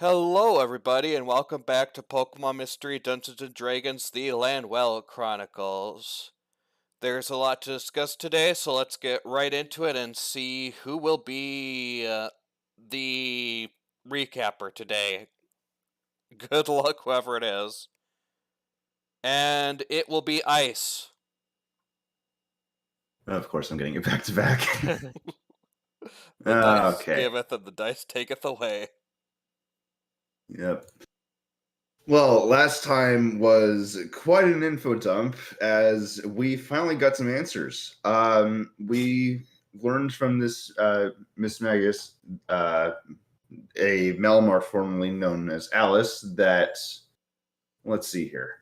Hello, everybody, and welcome back to Pokemon Mystery Dungeons and Dragons: The Lanwell Chronicles. There's a lot to discuss today, so let's get right into it and see who will be the recapper today. Good luck, whoever it is. And it will be Ice. Of course, I'm getting it back to back. The dice Okay. giveth and the dice taketh away. Yep. Well, last time was quite an info dump as we finally got some answers. We learned from this Miss Magus, a Malamar formerly known as Alice, that let's see here.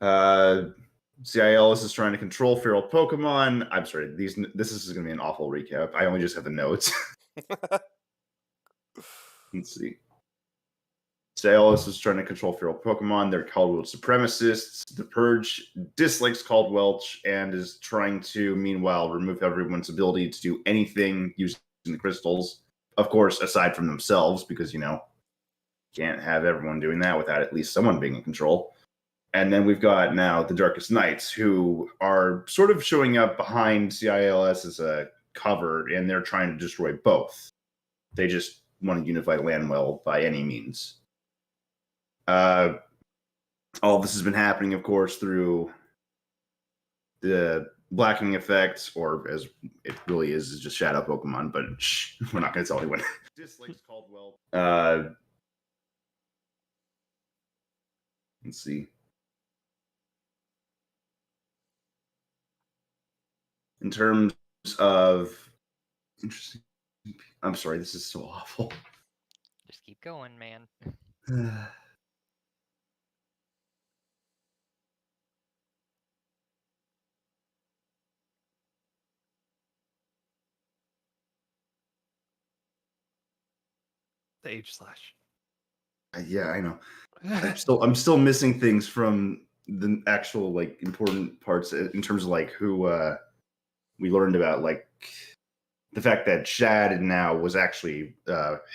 CILS is trying to control feral Pokemon. I'm sorry, this is going to be an awful recap. I only just have the notes. Let's see. CILS is trying to control feral Pokemon. They're Caldwell supremacists. The Purge dislikes Caldwell and is trying to, meanwhile, remove everyone's ability to do anything using the crystals. Of course, aside from themselves, because, can't have everyone doing that without at least someone being in control. And then we've got now the Darkest Knights, who are sort of showing up behind CILS as a cover, and they're trying to destroy both. They just want to unify Lanwell by any means. All this has been happening, of course, through the blackening effect, or as it really is just shadow Pokemon, but we're not going to tell anyone. Dislikes Caldwell. Let's see. In terms of interesting, I'm sorry, this is so awful. Just keep going, man. The H slash. Yeah, I know. I'm still missing things from the actual important parts in terms of who we learned about, the fact that Shad now was actually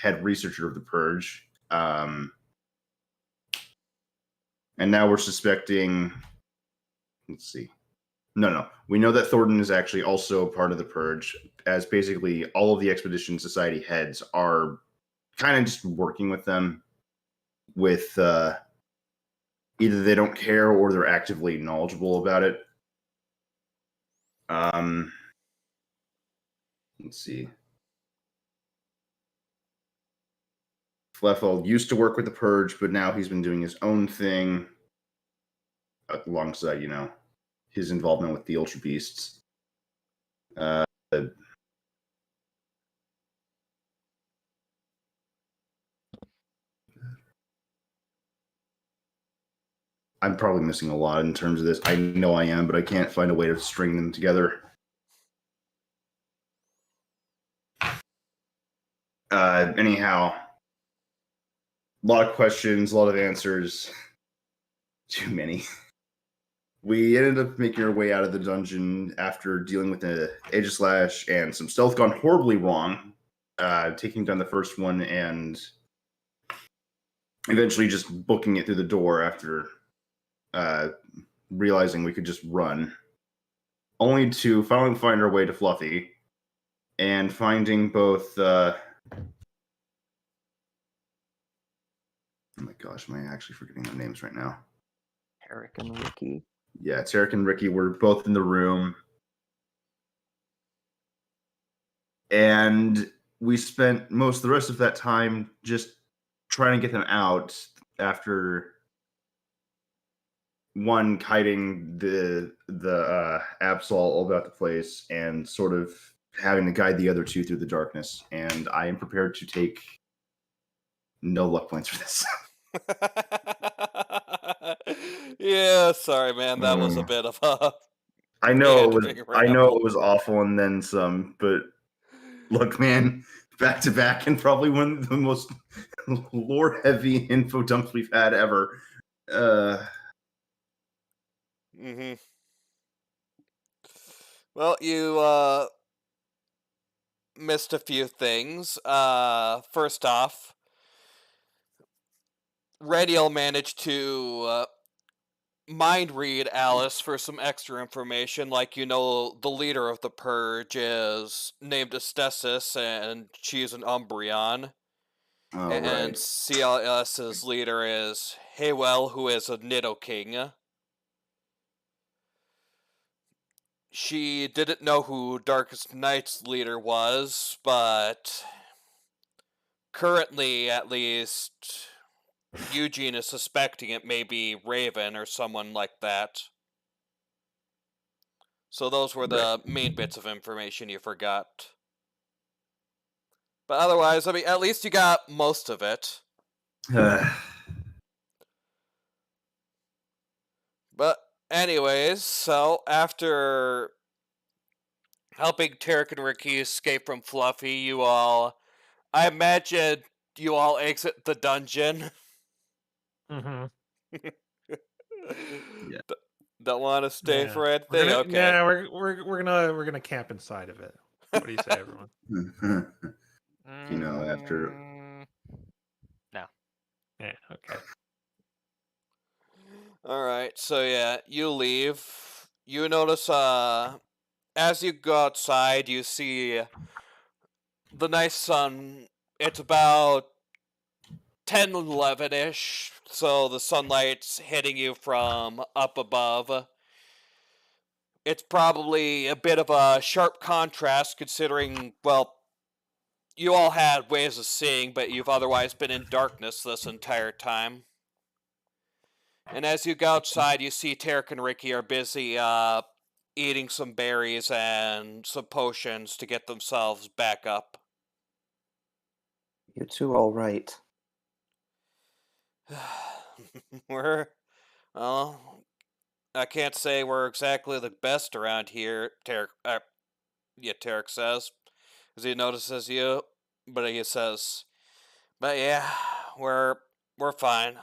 head researcher of the Purge, and now we're suspecting. Let's see. No. We know that Thornton is actually also part of the Purge, as basically all of the Expedition Society heads are kind of just working with them with either they don't care or they're actively knowledgeable about it. Let's see. Fleffel used to work with the Purge, but now he's been doing his own thing alongside, his involvement with the Ultra Beasts. I'm probably missing a lot in terms of this. I know I am, but I can't find a way to string them together. Anyhow, a lot of questions, a lot of answers. Too many. We ended up making our way out of the dungeon after dealing with the Aegislash and some stealth gone horribly wrong, taking down the first one and eventually just booking it through the door after realizing we could just run, only to finally find our way to Fluffy and finding both oh my gosh, am I actually forgetting their names right now? Eric and Ricky. Yeah, Tarek and Ricky were both in the room. And we spent most of the rest of that time just trying to get them out after one kiting the Absol all about the place and sort of having to guide the other two through the darkness. And I am prepared to take no luck points for this. Yeah, sorry, man. That was a bit of a. I know ramble. it was awful and then some, but look, man, back to back and probably one of the most lore heavy info dumps we've had ever. Well, you missed a few things. First off, Radial managed to mind read Alice for some extra information, like the leader of the Purge is named Estesis, and she's an Umbreon. Oh, And right. CLS's leader is Haywell, who is a Nidoking. She didn't know who Darkest Knight's leader was, but currently, at least, Eugene is suspecting it may be Raven or someone like that. So those were the main bits of information you forgot. But otherwise, I mean, at least you got most of it. But anyways, so after helping Tarek and Ricky escape from Fluffy, I imagine you all exit the dungeon. Mm-hmm. Yeah. Don't want to stay Yeah. for anything? Okay. Nah, we're gonna camp inside of it. What do you say, everyone? After No. Yeah. Okay. Alright, so yeah, you leave. You notice, as you go outside, you see the nice sun. It's about 10, 11-ish, so the sunlight's hitting you from up above. It's probably a bit of a sharp contrast considering, well, you all had ways of seeing, but you've otherwise been in darkness this entire time. And as you go outside, you see Tarek and Ricky are busy eating some berries and some potions to get themselves back up. You two all right? Well, I can't say we're exactly the best around here, Tarek says, as he notices you, but he says, but yeah, we're fine.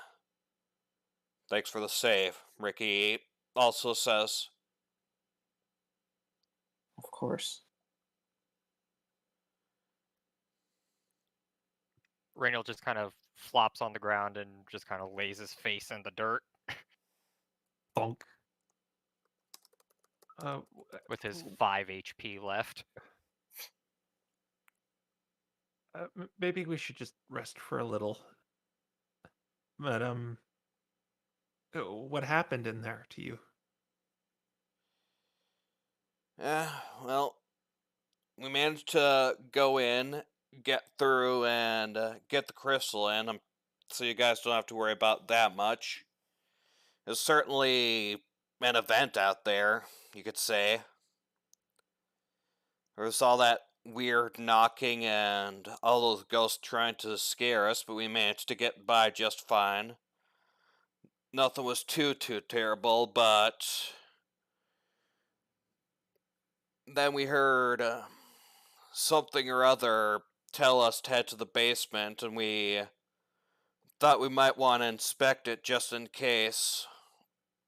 Thanks for the save, Ricky also says. Of course. Rainiel just kind of flops on the ground and just kind of lays his face in the dirt Bonk. with his 5 HP left. Maybe we should just rest for a little. But what happened in there to you? Well, we managed to go in, get through, and get the crystal in, so you guys don't have to worry about that much. It's certainly an event out there, you could say. There was all that weird knocking and all those ghosts trying to scare us, but we managed to get by just fine. Nothing was too terrible, but then we heard something or other tell us to head to the basement, and we thought we might want to inspect it just in case.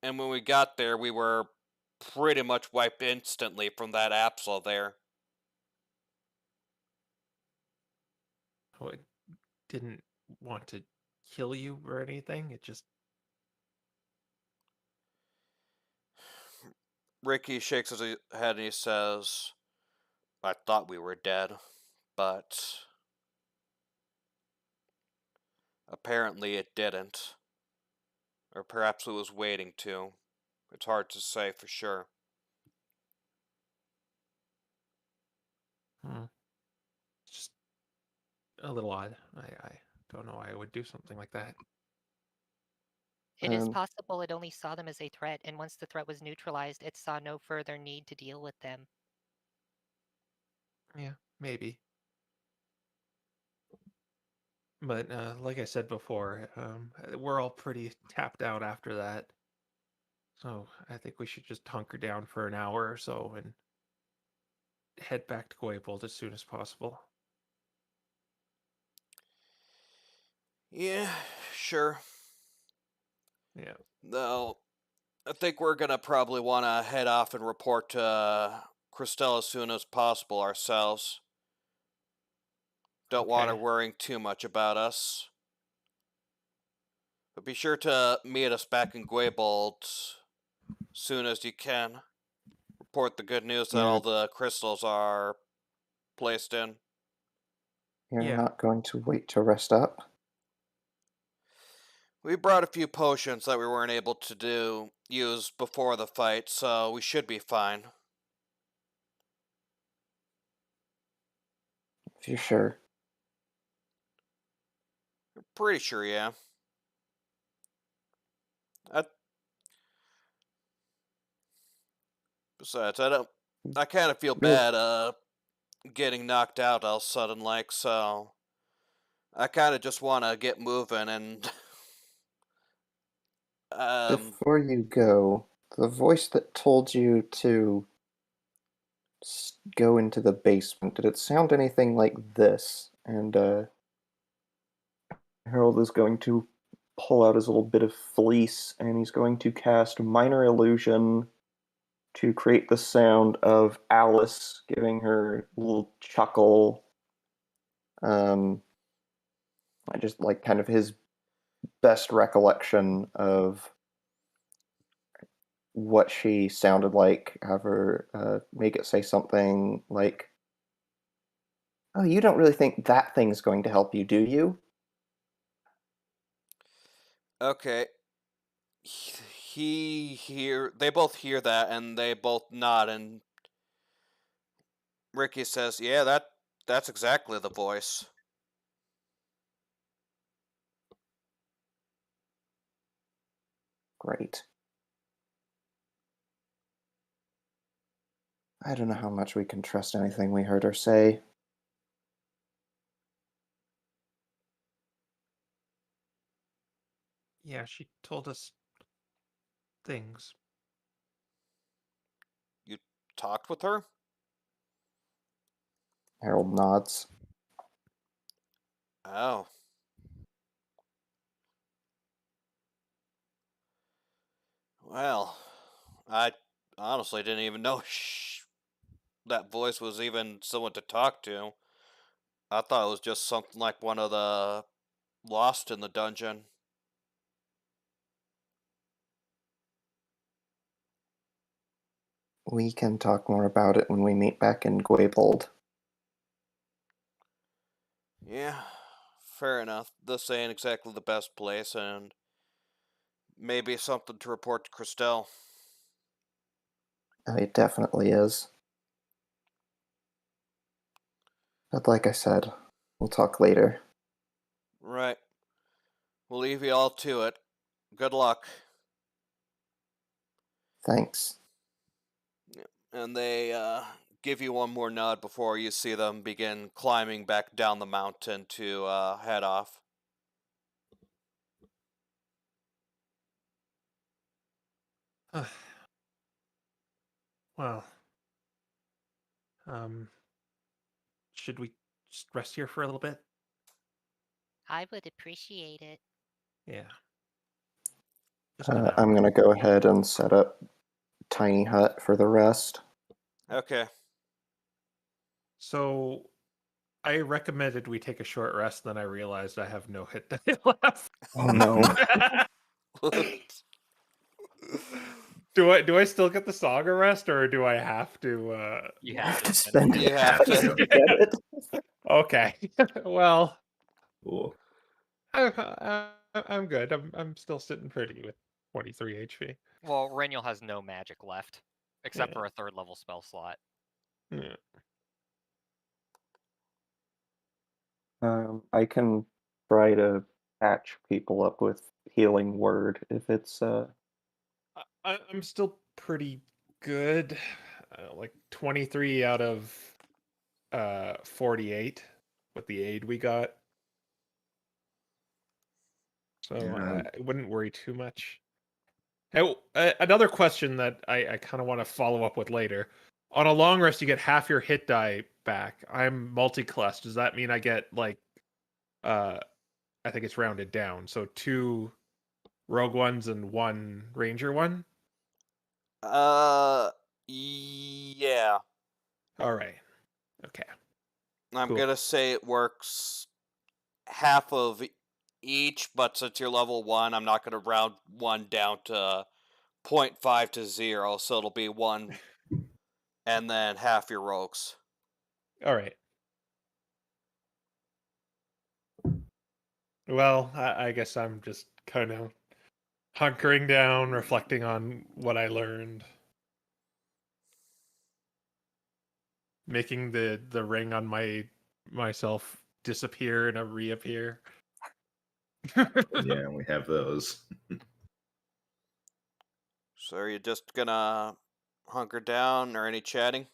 And when we got there, we were pretty much wiped instantly from that Absol there. Oh, it didn't want to kill you or anything. It just Ricky shakes his head and he says, I thought we were dead, but apparently it didn't. Or perhaps it was waiting to. It's hard to say for sure. it's just a little odd. I don't know why I would do something like that. It is Um, possible it only saw them as a threat, and once the threat was neutralized, it saw no further need to deal with them. Yeah, maybe. But like I said before, we're all pretty tapped out after that. So I think we should just hunker down for an hour or so and head back to Goybold as soon as possible. Yeah, sure. Yeah. Though, I think we're gonna probably want to head off and report to Christelle as soon as possible ourselves. Don't want her Okay. worrying too much about us. But be sure to meet us back in Gwaybold soon as you can. Report the good news that You're, all the crystals are placed in. you're Yeah. not going to wait to rest up? We brought a few potions that we weren't able to use before the fight, so we should be fine. If you're sure. Pretty sure, yeah. Besides, I kind of feel You're, bad, getting knocked out all sudden like, so I kind of just want to get moving and, before you go, the voice that told you to go into the basement, did it sound anything like this? And Harold is going to pull out his little bit of fleece and he's going to cast Minor Illusion to create the sound of Alice giving her little chuckle. I just like kind of his best recollection of what she sounded like. Have her make it say something like, "Oh, you don't really think that thing's going to help you, do you?" okay. They both hear that and they both nod, and Ricky says, yeah, that's exactly the voice. Great. I don't know how much we can trust anything we heard her say. Yeah, she told us things. You talked with her? Harold nods. Oh. Well, I honestly didn't even know that voice was even someone to talk to. I thought it was just something like one of the lost in the dungeon. We can talk more about it when we meet back in Gwaybold. Yeah, fair enough. This ain't exactly the best place, and maybe something to report to Christelle. It definitely is. But like I said, we'll talk later. Right. We'll leave you all to it. Good luck. Thanks. And they give you one more nod before you see them begin climbing back down the mountain to head off. Well, um, should we just rest here for a little bit? I would appreciate it. Yeah. Just an hour. I'm going to go ahead and set up Tiny Hut for the rest. Okay. So I recommended we take a short rest, then I realized I have no hit die left. Oh no. Do I still get the saga rest, or do I have to You You have to spend spend You it. have to. to get it. Okay. Well, Cool. I'm good. I'm still sitting pretty with 23 HP. Well, Reniel has no magic left, except Yeah. for a third level spell slot. Yeah. I can try to patch people up with Healing Word if it's I'm still pretty good. Like 23 out of 48 with the aid we got. So Yeah. I wouldn't worry too much. Oh, another question that I kind of want to follow up with later. On a long rest, you get half your hit die back. I'm multi-class. Does that mean I get like, I think it's rounded down. So 2 rogue ones and 1 ranger one? Yeah. All right. Okay. I'm Cool. gonna say it works half of each, but since you're level 1, I'm not gonna round 1 down to 0.5 to 0, so it'll be 1 and then half your rogues. All right. Well, I guess I'm just kind of hunkering down, reflecting on what I learned, making the ring on myself disappear and reappear. Yeah, we have those. So are you just gonna hunker down or any chatting?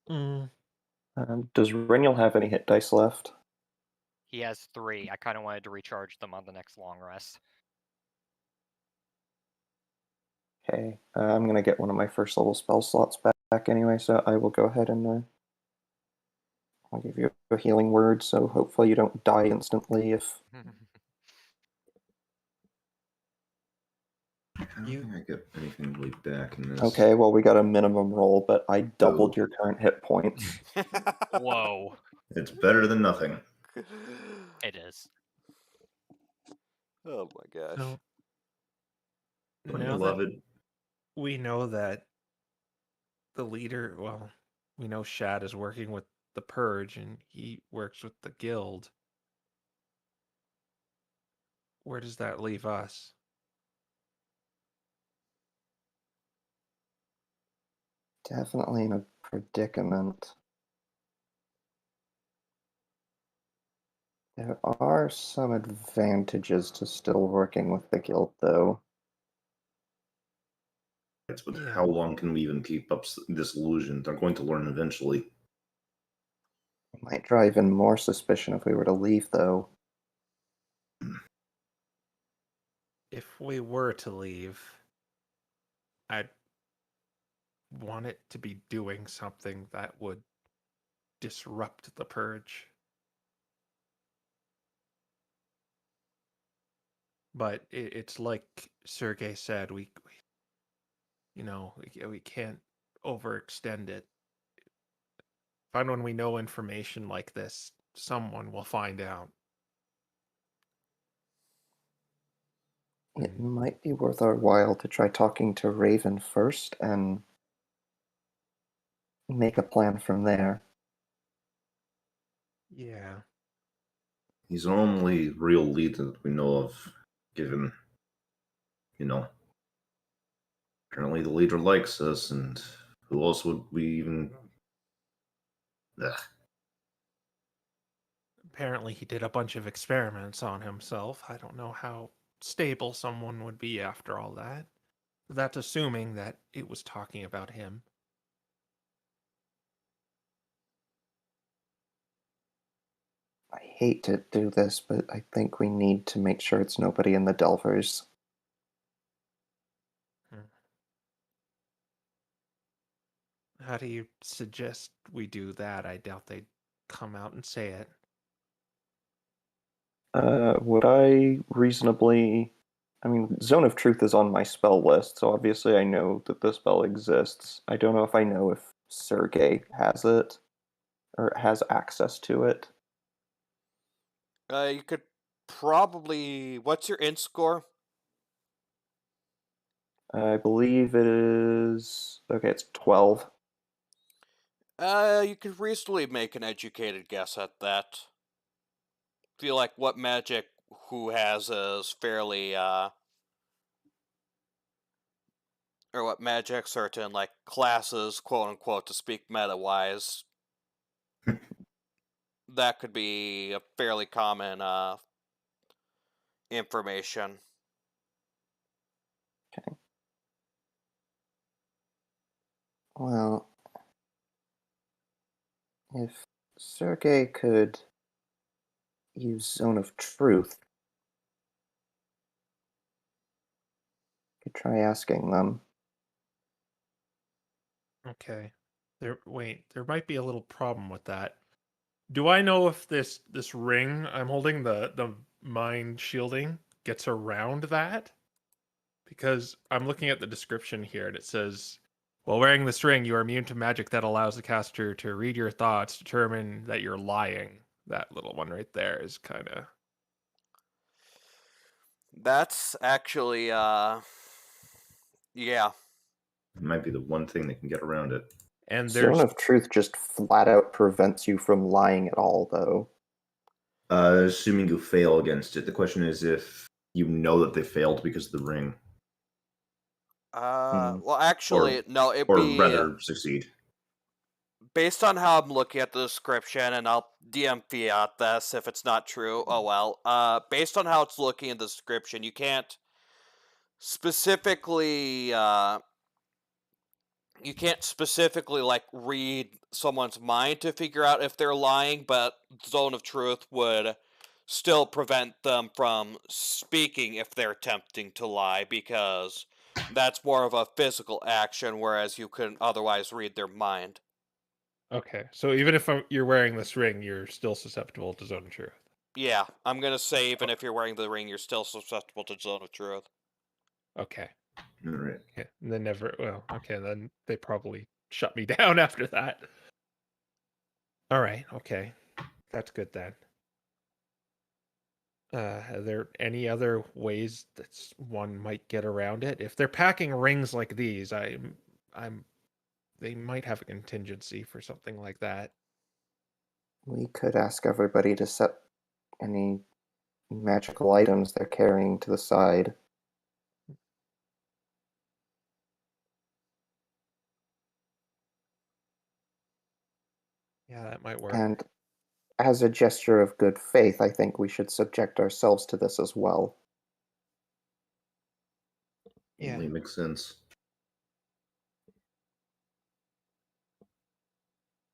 Mm. Does Reniel have any hit dice left? He has 3. I kind of wanted to recharge them on the next long rest. Okay, I'm gonna get one of my first level spell slots back anyway, so I will go ahead and I'll give you a healing word, so hopefully you don't die instantly if... I don't think I get anything really back in this. Okay, well, we got a minimum roll, but I doubled Oh. your current hit points. Whoa. It's better than nothing. It is. Oh my gosh. So Don't Now you that- love it? we know that the leader, well, we know Shad is working with the Purge and he works with the Guild. Where does that leave us? Definitely in a predicament. There are some advantages to still working with the Guild, though. But Yeah. how long can we even keep up this illusion? They're going to learn eventually. It might draw even more suspicion if we were to leave, though. If we were to leave, I'd want it to be doing something that would disrupt the Purge. But it's like Sergey said, we can't overextend it. Find when we know information like this, someone will find out. It might be worth our while to try talking to Raven first and make a plan from there. Yeah. He's the only real lead that we know of, given, apparently the leader likes us, and who else would we even... Ugh. Apparently he did a bunch of experiments on himself. I don't know how stable someone would be after all that. That's assuming that it was talking about him. I hate to do this, but I think we need to make sure it's nobody in the Delvers. How do you suggest we do that? I doubt they'd come out and say it. Would I reasonably... I mean, Zone of Truth is on my spell list, so obviously I know that the spell exists. I don't know if I know if Sergey has it, or has access to it. You could probably. What's your int score? I believe it is... Okay, it's 12. You could reasonably make an educated guess at that. Feel like what magic who has is fairly or what magic certain like classes, quote unquote, to speak meta wise. That could be a fairly common information. Okay. Well, if Sergey could use Zone of Truth, could try asking them. Okay. There might be a little problem with that. Do I know if this ring I'm holding, the mind shielding, gets around that? Because I'm looking at the description here and it says While wearing this ring, you are immune to magic that allows the caster to read your thoughts, determine that you're lying. That little one right there is kind of... That's actually, yeah. It might be the one thing that can get around it. And Zone there's... of Truth just flat out prevents you from lying at all, though. Assuming you fail against it. The question is if you know that they failed because of the ring. Well, actually, no, it'd Or be rather, succeed. based on how I'm looking at the description, and I'll DM fiat this if it's not true. Oh well. Based on how it's looking in the description, you can't specifically, like read someone's mind to figure out if they're lying, but Zone of Truth would still prevent them from speaking if they're attempting to lie, because that's more of a physical action, whereas you couldn't otherwise read their mind. Okay, so even if you're wearing this ring, you're still susceptible to Zone of Truth. Yeah, I'm gonna say even if you're wearing the ring, you're still susceptible to Zone of Truth. Okay. All right. Okay. And then never... Well, okay, then they probably shut me down after that. All right, okay. That's good then. Are there any other ways that one might get around it? If they're packing rings like these, they might have a contingency for something like that. We could ask everybody to set any magical items they're carrying to the side. Yeah, that might work. And as a gesture of good faith, I think we should subject ourselves to this as well. Yeah. Only makes sense.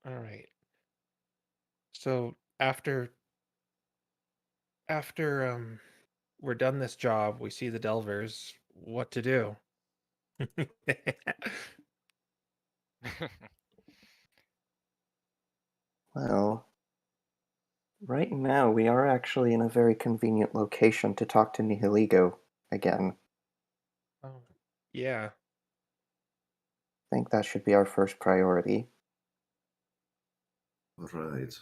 All right. So after we're done this job, we see the Delvers. What to do? Well, right now we are actually in a very convenient location to talk to Nihiligo again. Oh, yeah. I think that should be our first priority. Right.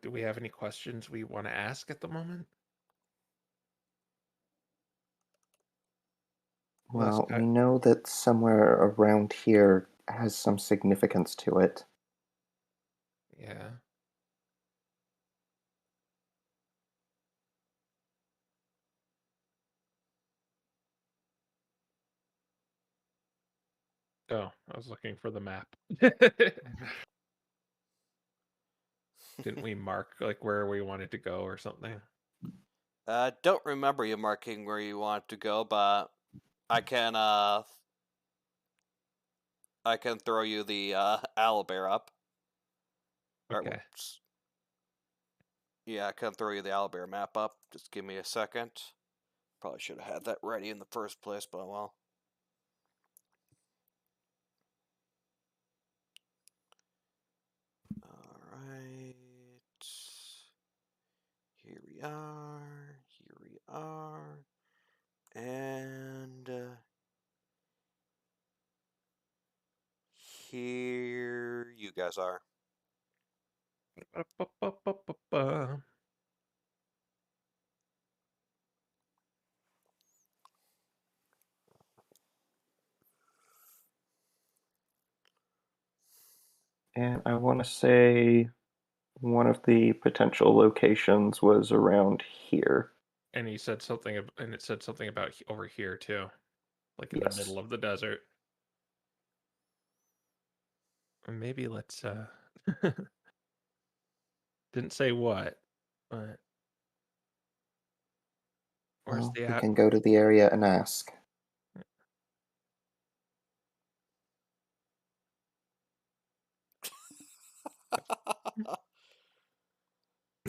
Do we have any questions we want to ask at the moment? Well, we know that somewhere around here has some significance to it. Yeah. Oh, I was looking for the map. Didn't we mark like where we wanted to go or something? Don't remember you marking where you want to go, but I can throw you the owlbear up. Okay. Yeah, I can throw you the owlbear map up. Just give me a second. Probably should have had that ready in the first place, but well. Alright. Here we are. Here we are. And here you guys are. And I want to say one of the potential locations was around here. And he said something, and it said something about over here too, like in Yes. the middle of the desert. And maybe let's didn't say what, but where's Well, the we can go to the area and ask.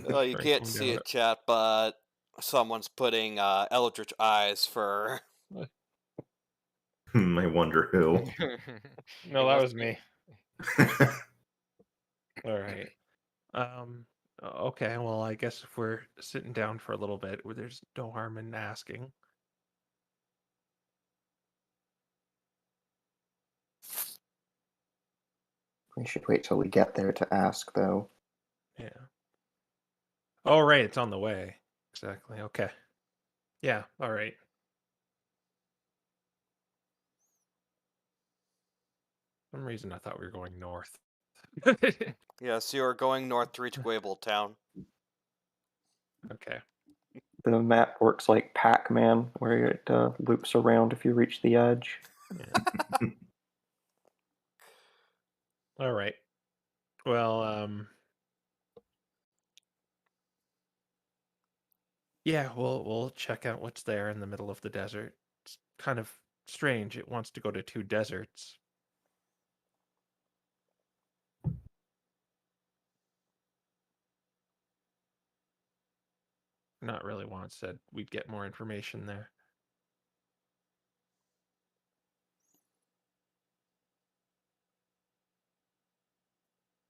Well, you can't Writing see down it, chat, but someone's putting Eldritch Eyes for. I wonder who. No, It that must was be- me. All right. Okay, well, I guess if we're sitting down for a little bit, there's no harm in asking. We should wait till we get there to ask, though. Yeah. Oh, right, it's on the way. Exactly. Okay. Yeah, all right. For some reason I thought we were going north. Yes, you are going north to reach Gwable Town. Okay. The map works like Pac-Man, where it loops around if you reach the edge. Yeah. All right. Well, yeah, we'll check out what's there in the middle of the desert. It's kind of strange. It wants to go to 2 deserts. Not really once said we'd get more information there.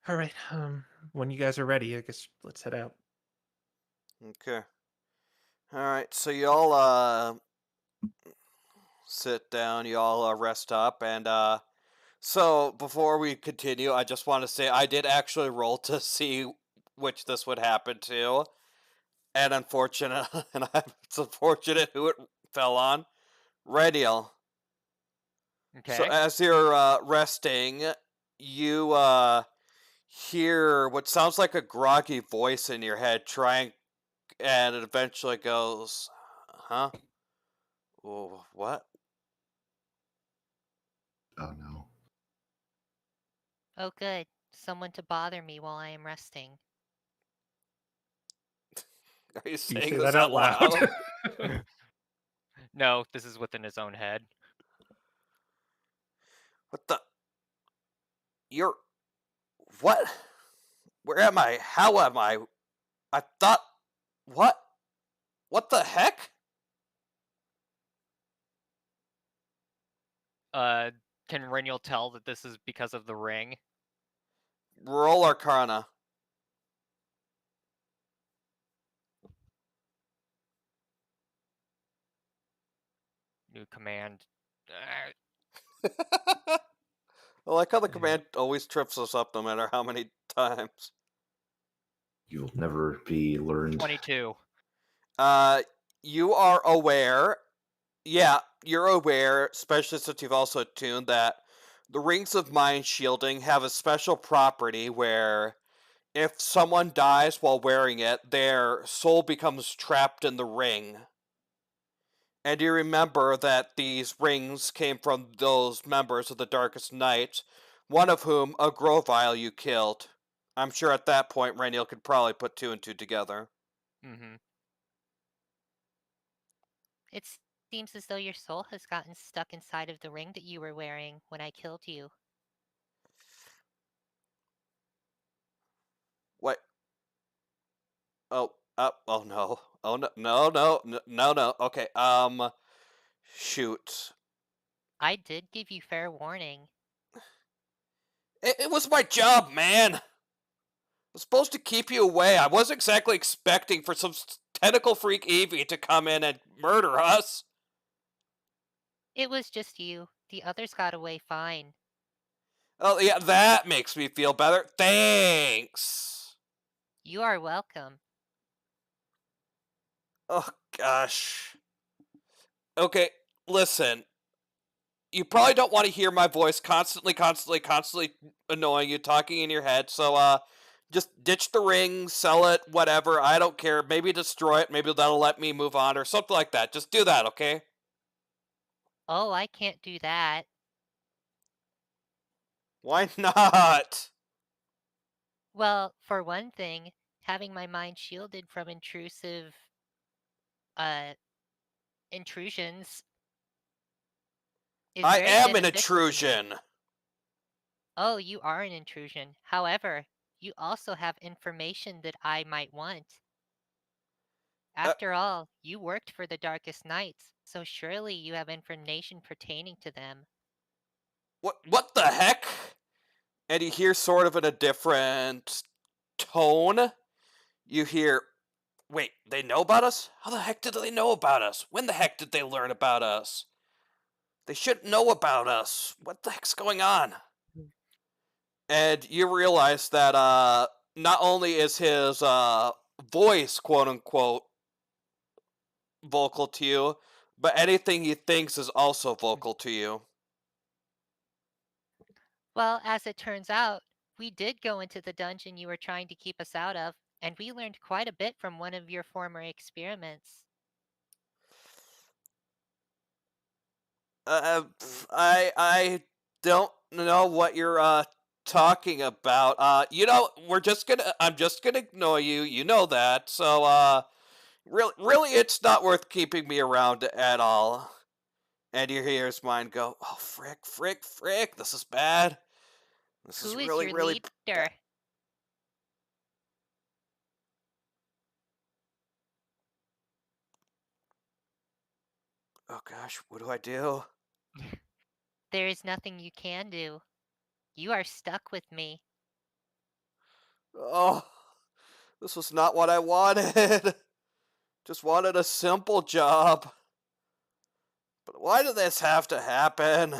All right. When you guys are ready, I guess let's head out. Okay. Alright, so y'all sit down, y'all rest up, and so before we continue, I just want to say I did actually roll to see which this would happen to, and it's unfortunate who it fell on. Radial. So Okay. as you're resting, you hear what sounds like a groggy voice in your head trying, and it eventually goes, huh? Oh, what? Oh no. Oh, good. Someone to bother me while I am resting. Are you Do you saying say this that out loud? No, this is within his own head. What the? You're... What? Where am I? How am I? I thought... What? What the heck? Can Reniel tell that this is because of the ring? Roll Arcana. New command. I like how the Yeah. command always trips us up no matter how many times. You'll never be learned. 22. You are aware... Yeah, you're aware, especially since you've also attuned, that the Rings of Mind Shielding have a special property where if someone dies while wearing it, their soul becomes trapped in the ring. And you remember that these rings came from those members of the Darkest Night, one of whom, a Grovile, you killed. I'm sure at that point Reniel could probably put 2 and 2 together. Mm-hmm. It seems as though your soul has gotten stuck inside of the ring that you were wearing when I killed you. What? Oh, oh no. Oh no, no. Okay, shoot. I did give you fair warning. It was my job, man! I was supposed to keep you away. I wasn't exactly expecting for some tentacle freak Eevee to come in and murder us. It was just you. The others got away fine. Oh, yeah, that makes me feel better. Thanks! You are welcome. Oh, gosh. Okay, listen. You probably don't want to hear my voice constantly annoying you, talking in your head, so, just ditch the ring, sell it, whatever, I don't care. Maybe destroy it, maybe that'll let me move on, or something like that. Just do that, okay? Oh, I can't do that. Why not? Well, for one thing, having my mind shielded from uh, intrusions is I very am an beneficial to me. intrusion! Oh, you are an intrusion. However, you also have information that I might want. After all, you worked for the Darkest Knights, so surely you have information pertaining to them. What the heck? And you hear sort of in a different tone, you hear, wait, they know about us? How the heck did they know about us? When the heck did they learn about us? They should know about us. What the heck's going on? And you realize that not only is his voice, quote unquote, vocal to you, but anything he thinks is also vocal to you. Well, as it turns out, we did go into the dungeon you were trying to keep us out of, and we learned quite a bit from one of your former experiments. I don't know what you're talking about. I'm just gonna ignore you. You know that. So really, it's not worth keeping me around at all. And you hear his mind go, oh, frick, this is bad. This is Who is really, your really leader? Oh gosh, what do I do? There is nothing you can do. You are stuck with me. Oh, this was not what I wanted. Just wanted a simple job. But why did this have to happen?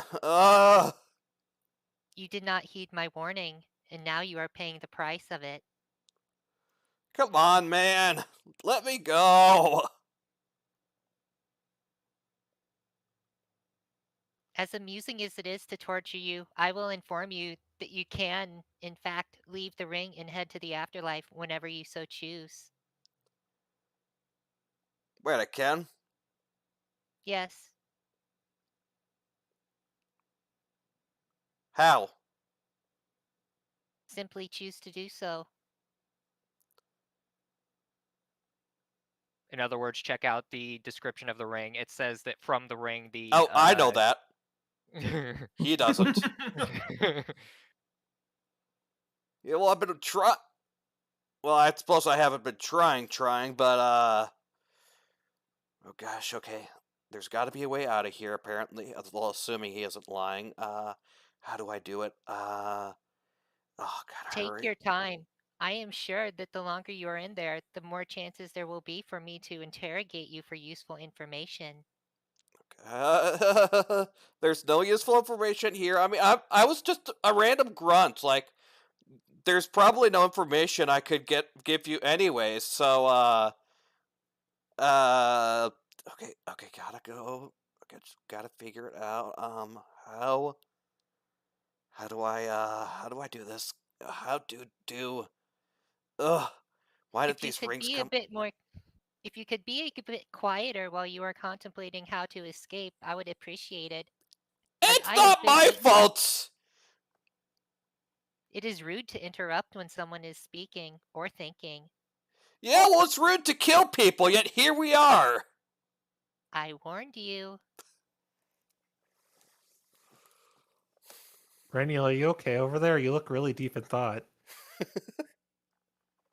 You did not heed my warning, and now you are paying the price of it. Come on, man. Let me go. As amusing as it is to torture you, I will inform you that you can, in fact, leave the ring and head to the afterlife whenever you so choose. Wait, I can? Yes, How? simply choose to do so. In other words, check out the description of the ring. It says that from the ring, Oh, I know that. He doesn't. Yeah, well, I've been trying. Well, I suppose I haven't been trying, but oh gosh, okay. There's got to be a way out of here, apparently. Well, assuming he isn't lying. How do I do it? Oh, gotta Take hurry. your time. I am sure that the longer you are in there, the more chances there will be for me to interrogate you for useful information. There's no useful information here. I mean, I was just a random grunt. Like, there's probably no information I could give you anyways. So, uh, okay, gotta go. Okay, just gotta figure it out. How do I do this? How do? Ugh, why did If you these could rings be a come? bit more If you could be a bit quieter while you are contemplating how to escape, I would appreciate it. As It's I have not been my eaten, fault. it is rude to interrupt when someone is speaking or thinking. Yeah, well, it's rude to kill people, yet here we are. I warned you. Renny, are you okay over there? You look really deep in thought.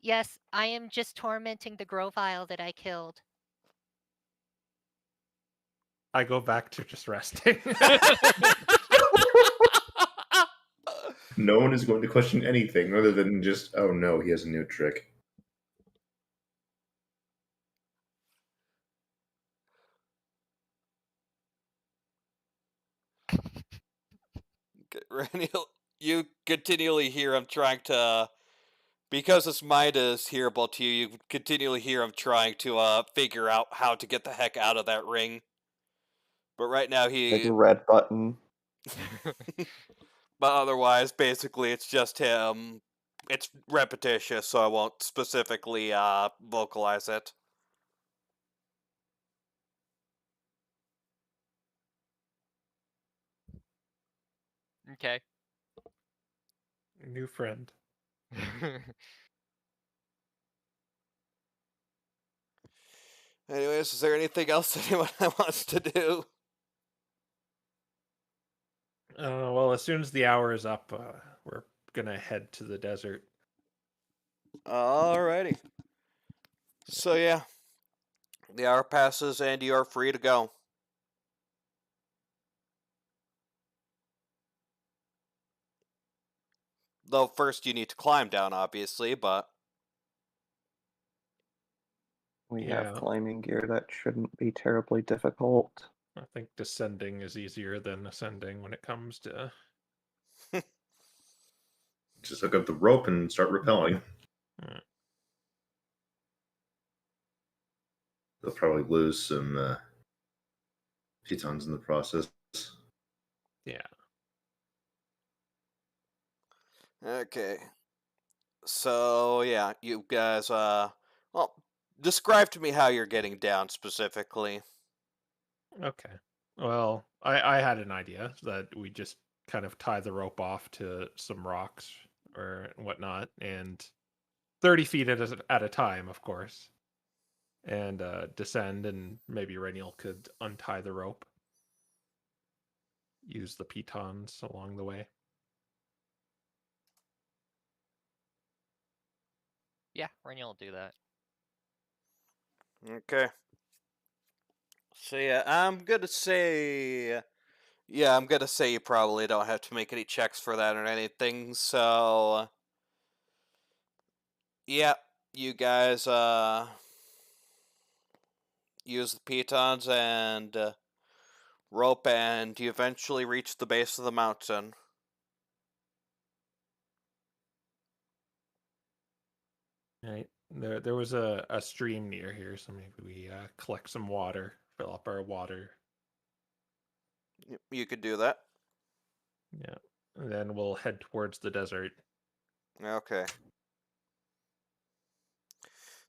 Yes, I am just tormenting the Grovile that I killed. I go back to just resting. No one is going to question anything other than just, oh no, he has a new trick. Randy, you continually hear him trying to, because his mind is hearable to you. You continually hear him trying to figure out how to get the heck out of that ring. But right now Like he, a red button. but otherwise, basically, it's just him. It's repetitious, so I won't specifically vocalize it. Okay. New friend. Anyways, is there anything else anyone wants to do? Well, as soon as the hour is up, we're gonna head to the desert. Alrighty. So yeah, the hour passes and you are free to go. Though first you need to climb down, obviously, but We Yeah. have climbing gear. That shouldn't be terribly difficult. I think descending is easier than ascending when it comes to. Just hook up the rope and start rappelling. They'll probably lose some pitons in the process. Yeah. Okay. So yeah, you guys well, describe to me how you're getting down specifically. Okay. Well, I had an idea that we just kind of tie the rope off to some rocks or whatnot, and 30 feet at a time, of course, and descend, and maybe Rainiel could untie the rope. Use the pitons along the way. Yeah, Rainiel will do that. Okay. So yeah, I'm gonna say you probably don't have to make any checks for that or anything, so yeah, you guys use the pitons and rope, and you eventually reach the base of the mountain. Right. There was a stream near here, so maybe we collect some water, fill up our water. You could do that. Yeah. And then we'll head towards the desert. Okay.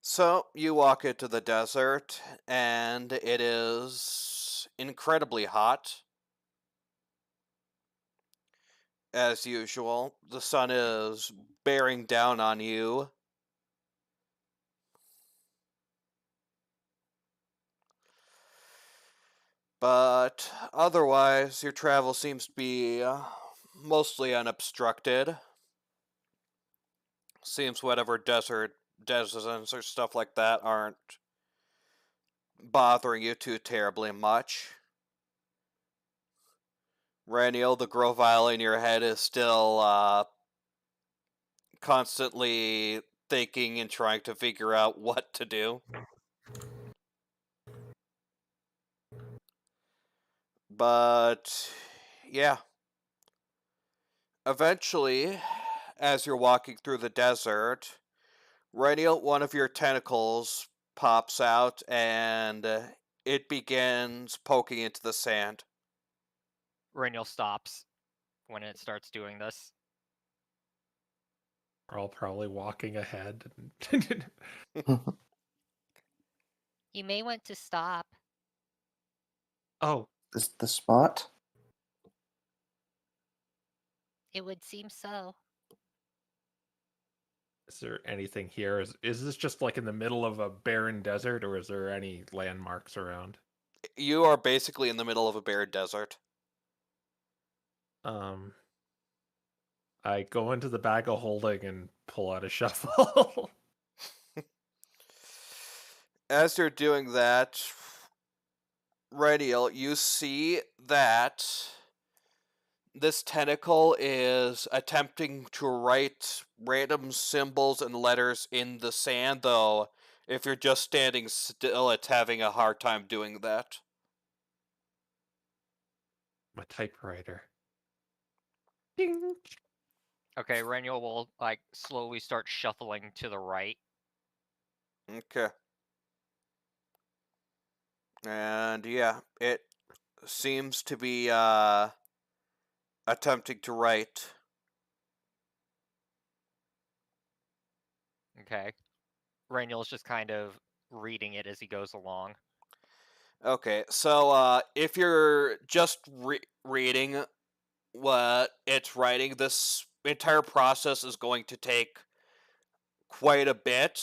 So you walk into the desert, and it is incredibly hot. As usual, the sun is bearing down on you. But otherwise, your travel seems to be mostly unobstructed. Seems whatever deserts or stuff like that aren't bothering you too terribly much. Raniel, the Grovile in your head is still constantly thinking and trying to figure out what to do. But yeah. Eventually, as you're walking through the desert, Raniel, one of your tentacles pops out and it begins poking into the sand. Rainiel stops when it starts doing this. We're all probably walking ahead. And You may want to stop. oh, Is the spot? It would seem so. is there anything here? Is this just like in the middle of a barren desert, or is there any landmarks around? You are basically in the middle of a bare desert. I go into the bag of holding and pull out a shovel. As you're doing that, Raniel, you see that this tentacle is attempting to write random symbols and letters in the sand, though if you're just standing still, it's having a hard time doing that. My typewriter. Ding. Okay, Rainiel will like slowly start shuffling to the right. Okay. And yeah, it seems to be attempting to write. Okay. Rainiel's just kind of reading it as he goes along. Okay, so if you're just reading what it's writing, this entire process is going to take quite a bit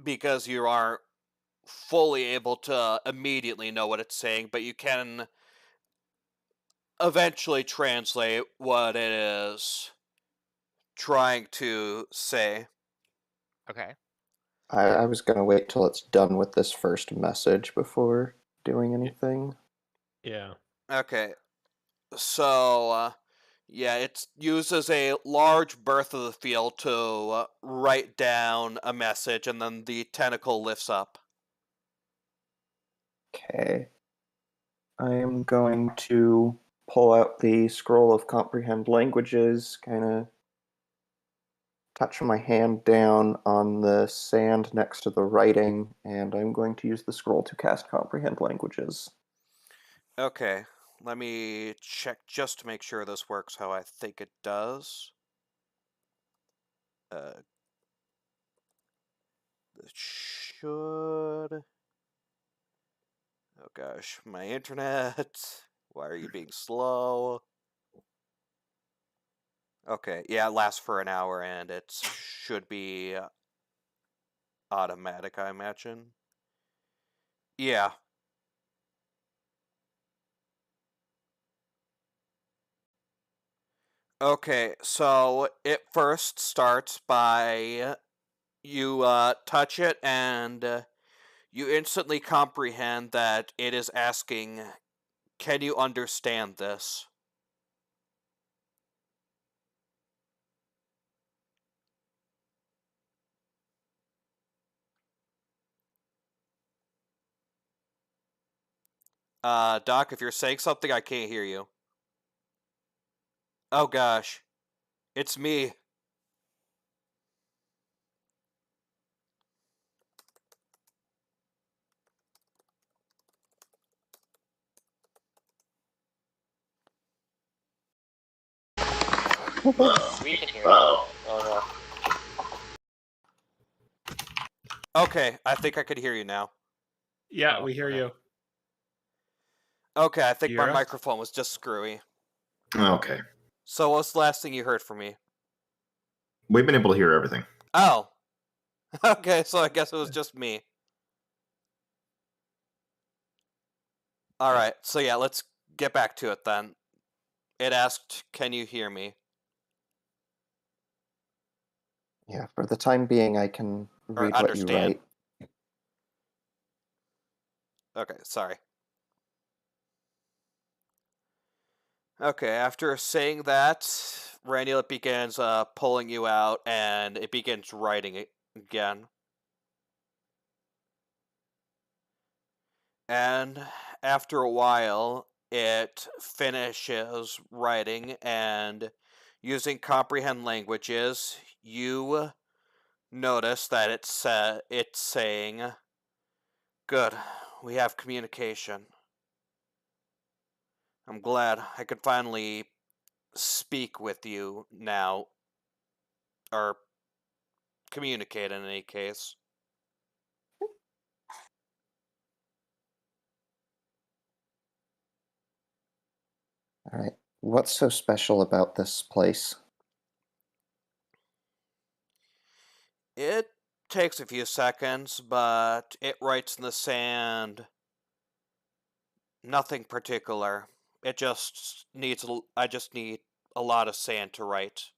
because you aren't fully able to immediately know what it's saying, but you can eventually translate what it is trying to say. Okay. I was gonna wait till it's done with this first message before doing anything. Yeah. Okay, so Yeah, it uses a large berth of the field to write down a message, and then the tentacle lifts up. Okay. I am going to pull out the scroll of comprehend languages, kind of touch my hand down on the sand next to the writing, and I'm going to use the scroll to cast comprehend languages. Okay, let me check just to make sure this works how I think it does. This should... Oh gosh, my internet. Why are you being slow? Okay, yeah, it lasts for an hour and it should be automatic, I imagine. Yeah. Okay, so it first starts by you touch it and you instantly comprehend that it is asking, can you understand this? Doc, if you're saying something, I can't hear you. Oh gosh, it's me. We can hear you. Oh Okay, I think I could hear you now. Yeah, Oh, we hear okay. you. Okay, I think You my hear us? microphone was just screwy. Okay. So what's the last thing you heard from me? We've been able to hear everything. Oh. Okay, so I guess it was just me. Alright, so yeah, let's get back to it then. It asked, can you hear me? Yeah, for the time being, I can Or read what you understand. write. Okay, sorry. Okay, after saying that, Ranulate begins pulling you out, and it begins writing it again. And after a while, it finishes writing, and using comprehend languages, you notice that it's saying, "Good, we have communication. I'm glad I could finally speak with you now, or communicate in any case." All right. What's so special about this place? It takes a few seconds, but it writes in the sand nothing particular. It just needs, I just need a lot of sand to write.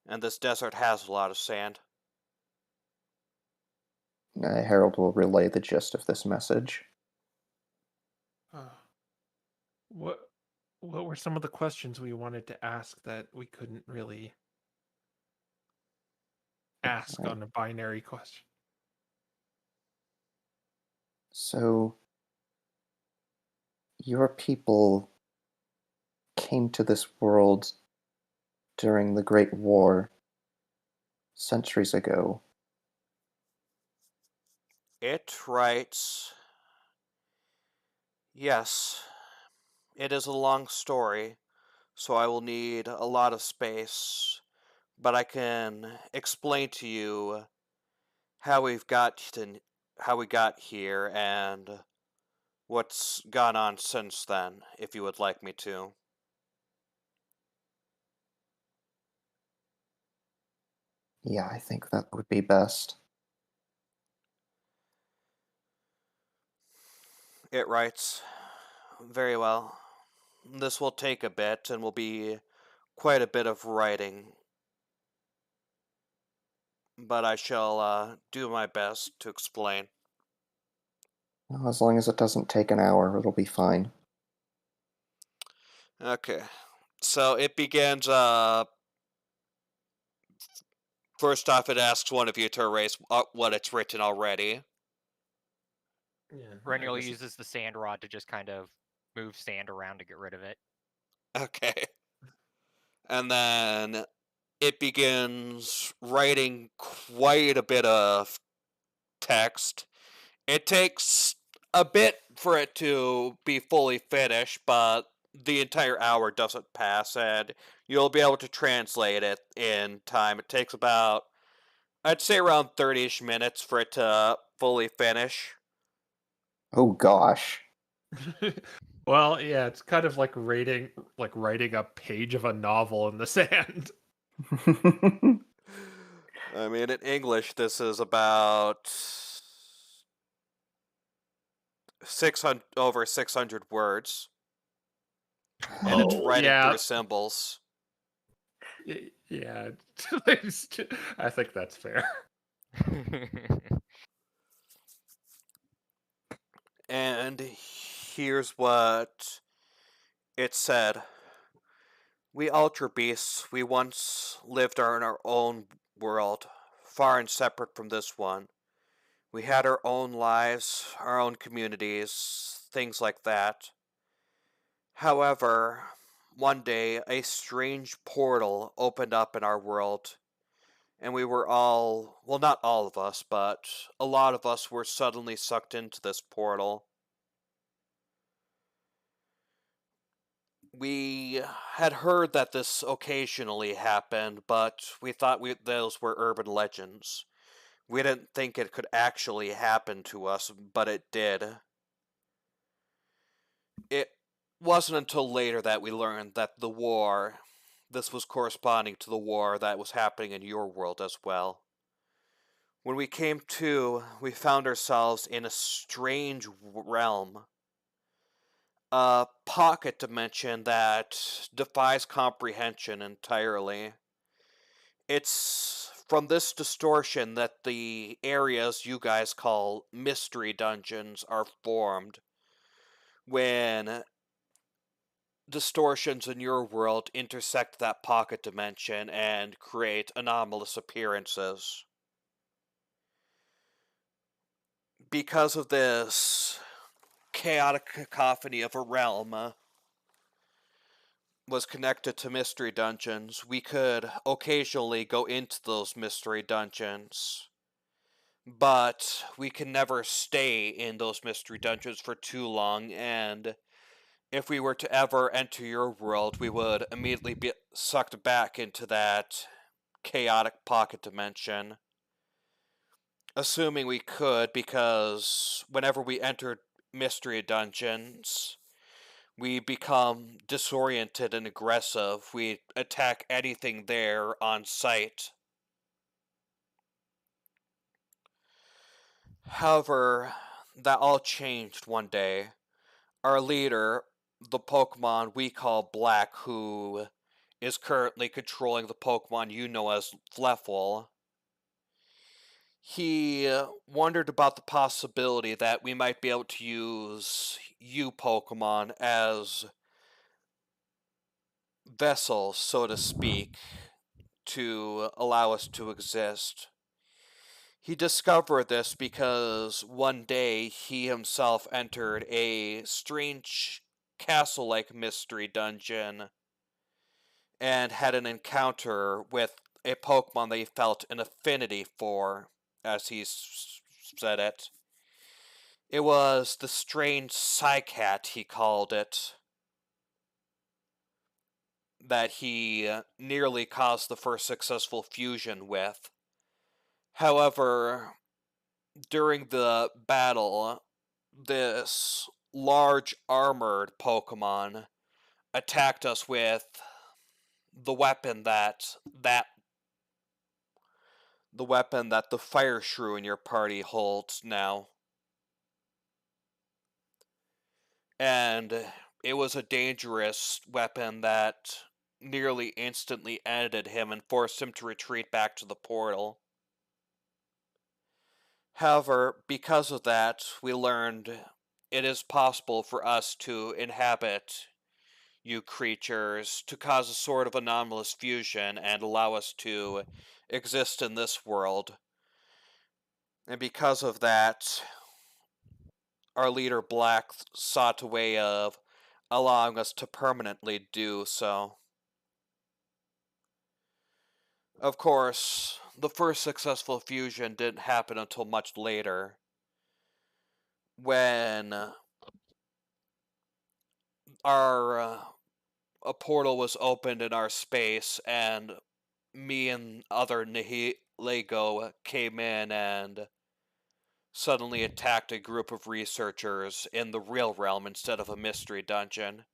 And this desert has a lot of sand. Harold will relay the gist of this message. Uh, what what were some of the questions we wanted to ask that we couldn't really ask Right. on a binary question? So, your people came to this world during the Great War centuries ago. It writes, yes, it is a long story, so I will need a lot of space, but I can explain to you how how we got here and what's gone on since then, if you would like me to. Yeah, I think that would be best. It writes, very well. This will take a bit and will be quite a bit of writing, but I shall do my best to explain. Well, as long as it doesn't take an hour, it'll be fine. Okay, So it begins, first off, it asks one of you to erase what it's written already. Yeah, Rennial I guess uses the sand rod to just kind of move sand around to get rid of it. Okay. And then it begins writing quite a bit of text. It takes a bit for it to be fully finished, but the entire hour doesn't pass, and you'll be able to translate it in time. It takes about, I'd say, around 30-ish minutes for it to fully finish. Oh gosh. Well, yeah, it's kind of like writing a page of a novel in the sand. I mean, in English, this is about over 600 words, and it's Oh. writing Yeah, through symbols. yeah. I think that's fair. And here's what it said. We Ultra Beasts, we once lived in our own world, far and separate from this one. We had our own lives, our own communities, things like that. However, one day a strange portal opened up in our world, and we were all, well, not all of us, but a lot of us were suddenly sucked into this portal. We had heard that this occasionally happened, but we thought those were urban legends. We didn't think it could actually happen to us, but it did. It wasn't until later that we learned that this was corresponding to the war that was happening in your world as well. When we came to, we found ourselves in a strange realm. A pocket dimension that defies comprehension entirely. It's from this distortion that the areas you guys call mystery dungeons are formed. When distortions in your world intersect that pocket dimension and create anomalous appearances. Because of this chaotic cacophony of a realm was connected to mystery dungeons, we could occasionally go into those mystery dungeons. But we can never stay in those mystery dungeons for too long, and if we were to ever enter your world, we would immediately be sucked back into that chaotic pocket dimension. Assuming we could, because whenever we entered mystery dungeons, we become disoriented and aggressive. We attack anything there on sight. However, that all changed one day. Our leader, the Pokemon we call Black, who is currently controlling the Pokemon you know as Fleffel, he wondered about the possibility that we might be able to use you Pokemon as vessels, so to speak, to allow us to exist. He discovered this because one day he himself entered a strange castle-like mystery dungeon and had an encounter with a Pokemon that he felt an affinity for, as he said it. It was the strange Psycat, he called it, that he nearly caused the first successful fusion with. However, during the battle, this large armored Pokemon attacked us with the weapon that the fire shrew in your party holds now. And it was a dangerous weapon that nearly instantly ended him and forced him to retreat back to the portal. However, because of that, we learned it is possible for us to inhabit you creatures to cause a sort of anomalous fusion and allow us to exist in this world. And because of that, our leader Black sought a way of allowing us to permanently do so. Of course, the first successful fusion didn't happen until much later, when a portal was opened in our space, and me and other Nihilego came in and suddenly attacked a group of researchers in the real realm instead of a mystery dungeon.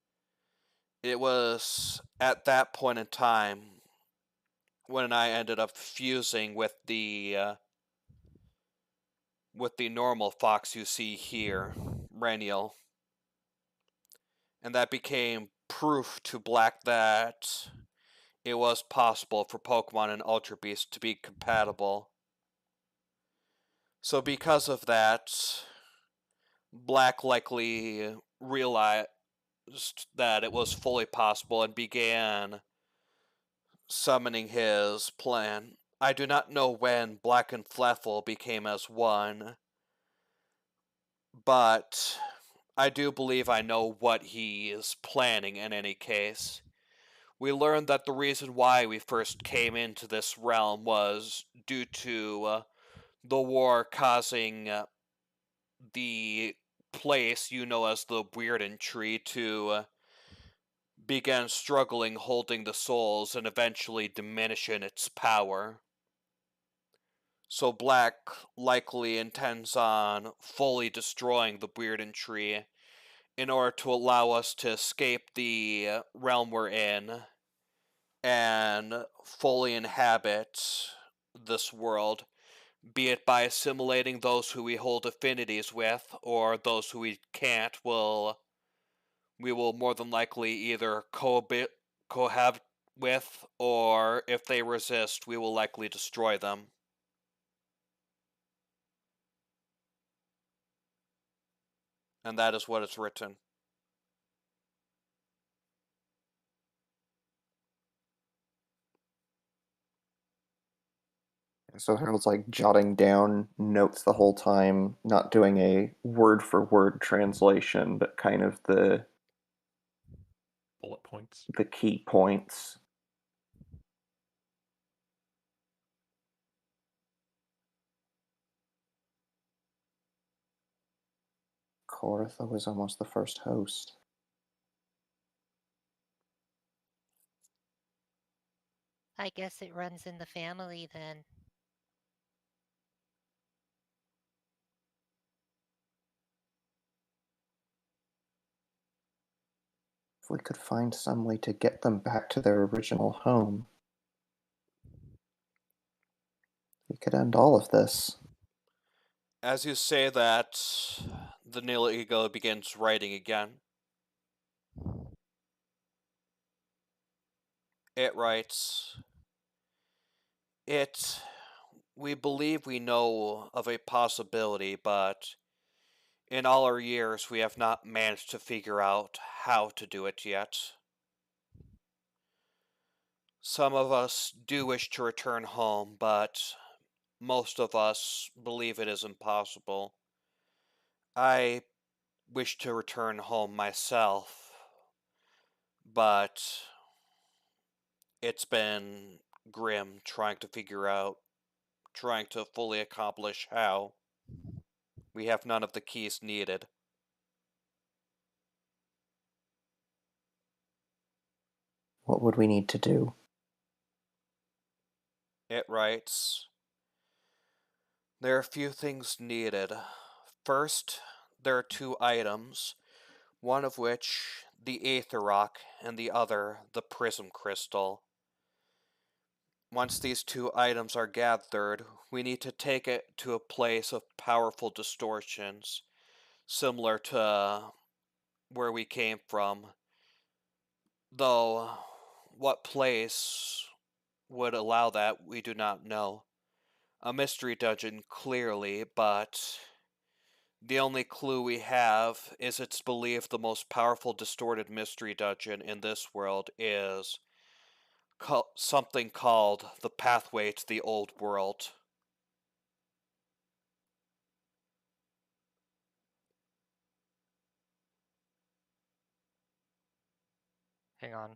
It was at that point in time when I ended up fusing with the normal fox you see here, Reniel. And that became proof to Black that it was possible for Pokemon and Ultra Beast to be compatible. So because of that, Black likely realized that it was fully possible and began summoning his plan. I do not know when Black and Fleffel became as one, but I do believe I know what he is planning in any case. We learned that the reason why we first came into this realm was due to the war causing the place you know as the Weirden Tree to begin struggling holding the souls and eventually diminish in its power. So Black likely intends on fully destroying the Weirden Tree in order to allow us to escape the realm we're in and fully inhabit this world, be it by assimilating those who we hold affinities with, or those who we can't, we will more than likely either cohabit with, or if they resist, we will likely destroy them. And that is what is written. So Harold's like jotting down notes the whole time, not doing a word for word translation, but kind of Bullet points. the key points. Kortha was almost the first host. I guess it runs in the family then. If we could find some way to get them back to their original home, we could end all of this. As you say that, the Nil Ego begins writing again. It writes, we believe we know of a possibility, but in all our years we have not managed to figure out how to do it yet. Some of us do wish to return home, but most of us believe it is impossible. I wish to return home myself, but it's been grim trying to fully accomplish how. We have none of the keys needed. What would we need to do? It writes, there are a few things needed. First, there are 2 items, one of which the Aether Rock and the other the Prism Crystal. Once these 2 items are gathered, we need to take it to a place of powerful distortions, similar to where we came from. Though, what place would allow that, we do not know. A mystery dungeon, clearly, but The only clue we have is it's believed the most powerful distorted mystery dungeon in this world is something called the Pathway to the Old World. Hang on.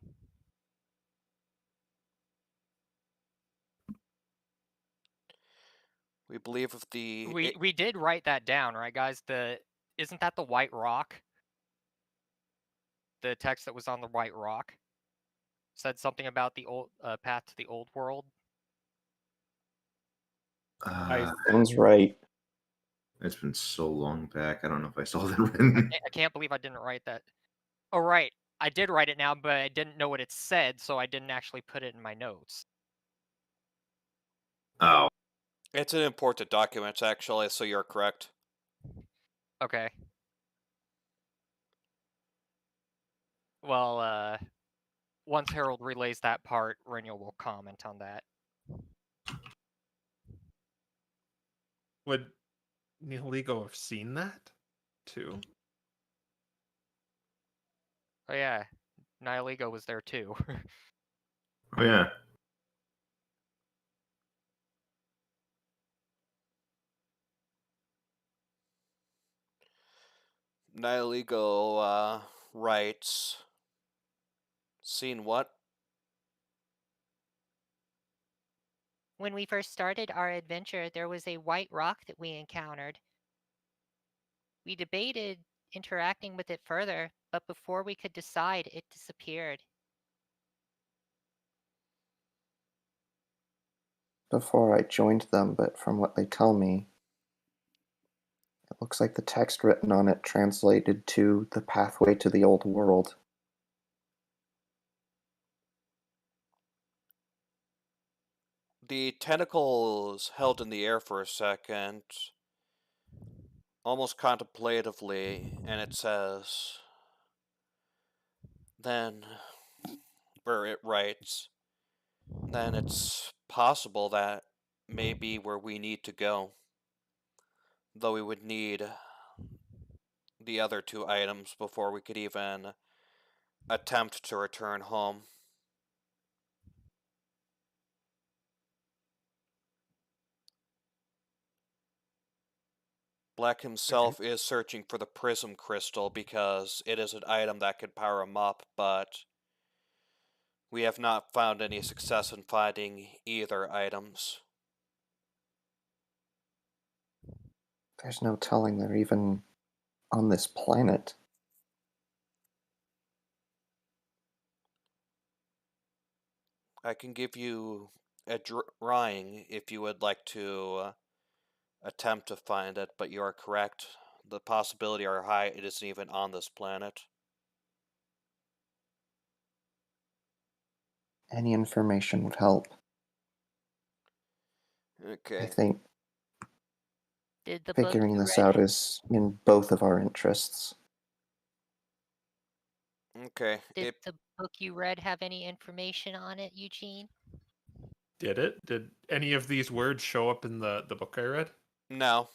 We believe of the... We did write that down, right, guys? Isn't that the White Rock? The text that was on the White Rock said something about the old path to the old world. Sounds right. It's been so long back. I don't know if I saw that written. I can't believe I didn't write that. Oh, right. I did write it now, but I didn't know what it said, so I didn't actually put it in my notes. Oh. It's an important document, actually, so you're correct. Okay. Well, once Harold relays that part, Reniel will comment on that. Would Nihiligo have seen that too? Oh yeah, Nihiligo was there too. Oh, yeah. Nihiligo writes... Seen what? When we first started our adventure, there was a white rock that we encountered. We debated interacting with it further, but before we could decide, it disappeared. Before I joined them, but from what they tell me, it looks like the text written on it translated to the pathway to the old world. The tentacles held in the air for a second, almost contemplatively, and it says... Then, where it writes, then it's possible that may be where we need to go. Though we would need the other 2 items before we could even attempt to return home. Black himself is searching for the Prism Crystal because it is an item that could power him up, but we have not found any success in finding either items. There's no telling they're even on this planet. I can give you a drawing if you would like to attempt to find it, but you are correct. The possibility are high it isn't even on this planet. Any information would help. Okay. I think Did the book figuring you this read out is in both of our interests. Okay. Did the book you read have any information on it, Eugene? Did it? Did any of these words show up in the book I read? No.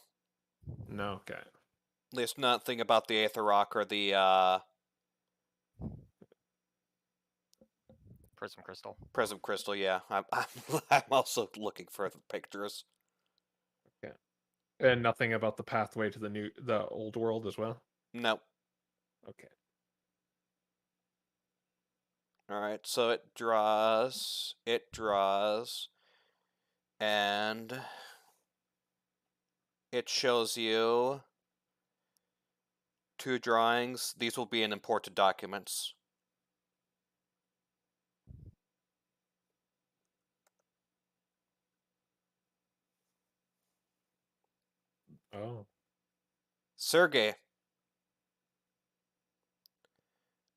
No, okay. At least nothing about the Aether Rock or the Prism Crystal. Prism Crystal, yeah. I'm also looking for the pictures. Okay. And nothing about the pathway to the old world as well? No. Okay. Alright, so it draws, and it shows you 2 drawings. These will be in important documents. Oh. Sergey,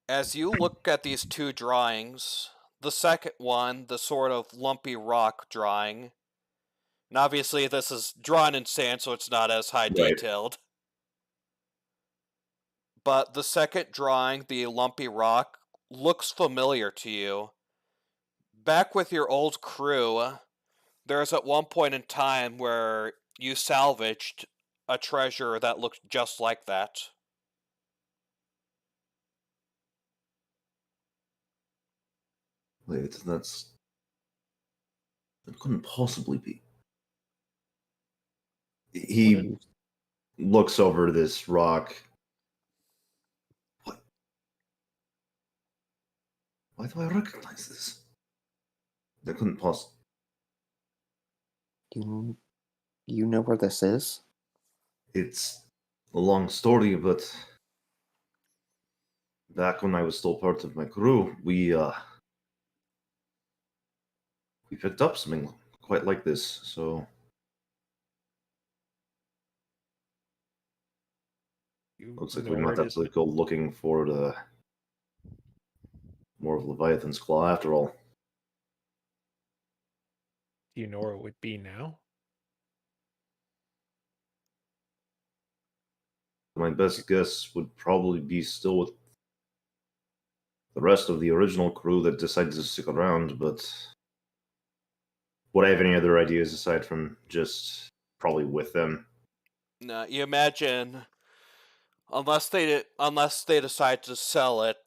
as you look at these 2 drawings, the second one, the sort of lumpy rock drawing, and obviously this is drawn in sand, so it's not as high detailed. But the second drawing, the lumpy rock, looks familiar to you. Back with your old crew, there's at one point in time where you salvaged a treasure that looked just like that. Wait, that couldn't possibly be. He looks over this rock. What? Why do I recognize this? That couldn't possibly. You know where this is? It's a long story, but back when I was still part of my crew, we picked up something quite like this, so looks like we might have to go looking for more of Leviathan's Claw after all. Do you know where it would be now? My best guess would probably be still with the rest of the original crew that decided to stick around, but would I have any other ideas aside from just probably with them? No, you imagine, unless they decide to sell it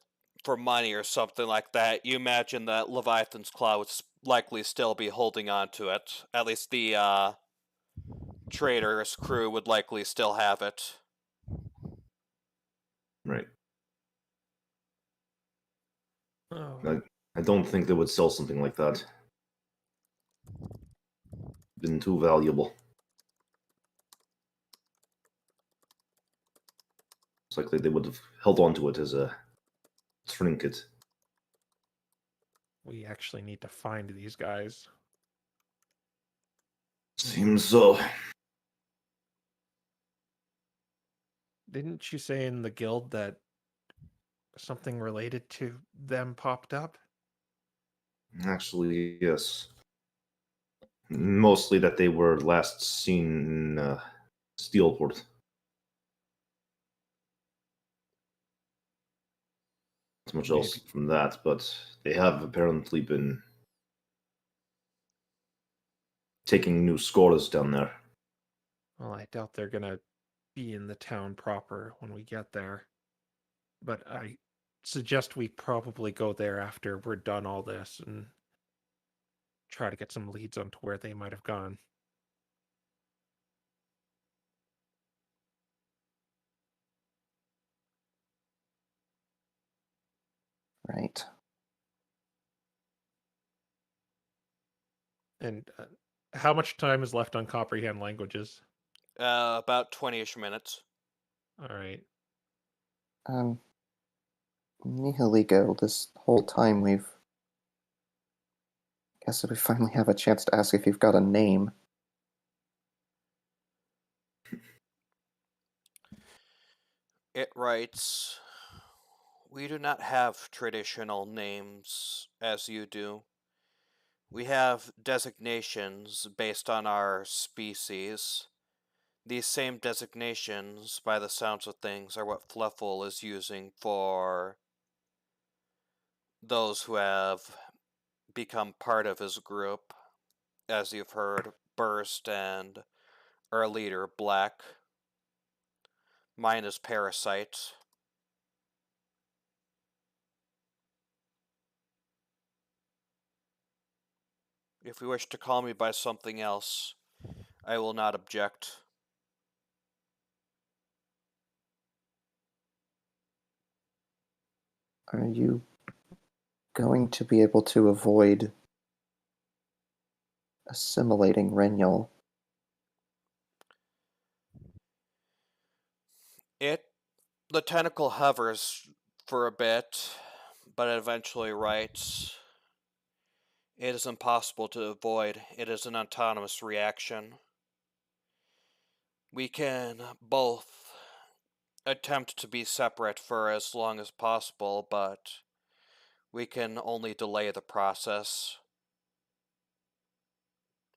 for money or something like that, you imagine that Leviathan's Claw would likely still be holding on to it. At least the trader's crew would likely still have it. Right. Oh. I don't think they would sell something like that. Been too valuable. It's likely they would have held on to it as a trinket. We actually need to find these guys. Seems so. Didn't you say in the guild that something related to them popped up? Actually, yes. Mostly that they were last seen in Steelport. Not much else from that, but they have apparently been taking new scores down there. Well, I doubt they're gonna be in the town proper when we get there. But I suggest we probably go there after we're done all this and try to get some leads onto where they might have gone. Right. And how much time is left on comprehend languages? About 20-ish minutes. All right. Nihiligo, this whole time guess we finally have a chance to ask if you've got a name. It writes, "We do not have traditional names as you do. We have designations based on our species. These same designations, by the sounds of things, are what Fluffle is using for those who have become part of his group. As you've heard, Burst and our leader, Black. Mine is Parasite. If you wish to call me by something else, I will not object." Are you going to be able to avoid assimilating Renyol? The tentacle hovers for a bit, but it eventually writes, "It is impossible to avoid. It is an autonomous reaction. We can both attempt to be separate for as long as possible, but we can only delay the process.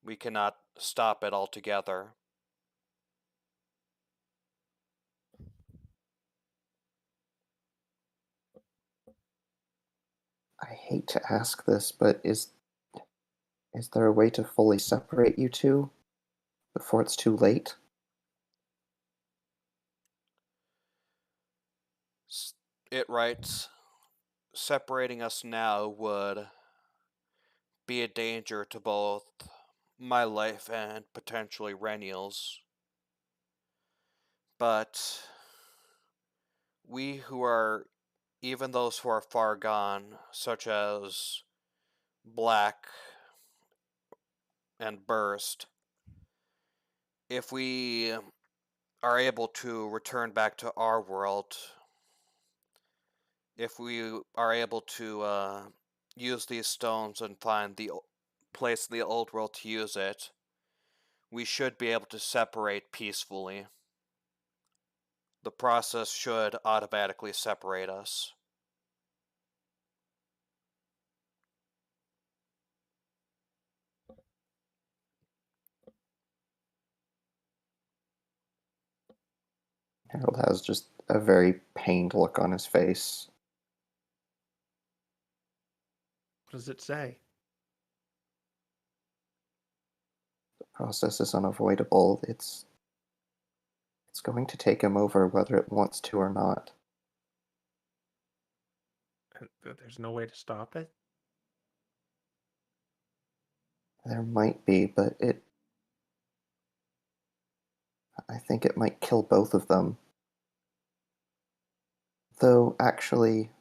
We cannot stop it altogether." I hate to ask this, but is there a way to fully separate you two before it's too late? It writes, separating us now would be a danger to both my life and potentially Reniel's. But we who are, even those who are far gone, such as Black and Burst, if we are able to return back to our world, if we are able to use these stones and find the place in the old world to use it, we should be able to separate peacefully. The process should automatically separate us. Harold has just a very pained look on his face. What does it say? The process is unavoidable. It's going to take him over whether it wants to or not. There's no way to stop it? There might be, but I think it might kill both of them. Though, actually,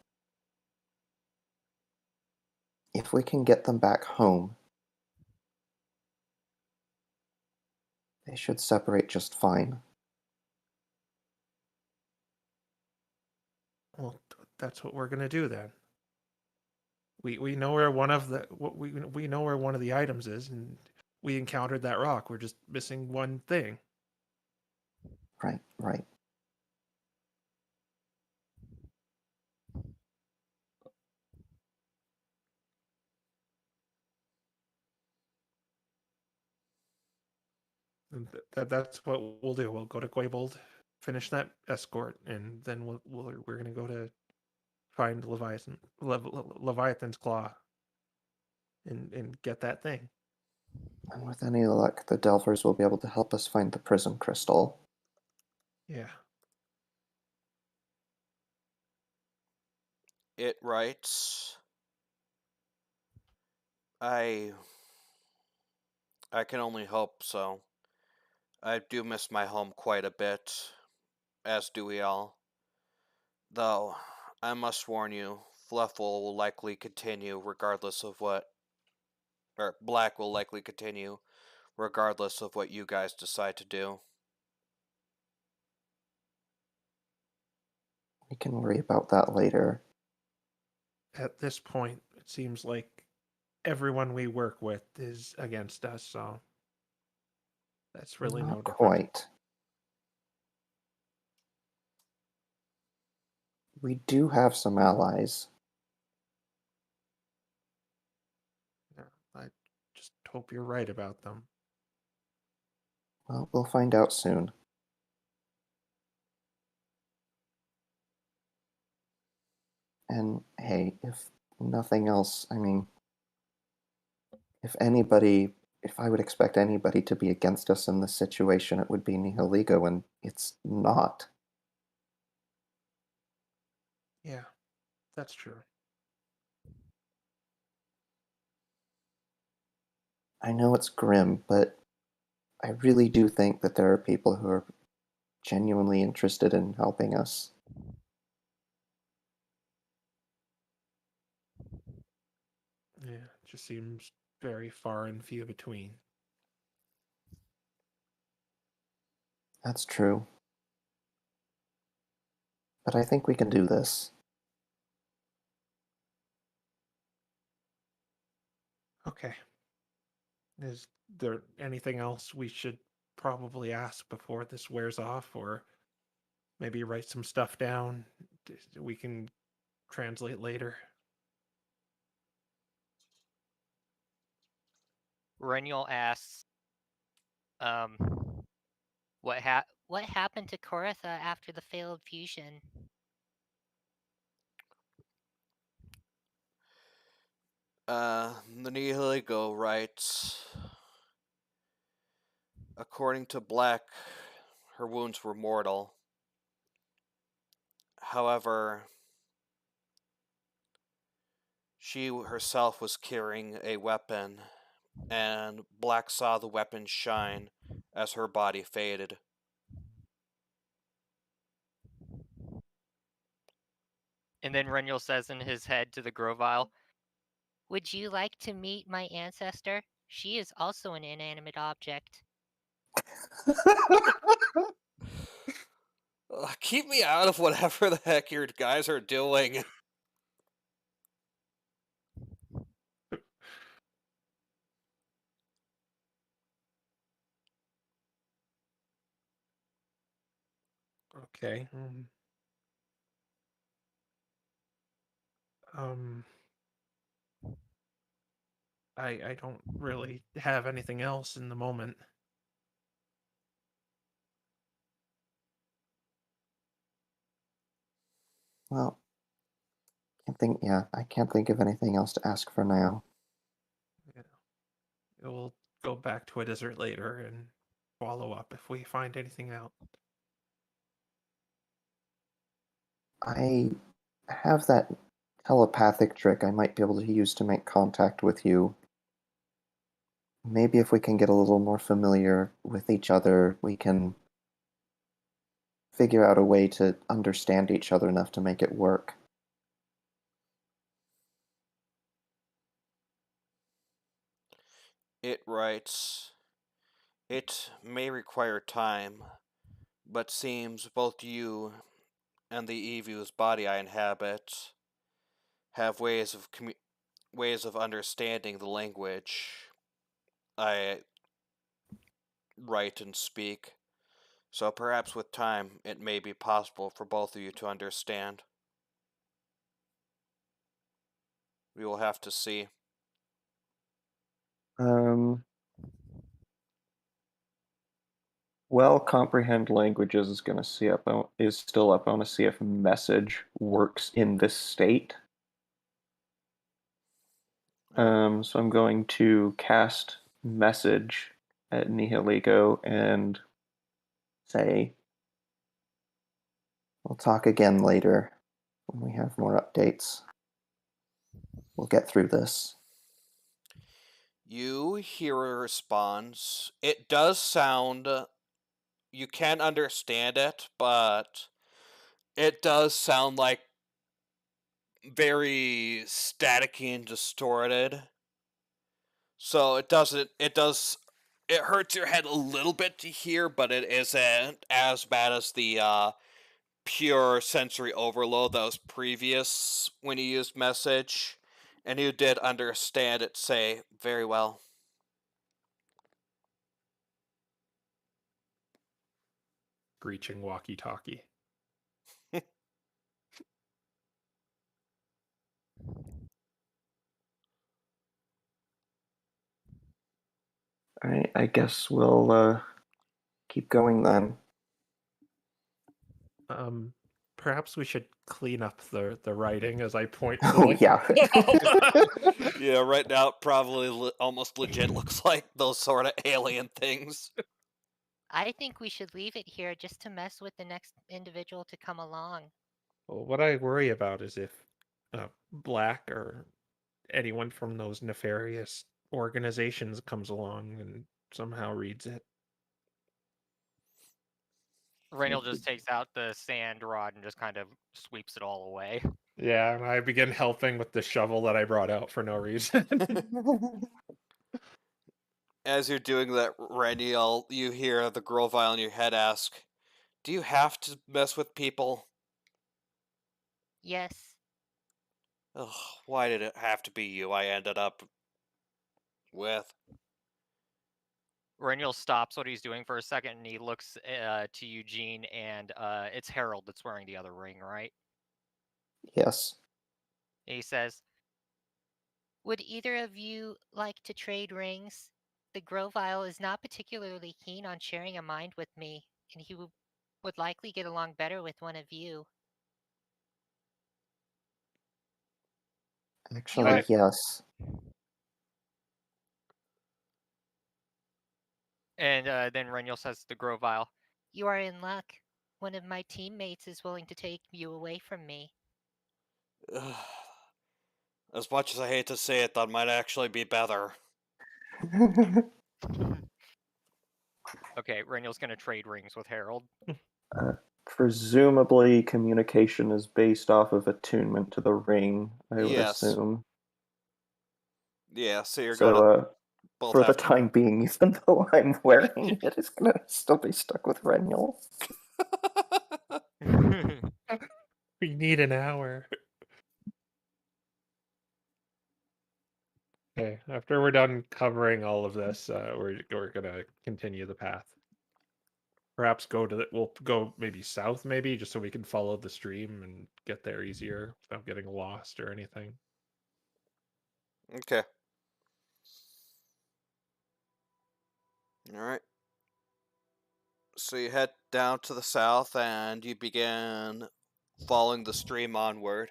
if we can get them back home, they should separate just fine. Well, that's what we're gonna do then. We know where one of the we know where one of the items is, and we encountered that rock. We're just missing one thing. Right. And that's what we'll do. We'll go to Quabold, finish that escort, and then we're gonna go to find Leviathan's claw, and get that thing. And with any luck, the Delvers will be able to help us find the Prism Crystal. Yeah. It writes, I can only hope so. I do miss my home quite a bit, as do we all. Though, I must warn you, Fluff will likely continue regardless of what... Or, Black will likely continue regardless of what you guys decide to do. We can worry about that later. At this point, it seems like everyone we work with is against us, so that's really no Not different. quite. We do have some allies. Yeah, I just hope you're right about them. Well, we'll find out soon. And hey, if nothing else, I mean, if I would expect anybody to be against us in this situation, it would be Nihiligo, and it's not. Yeah, that's true. I know it's grim, but I really do think that there are people who are genuinely interested in helping us. Yeah, it just seems very far and few between. That's true. But I think we can do this. Okay. Is there anything else we should probably ask before this wears off, or maybe write some stuff down we can translate later? Reniel asks, um, what happened to Kortha after the failed fusion? The Nihiligo writes, according to Black, her wounds were mortal. However, She herself was carrying a weapon, and Black saw the weapon shine as her body faded. And then Renyel says in his head to the Grovile, Would you like to meet my ancestor? She is also an inanimate object. Keep me out of whatever the heck your guys are doing. Okay. I don't really have anything else in the moment. Well, I can't think of anything else to ask for now. Yeah. We'll go back to a desert later and follow up if we find anything out. I have that telepathic trick I might be able to use to make contact with you. Maybe if we can get a little more familiar with each other, we can figure out a way to understand each other enough to make it work. It writes, "It may require time, but seems both you and the Eve whose body I inhabit have ways of understanding the language I write and speak. So perhaps with time it may be possible for both of you to understand. We will have to see." Well, comprehend languages is going to see up on, is still up. I want to see if message works in this state. So I'm going to cast message at Nihiligo and say, we'll talk again later when we have more updates. We'll get through this. You hear a response. It does sound, you can understand it, but it does sound like very staticky and distorted. So it hurts your head a little bit to hear, but it isn't as bad as the pure sensory overload that was previous when you used message. And you did understand it say, "Very well." Breaching walkie-talkie. Alright, I guess we'll keep going then. Perhaps we should clean up the writing as I point to Oh, yeah. Yeah, right now it probably almost legit looks like those sort of alien things. I think we should leave it here just to mess with the next individual to come along. Well, what I worry about is if Black or anyone from those nefarious organizations comes along and somehow reads it. Renyel just takes out the sand rod and just kind of sweeps it all away. Yeah, and I begin helping with the shovel that I brought out for no reason. As you're doing that, Reniel, you hear the Grovile in your head ask, "Do you have to mess with people?" Yes. Ugh, why did it have to be you I ended up with? Renyel stops what he's doing for a second and he looks to Eugene, and it's Harold that's wearing the other ring, right? Yes. He says, Would either of you like to trade rings? The Grovile is not particularly keen on sharing a mind with me, and he would likely get along better with one of you. Actually, yes. And then Renyel says to the Grovile, You are in luck. One of my teammates is willing to take you away from me. Ugh. As much as I hate to say it, that might actually be better. Okay, Renniel's gonna trade rings with Harold. Presumably, communication is based off of attunement to the ring, I would Yes. assume. Yeah, so you're So, gonna both for the have to... time being, even though I'm wearing it, it's gonna still be stuck with Renniel. We need an hour. Okay, after we're done covering all of this, we're gonna continue the path. Perhaps we'll go maybe south, maybe just so we can follow the stream and get there easier without getting lost or anything. Okay. Alright. So you head down to the south and you begin following the stream onward.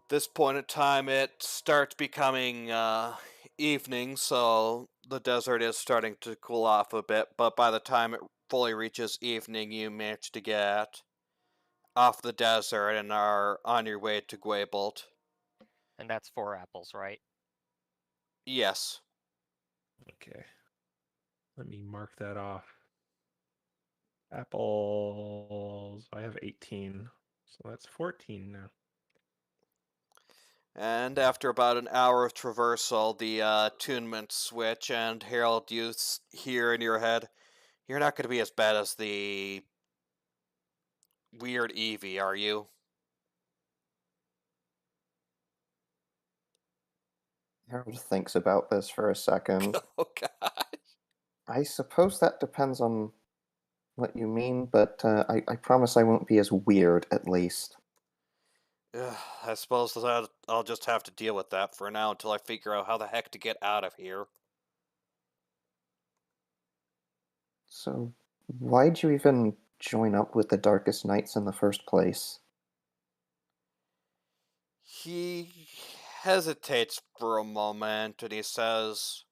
This point in time, it starts becoming evening, so the desert is starting to cool off a bit, but by the time it fully reaches evening, you manage to get off the desert and are on your way to Gwaybolt. And that's 4 apples, right? Yes. Okay. Let me mark that off. Apples. I have 18, so that's 14 now. And after about an hour of traversal, the attunement switch, and Harold, you hear in your head, you're not going to be as bad as the weird Eevee, are you? Harold thinks about this for a second. Oh, God. I suppose that depends on what you mean, but I promise I won't be as weird, at least. Ugh, I suppose that I'll just have to deal with that for now until I figure out how the heck to get out of here. So, why'd you even join up with the Darkest Knights in the first place? He hesitates for a moment and he says,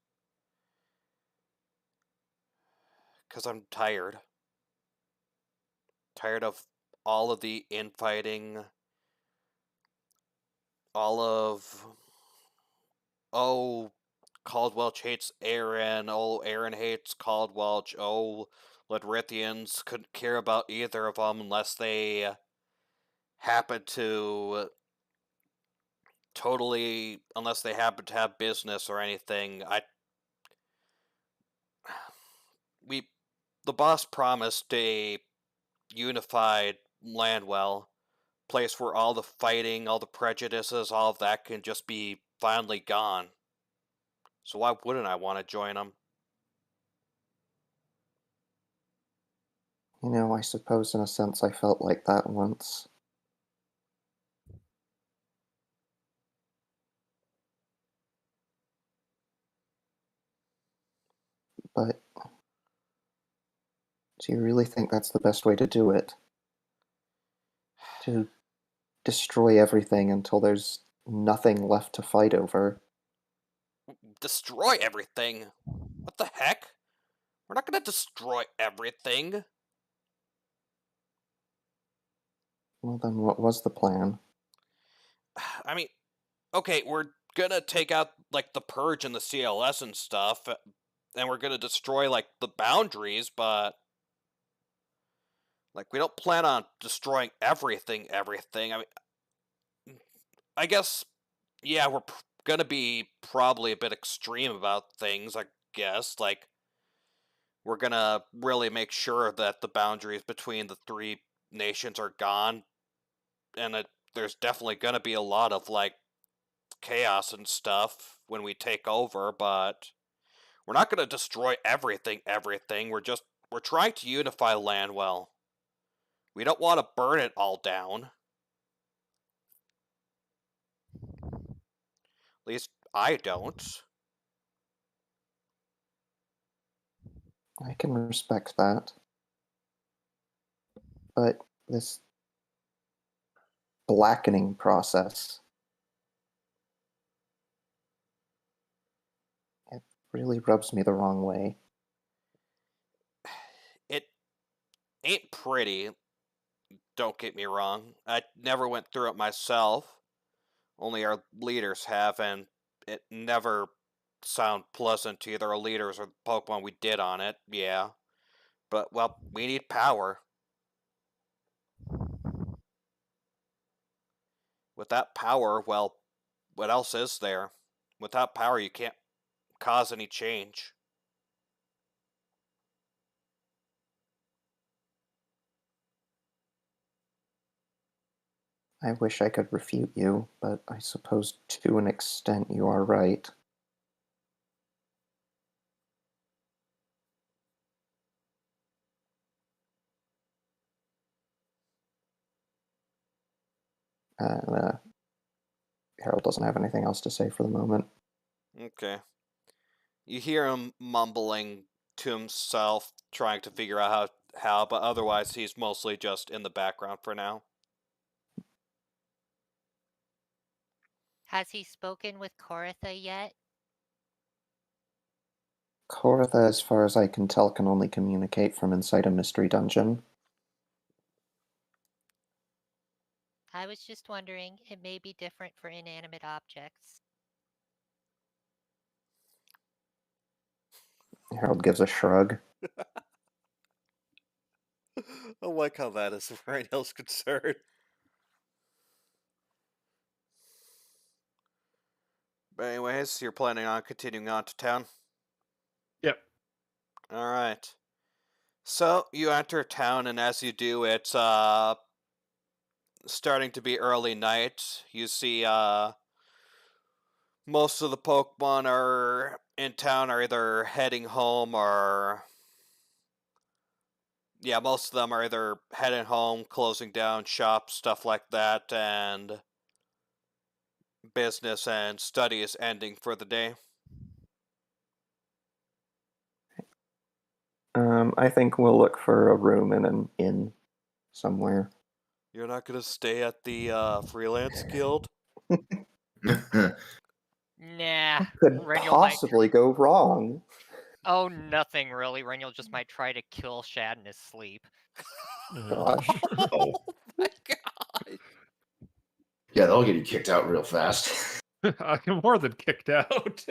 "'Cause I'm tired. Tired of all of the infighting, all of... Oh, Caldwelch hates Aaron. Oh, Aaron hates Caldwelch. Oh, Ladrithians couldn't care about either of them unless they happen to unless they happen to have business or anything. The boss promised a unified Landwell, place where all the fighting, all the prejudices, all of that can just be finally gone. So why wouldn't I want to join them?" You know, I suppose in a sense I felt like that once. But do you really think that's the best way to do it? To destroy everything until there's nothing left to fight over? Destroy everything? What the heck? We're not gonna destroy everything. Well, then what was the plan? I mean, okay, we're gonna take out, like, the Purge and the CLS and stuff, and we're gonna destroy, like, the boundaries, but... Like, we don't plan on destroying everything. I mean, I guess, yeah, we're gonna be probably a bit extreme about things, I guess. Like, we're gonna really make sure that the boundaries between the three nations are gone, and there's definitely gonna be a lot of, like, chaos and stuff when we take over, but we're not gonna destroy everything. We're trying to unify Landwell. We don't want to burn it all down. At least I don't. I can respect that. But this blackening process, it really rubs me the wrong way. It ain't pretty, don't get me wrong. I never went through it myself. Only our leaders have, and it never sound pleasant to either our leaders or the Pokemon we did on it, yeah. But, well, we need power. Without power, well, what else is there? Without power, you can't cause any change. I wish I could refute you, but I suppose to an extent you are right. Harold doesn't have anything else to say for the moment. Okay. You hear him mumbling to himself, trying to figure out how, but otherwise he's mostly just in the background for now. Has he spoken with Kortha yet? Kortha, as far as I can tell, can only communicate from inside a mystery dungeon. I was just wondering, it may be different for inanimate objects. Harold gives a shrug. I like how that is as far as else concerned. But anyways, you're planning on continuing on to town? Yep. Alright. So, you enter town, and as you do, it's, starting to be early night. You see, most of the Pokemon are in town are either heading home or... Yeah, most of them are either heading home, closing down shops, stuff like that, and business and study is ending for the day. I think we'll look for a room in an inn somewhere. You're not gonna stay at the Freelance Guild? Nah. Could Renyl might. possibly go wrong. Oh, nothing really. Renyl just might try to kill Shad in his sleep. Gosh. Oh, My God. yeah, that'll get you kicked out real fast. I'm more than kicked out.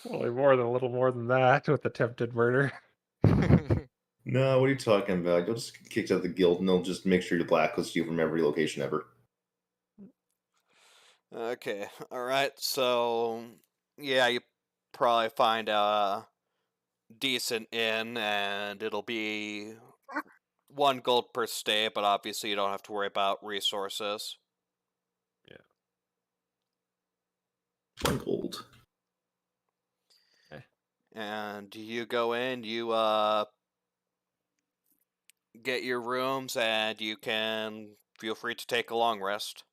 Only more than a little more than that with attempted murder. No, what are you talking about? You'll just get kicked out of the guild, and they'll just make sure to blacklist you from every location ever. Okay, alright, so... Yeah, you probably find a decent inn, and it'll be 1 gold per stay, but obviously you don't have to worry about resources. 1 gold. And you go in, you get your rooms, and you can feel free to take a long rest.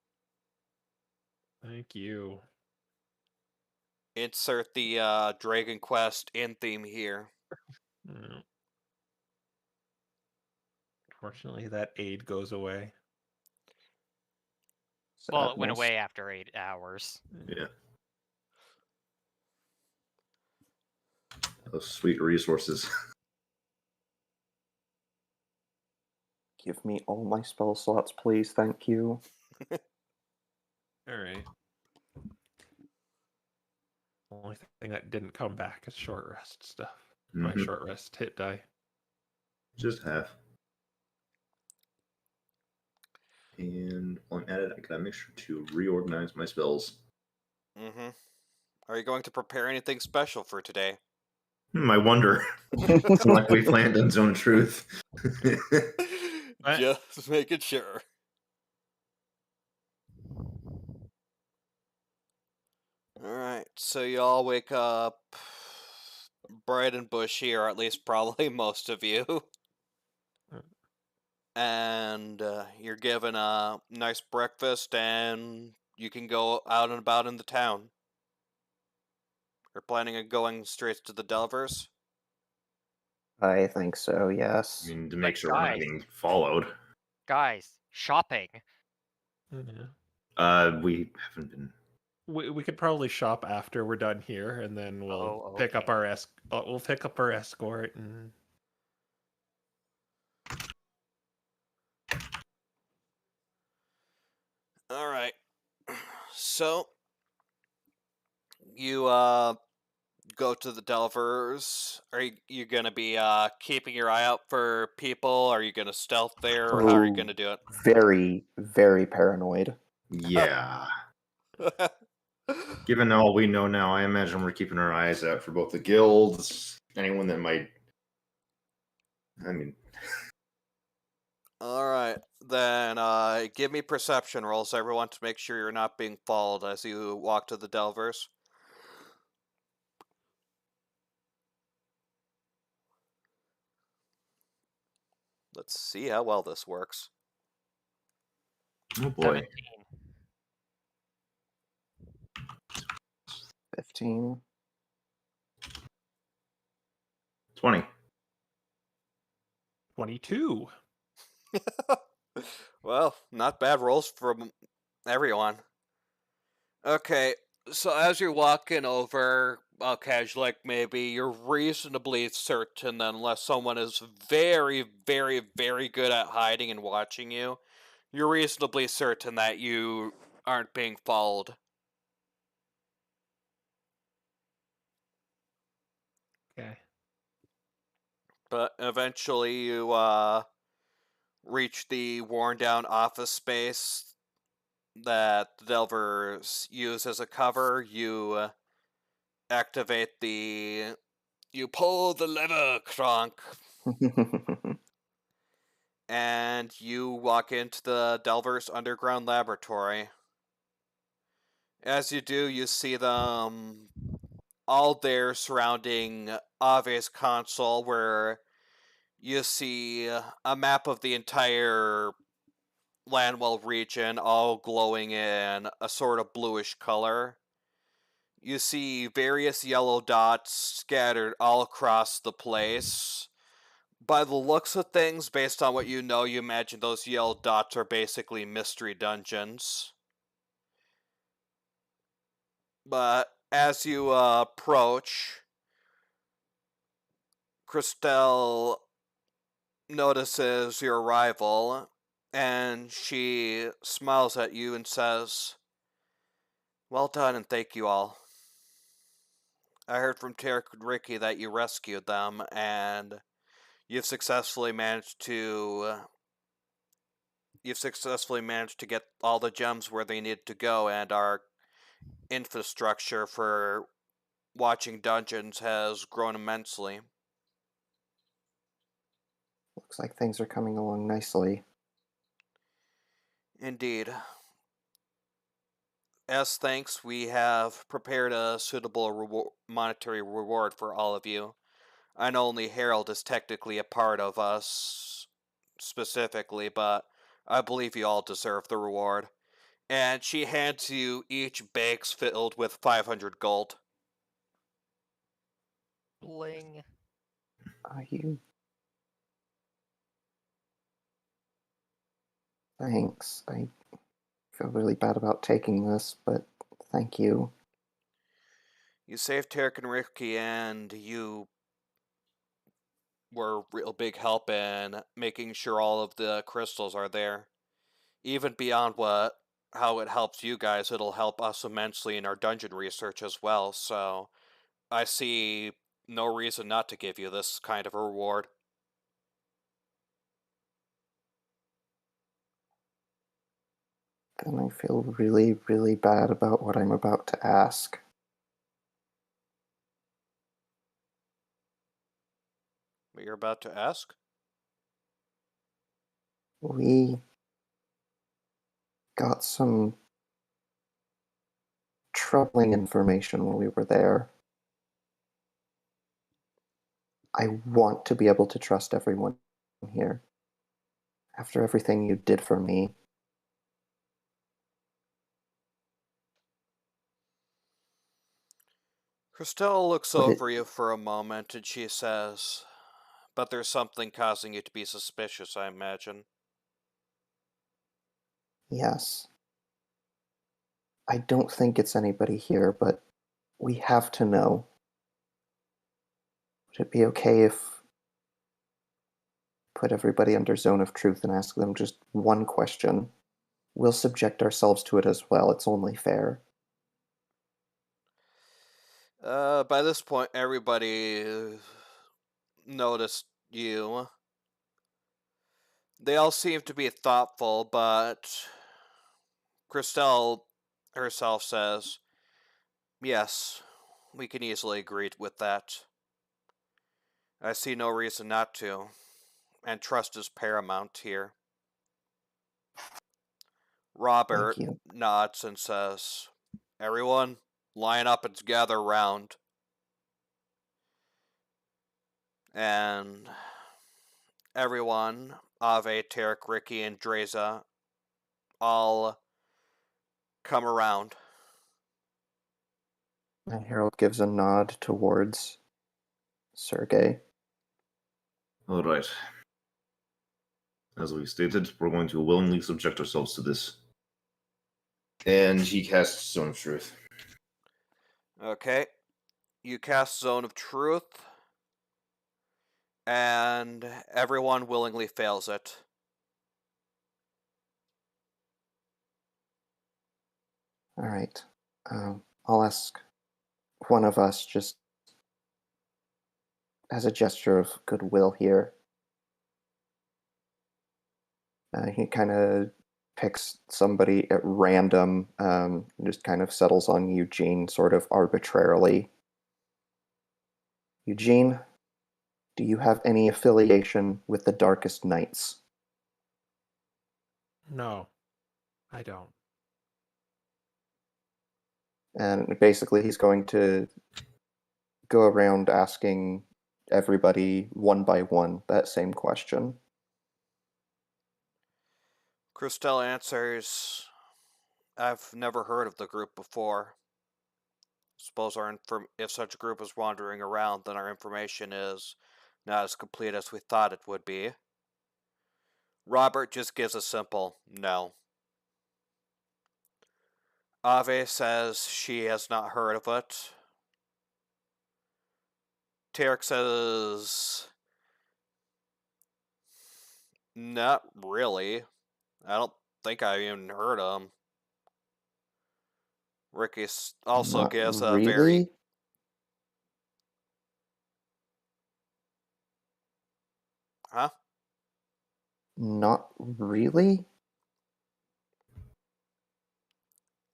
Thank you. Insert the Dragon Quest in theme here. Mm. Fortunately, that aid goes away. Well, it went Sadness. away after 8 hours. Yeah. Those sweet resources. Give me all my spell slots, please. Thank you. All right. Only thing that didn't come back is short rest stuff. My Mhm. short rest hit die. Just half. And while I'm at it, I gotta make sure to reorganize my spells. Mm-hmm. Are you going to prepare anything special for today? I wonder. It's like we planned on Zone Truth. Just making sure. Alright, so you all wake up bright and bushy, or at least probably most of you. And you're given a nice breakfast, and you can go out and about in the town. You're planning on going straight to the Delvers? I think so, I yes. mean, to make But sure we're not guys- being followed. Guys, shopping. Yeah. We haven't been. We could probably shop after we're done here, and then we'll Oh, pick up okay. our we'll pick up our escort and. Alright. So you go to the Delvers. Are you gonna be keeping your eye out for people? Are you gonna stealth there, or how are you gonna do it? Very, very paranoid. Yeah. Given all we know now, I imagine we're keeping our eyes out for both the guilds, anyone that might. I mean, All right, then give me perception rolls, everyone, to make sure you're not being followed as you walk to the Delvers. Let's see how well this works. oh boy. 17. 15. 20. 22. Well, not bad rolls from everyone. Okay, so as you're walking over, casual, like maybe you're reasonably certain that unless someone is very, very, very good at hiding and watching you, you're reasonably certain that you aren't being followed. Okay. But eventually you reach the worn down office space that the Delvers use as a cover. You activate the... You pull the lever, Kronk, and you walk into the Delvers underground laboratory. As you do, you see them all there surrounding Ave's console, where you see a map of the entire Lanwell region, all glowing in a sort of bluish color. You see various yellow dots scattered all across the place. By the looks of things, based on what you know, you imagine those yellow dots are basically mystery dungeons. But as you approach, Christelle notices your arrival, and she smiles at you and says, "Well done, and thank you all. I heard from Tarek and Ricky that you rescued them, and you've successfully managed to get all the gems where they need to go, and our infrastructure for watching dungeons has grown immensely." Looks like things are coming along nicely. Indeed. As thanks, we have prepared a suitable monetary reward for all of you. I know only Harold is technically a part of us specifically, but I believe you all deserve the reward. And she hands you each bags filled with 500 gold. Bling. Are you? Thanks. I feel really bad about taking this, but thank you. You saved Tarek and Ricky, and you were a real big help in making sure all of the crystals are there. Even beyond how it helps you guys, it'll help us immensely in our dungeon research as well, so I see no reason not to give you this kind of a reward. Then I feel really, really bad about what I'm about to ask. What you're about to ask? We got some troubling information when we were there. I want to be able to trust everyone here. After everything you did for me, Christelle looks But it- over you for a moment and she says, "But there's something causing you to be suspicious, I imagine." yes. I don't think it's anybody here, but we have to know. Would it be okay if put everybody under zone of truth and ask them just one question? we'll subject ourselves to it as well. It's only fair. By this point, everybody noticed you. They all seem to be thoughtful, but Christelle herself says, yes, we can easily agree with that. I see no reason not to, and trust is paramount here. Robert Thank you. nods and says, everyone, line up and gather round. And everyone, Ave, Tarek, Ricky, and Dreza, all come around. And Harold gives a nod towards Sergei. All right. As we stated, we're going to willingly subject ourselves to this. And he casts Zone of Truth. Okay. You cast Zone of Truth, and everyone willingly fails it. All right. I'll ask one of us, just as a gesture of goodwill here. He kind of picks somebody at random, just kind of settles on Eugene sort of arbitrarily. Eugene, do you have any affiliation with the Darkest Knights? No, I don't. And basically he's going to go around asking everybody one by one that same question. Christelle answers, I've never heard of the group before. Suppose if such a group is wandering around, then our information is not as complete as we thought it would be. Robert just gives a simple no. Ave says she has not heard of it. Tarek says, not really. I don't think I even heard of him. Ricky also Not gives a really? very... Huh? Not really?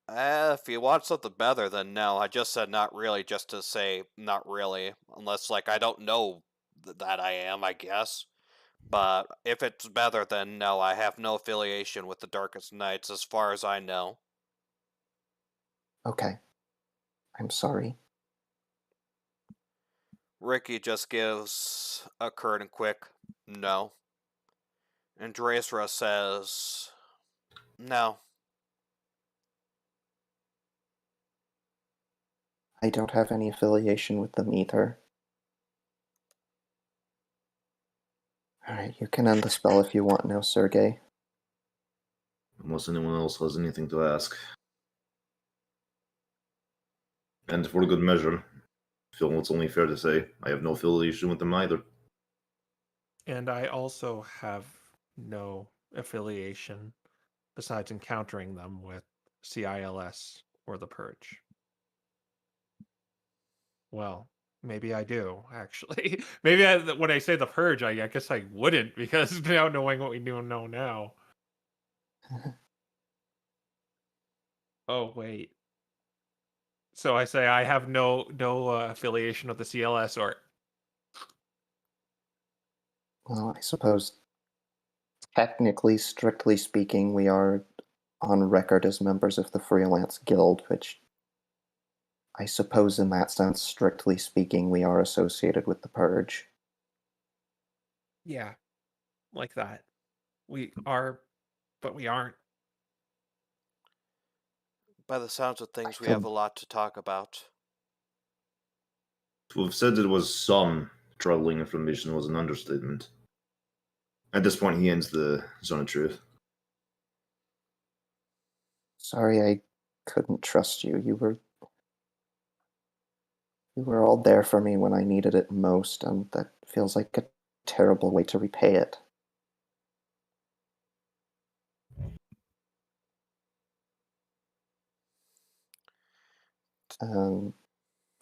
If you want something better, then no. I just said not really, just to say not really. Unless, I don't know that I am, I guess. But if it's better, then no, I have no affiliation with the Darkest Knights, as far as I know. Okay. I'm sorry. Ricky just gives a curt and quick no. And Dresra says no. I don't have any affiliation with them either. Alright, you can end the spell if you want now, Sergei. Unless anyone else has anything to ask. And for good measure, I feel it's only fair to say I have no affiliation with them either. And I also have no affiliation besides encountering them with CILS or the Purge. Well, maybe I do, actually. Maybe when I say the Purge, I guess I wouldn't, because now knowing what we do know now. Oh, wait. So I say I have no affiliation with the CLS or... Well, I suppose, technically, strictly speaking, we are on record as members of the Freelance Guild, which I suppose in that sense, strictly speaking, we are associated with the Purge. Yeah, like that. We are, but we aren't. By the sounds of things, we have a lot to talk about. To have said it was some troubling information was an understatement. At this point, he ends the Zone of Truth. Sorry I couldn't trust you. You were all there for me when I needed it most, and that feels like a terrible way to repay it.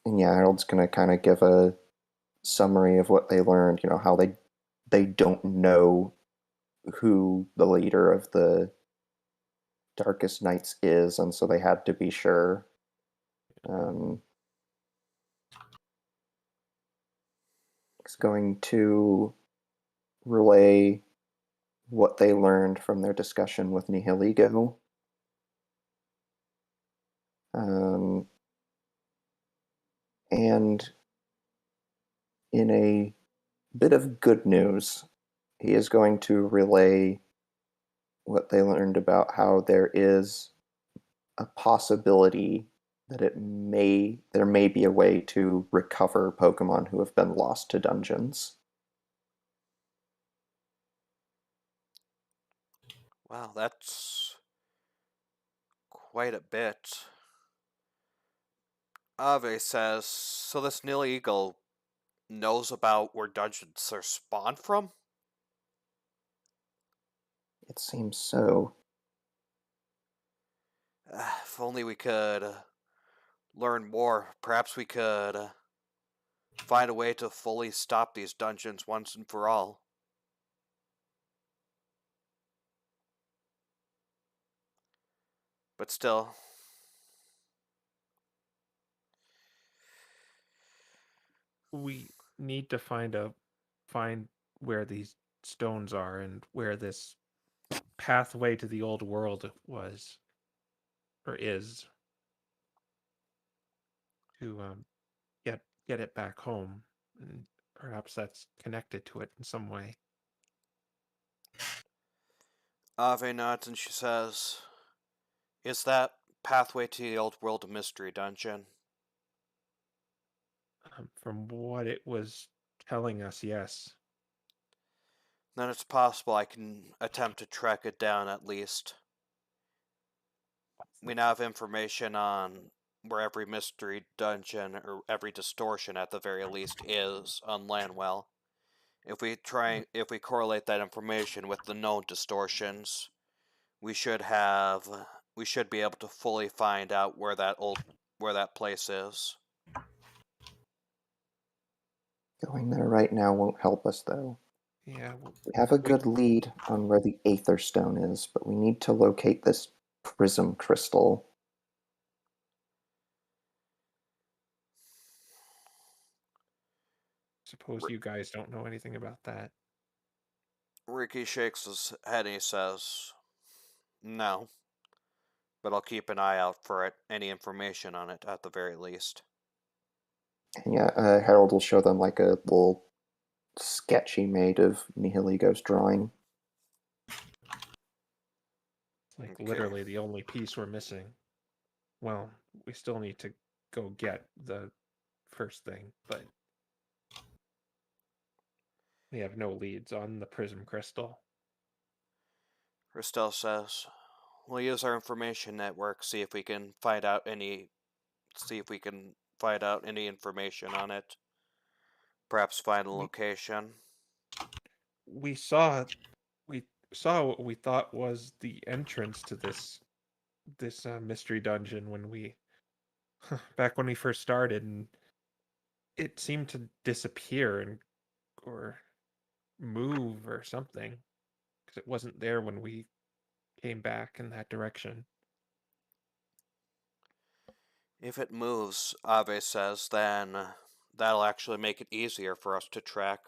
And yeah, Harold's going to kind of give a summary of what they learned, how they don't know who the leader of the Darkest Knights is, and so they had to be sure. It's going to relay what they learned from their discussion with Nihiligo. And in a bit of good news, he is going to relay what they learned about how there is a possibility that there may be a way to recover Pokemon who have been lost to dungeons. Wow, that's quite a bit. Ave says, so this Nil Eagle knows about where dungeons are spawned from? It seems so. If only we could learn more. Perhaps we could find a way to fully stop these dungeons once and for all. But still, We need to find where these stones are and where this pathway to the old world was or is to get it back home, and perhaps that's connected to it in some way. Ave nods and she says, is that pathway to the old world a mystery dungeon? From what it was telling us, yes. Then it's possible I can attempt to track it down at least. We now have information on where every mystery dungeon, or every distortion at the very least, is on Lanwell. If we correlate that information with the known distortions, we should be able to fully find out where that place is. Going there right now won't help us, though. Yeah. We have a good lead on where the Aether Stone is, but we need to locate this Prism Crystal. Suppose you guys don't know anything about that. Ricky shakes his head and he says, no. But I'll keep an eye out for any information on it at the very least. And yeah, Harold will show them like a little sketch he made of Nihiligo's drawing. Like Okay. literally the only piece we're missing. Well, we still need to go get the first thing, but we have no leads on the Prism Crystal. Christelle says, we'll use our information network, see if we can find out any information on it. Perhaps find a location. We saw what we thought was the entrance to this mystery dungeon when we back when we first started, and it seemed to disappear or move or something because it wasn't there when we came back in that direction. If it moves, Ave says, then that'll actually make it easier for us to track.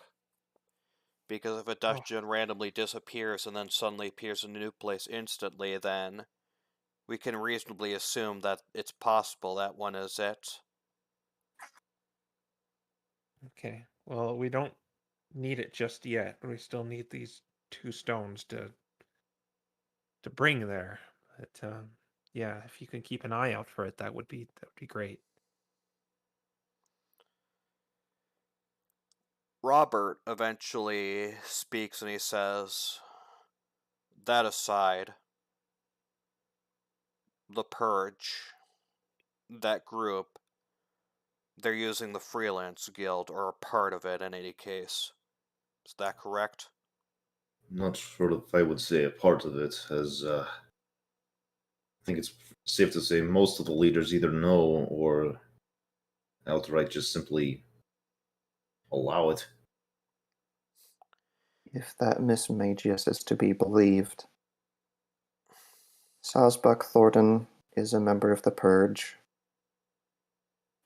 Because if a dungeon randomly disappears and then suddenly appears in a new place instantly, then we can reasonably assume that it's possible that one is it. Okay. Well, we don't need it just yet. We still need these 2 stones to bring there. But yeah, if you can keep an eye out for it, that would be great. Robert eventually speaks and he says, that aside, the Purge, that group, they're using the Freelance Guild, or a part of it in any case. Is that correct? Not sure if I would say a part of it, as think it's safe to say most of the leaders either know or outright just simply allow it. If that Miss Magius is to be believed, Sazbuk Thornton is a member of the Purge,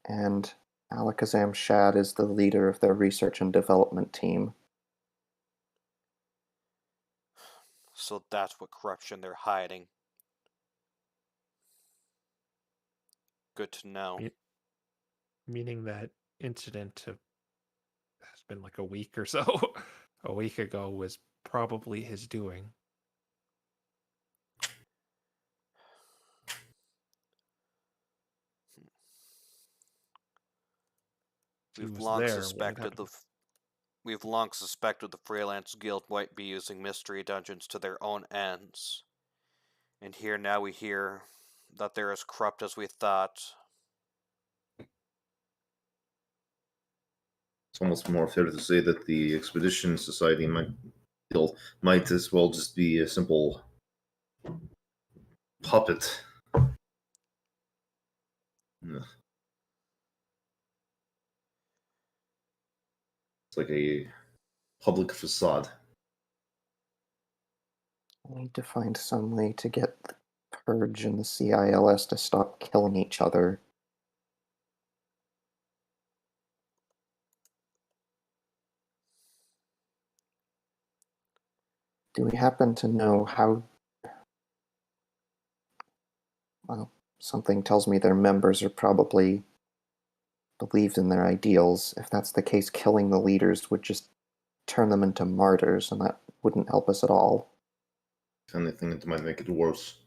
and Alakazam Shad is the leader of their research and development team. So that's what corruption they're hiding. Good to know. Meaning that incident has been like a week or so. A week ago was probably his doing. We've long suspected the Freelance Guild might be using mystery dungeons to their own ends. And here now we hear that they're as corrupt as we thought. It's almost more fair to say that the Expedition Society might as well just be a simple puppet. Ugh. It's like a public facade. I need to find some way to get the Purge and the CILS to stop killing each other. Do we happen to know how... Well, something tells me their members are probably believed in their ideals. If that's the case, killing the leaders would just turn them into martyrs, and that wouldn't help us at all. If anything, it might make it worse.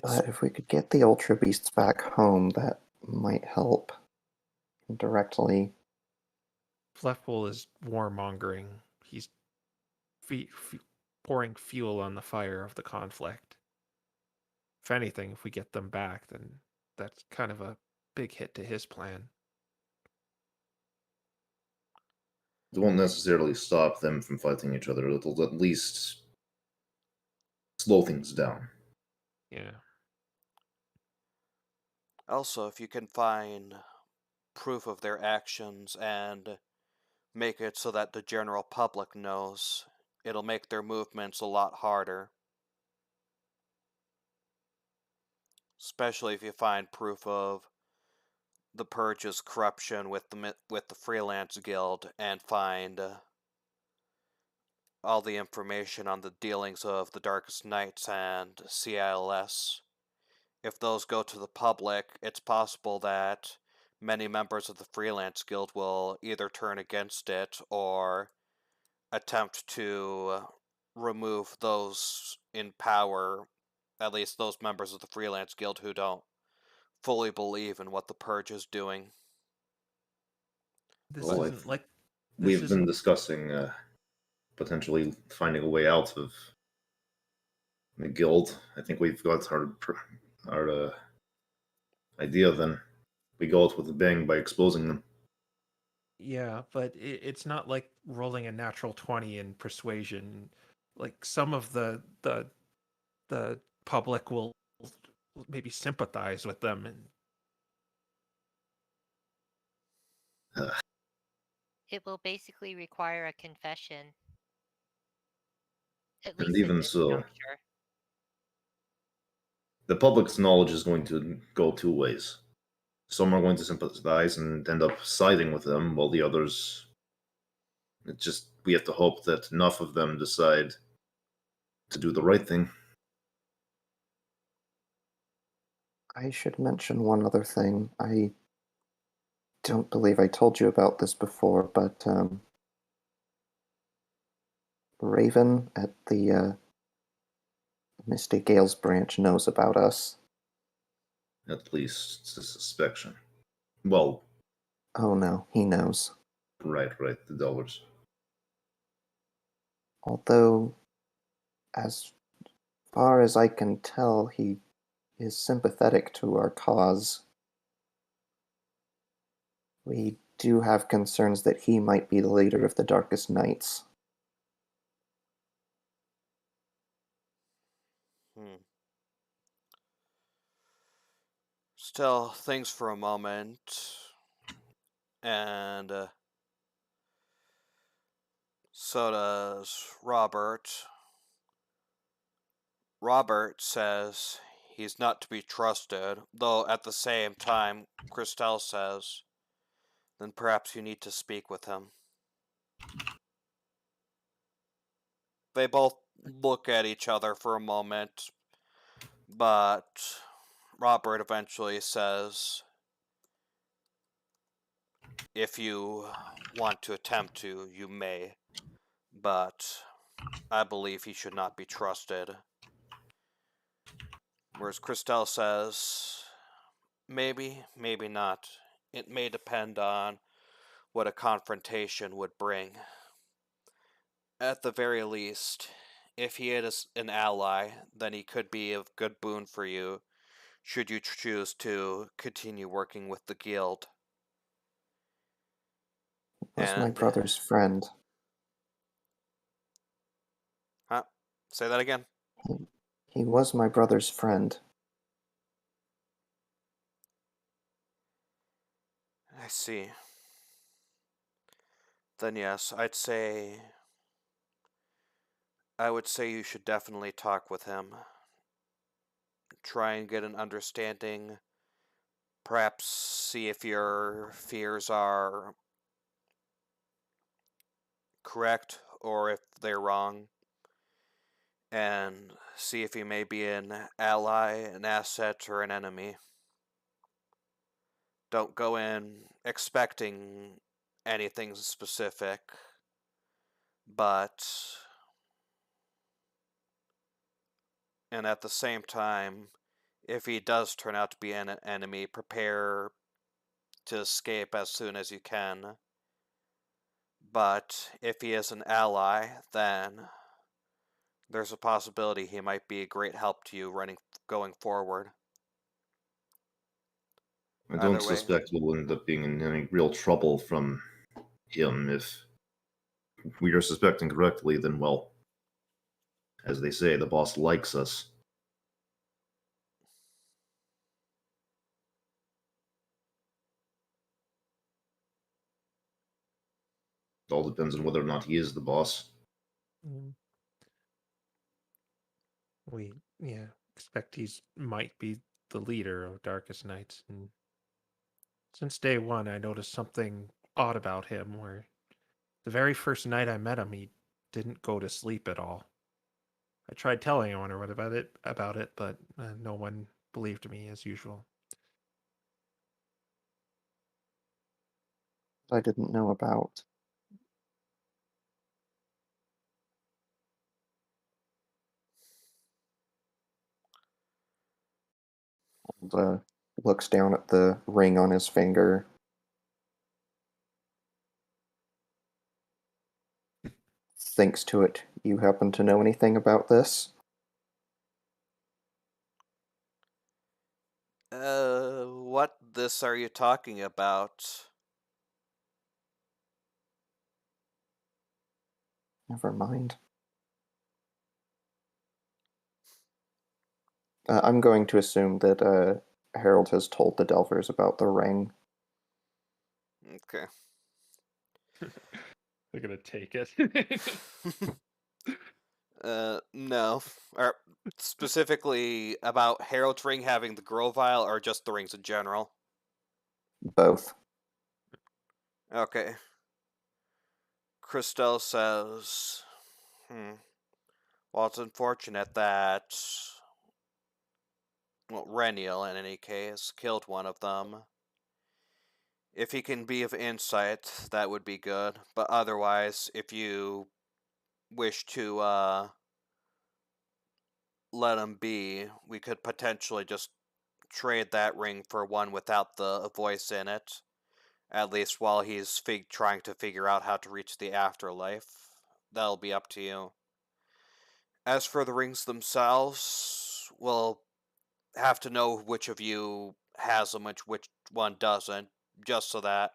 But if we could get the Ultra Beasts back home, that might help indirectly. Fluffball is warmongering. He's pouring fuel on the fire of the conflict. If anything, if we get them back, then that's kind of a big hit to his plan. It won't necessarily stop them from fighting each other. It'll at least slow things down. Yeah. Also, if you can find proof of their actions and make it so that the general public knows, it'll make their movements a lot harder. Especially if you find proof of the Purge's corruption with the Freelance Guild and find all the information on the dealings of the Darkest Knights and CILS. If those go to the public, it's possible that many members of the Freelance Guild will either turn against it or attempt to remove those in power, at least those members of the Freelance Guild who don't fully believe in what the Purge is doing. This Well, isn't like... We've been discussing potentially finding a way out of the guild. I think we've got our idea. Then we go out with a bang by exposing them. Yeah, but it's not like rolling a natural 20 in persuasion. Like some of the public will maybe sympathize with them, and It will basically require a confession. At And least even at this so, juncture. the public's knowledge is going to go two ways. Some are going to sympathize and end up siding with them, while the others, we have to hope that enough of them decide to do the right thing. I should mention one other thing. I don't believe I told you about this before, but Raven at the Misty Gales branch knows about us. At least it's a suspicion. Well, Oh no, he knows. right, the Delvers. Although, as far as I can tell, he is sympathetic to our cause. We do have concerns that he might be the leader of the Darkest Knights. Still, thinks for a moment, and so does Robert. Robert says he's not to be trusted, though at the same time, Christelle says, then perhaps you need to speak with him. They both look at each other for a moment, but Robert eventually says, if you want to attempt to, you may, but I believe he should not be trusted. Whereas Christelle says, maybe, maybe not. It may depend on what a confrontation would bring. At the very least, if he is an ally, then he could be a good boon for you, should you choose to continue working with the guild. He was my brother's friend. Huh? Say that again. He was my brother's friend. I see. Then yes, I would say you should definitely talk with him. Try and get an understanding. Perhaps see if your fears are correct or if they're wrong. And see if he may be an ally, an asset, or an enemy. Don't go in expecting anything specific, but... And at the same time, if he does turn out to be an enemy, prepare to escape as soon as you can. But if he is an ally, then there's a possibility he might be a great help to you going forward. I don't Either way. suspect we'll end up being in any real trouble from him. If we are suspecting correctly, then, well, as they say, the boss likes us. It all depends on whether or not he is the boss. We expect he's might be the leader of Darkest Knights, and since day one I noticed something odd about him, where the very first night I met him he didn't go to sleep at all. I tried telling everyone about it, but no one believed me as usual. I didn't know about. And, looks down at the ring on his finger. Thinks to it. You happen to know anything about this? What this are you talking about? Never mind. I'm going to assume that Harold has told the Delvers about the ring. Okay. They're gonna take it. No. Or specifically about Harold's ring having the grow vial, or just the rings in general? Both. Okay. Christelle says, well, it's unfortunate that, well, Reniel, in any case, killed one of them. If he can be of insight, that would be good. But otherwise, if you wish to, let him be, we could potentially just trade that ring for one without the voice in it. At least while he's trying to figure out how to reach the afterlife. That'll be up to you. As for the rings themselves, we'll have to know which of you has them, which one doesn't, just so that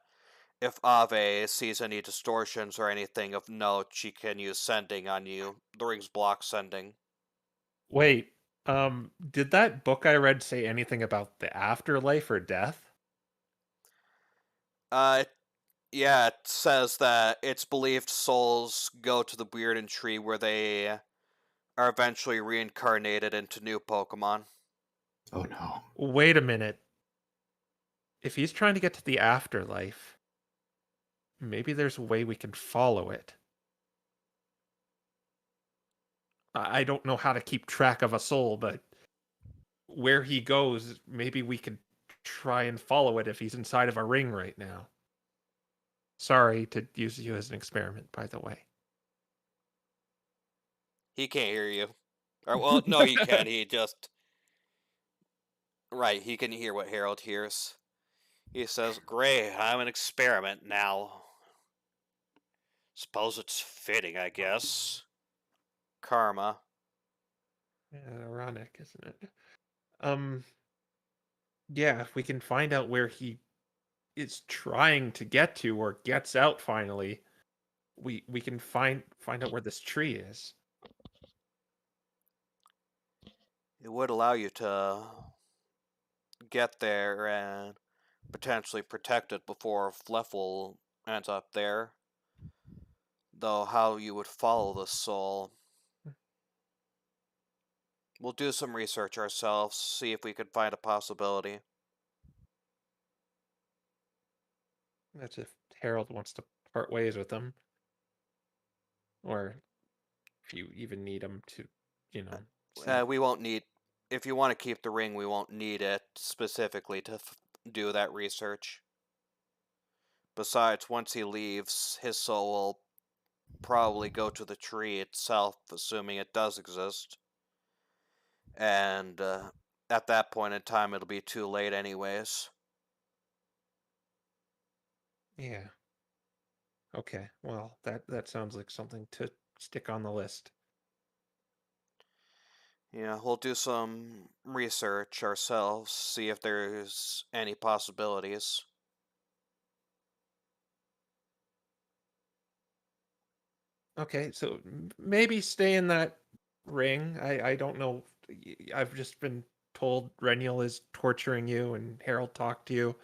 if Ave sees any distortions or anything of note, she can use sending on you. The ring's block sending. Wait, did that book I read say anything about the afterlife or death? Yeah, it says that it's believed souls go to the Weirden Tree where they are eventually reincarnated into new Pokemon. Oh no. Wait a minute. If he's trying to get to the afterlife, maybe there's a way we can follow it. I don't know how to keep track of a soul, but where he goes, maybe we could try and follow it if he's inside of a ring right now. Sorry to use you as an experiment, by the way. He can't hear you. Or, well, no, he can. He just... Right, he can hear what Harold hears. He says, "Great, I'm an experiment now. Suppose it's fitting, I guess. Karma." Yeah, ironic, isn't it? Yeah, if we can find out where he is trying to get to or gets out finally, we can find out where this tree is. It would allow you to get there and potentially protect it before Fleffel ends up there. Though how you would follow the soul. We'll do some research ourselves, see if we can find a possibility. That's if Harold wants to part ways with him. Or if you even need him to, see. We won't need... If you want to keep the ring, we won't need it specifically to do that research. Besides, once he leaves, his soul will probably go to the tree itself, assuming it does exist. And at that point in time, it'll be too late anyways. Yeah. Okay, well, that sounds like something to stick on the list. Yeah, we'll do some research ourselves, see if there's any possibilities. Okay, so maybe stay in that ring. I don't know. I've just been told Reniel is torturing you and Harold talked to you.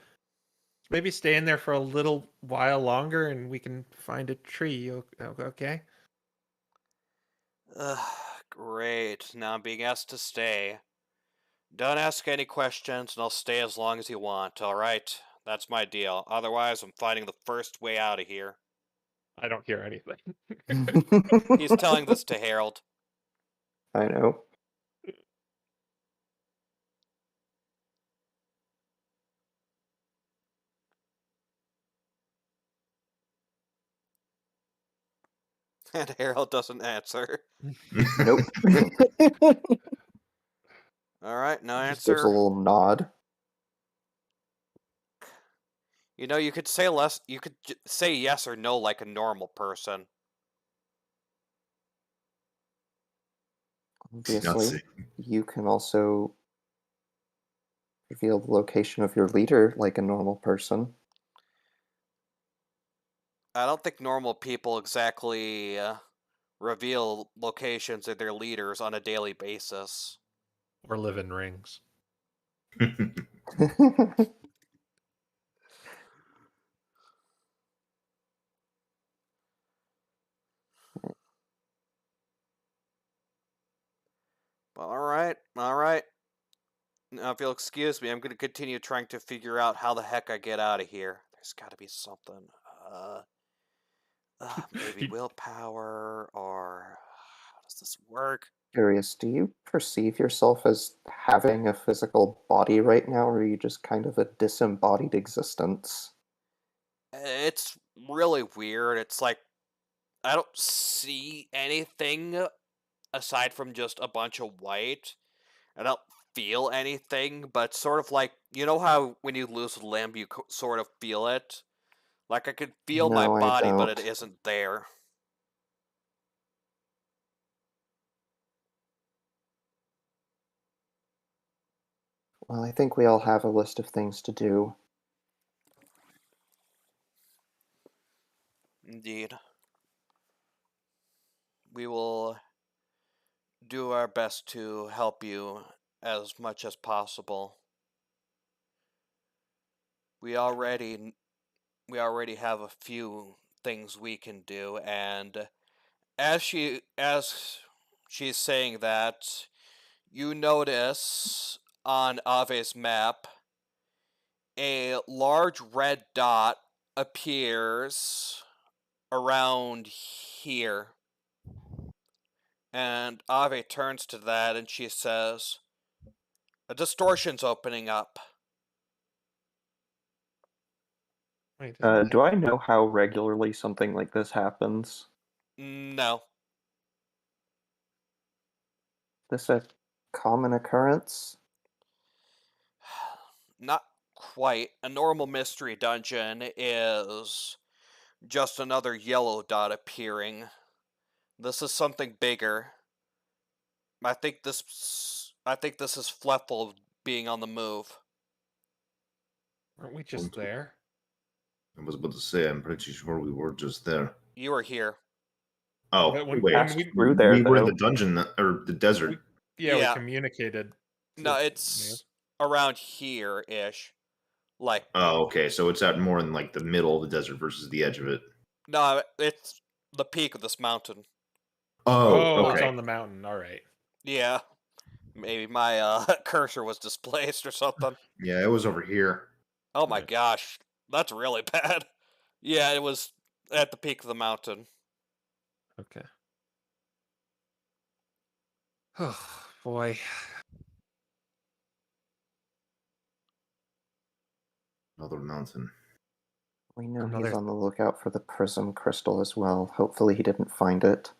Maybe stay in there for a little while longer and we can find a tree, okay? Ugh, great. Now I'm being asked to stay. Don't ask any questions, and I'll stay as long as you want, alright? That's my deal. Otherwise, I'm finding the first way out of here. I don't hear anything. He's telling this to Harold. I know. And Harold doesn't answer. Nope. Alright, no Just gives a answer. little nod. You know, you could say less. You could say yes or no like a normal person. Obviously, you can also reveal the location of your leader like a normal person. I don't think normal people exactly reveal locations of their leaders on a daily basis. Or live in rings. Alright, alright. Now, if you'll excuse me, I'm going to continue trying to figure out how the heck I get out of here. There's got to be something. Maybe willpower, or how does this work? Curious, do you perceive yourself as having a physical body right now, or are you just kind of a disembodied existence? It's really weird. It's like I don't see anything aside from just a bunch of white. I don't feel anything, but sort of like, you know how when you lose a limb, you sort of feel it? Like I could feel my No, I body, but it don't. isn't there. Well, I think we all have a list of things to do. Indeed. We will do our best to help you as much as possible. We already have a few things we can do, and as she's saying that, you notice on Ave's map a large red dot appears around here. And Ave turns to that and she says, "A distortion's opening up." Wait, Do I know how regularly something like this happens? No. This a common occurrence? Not quite. A normal mystery dungeon is just another yellow dot appearing. This is something bigger. I think this is Fleffel being on the move. Aren't we just there? I was about to say, I'm pretty sure we were just there. You were here. Oh, But when wait. we- Through there, we were in though. the dungeon, or the desert. We Yeah. communicated. No, to- it's around here-ish. Like, Oh, okay. So it's out more in like the middle of the desert versus the edge of it. no, it's the peak of this mountain. Oh, It's okay. on the mountain. All right. Yeah. Maybe my cursor was displaced or something. Yeah, it was over here. Oh my Right. gosh. That's really bad. Yeah, it was at the peak of the mountain. Okay. Oh boy. Another mountain. We know Another- he's on the lookout for the Prism Crystal as well. Hopefully he didn't find it.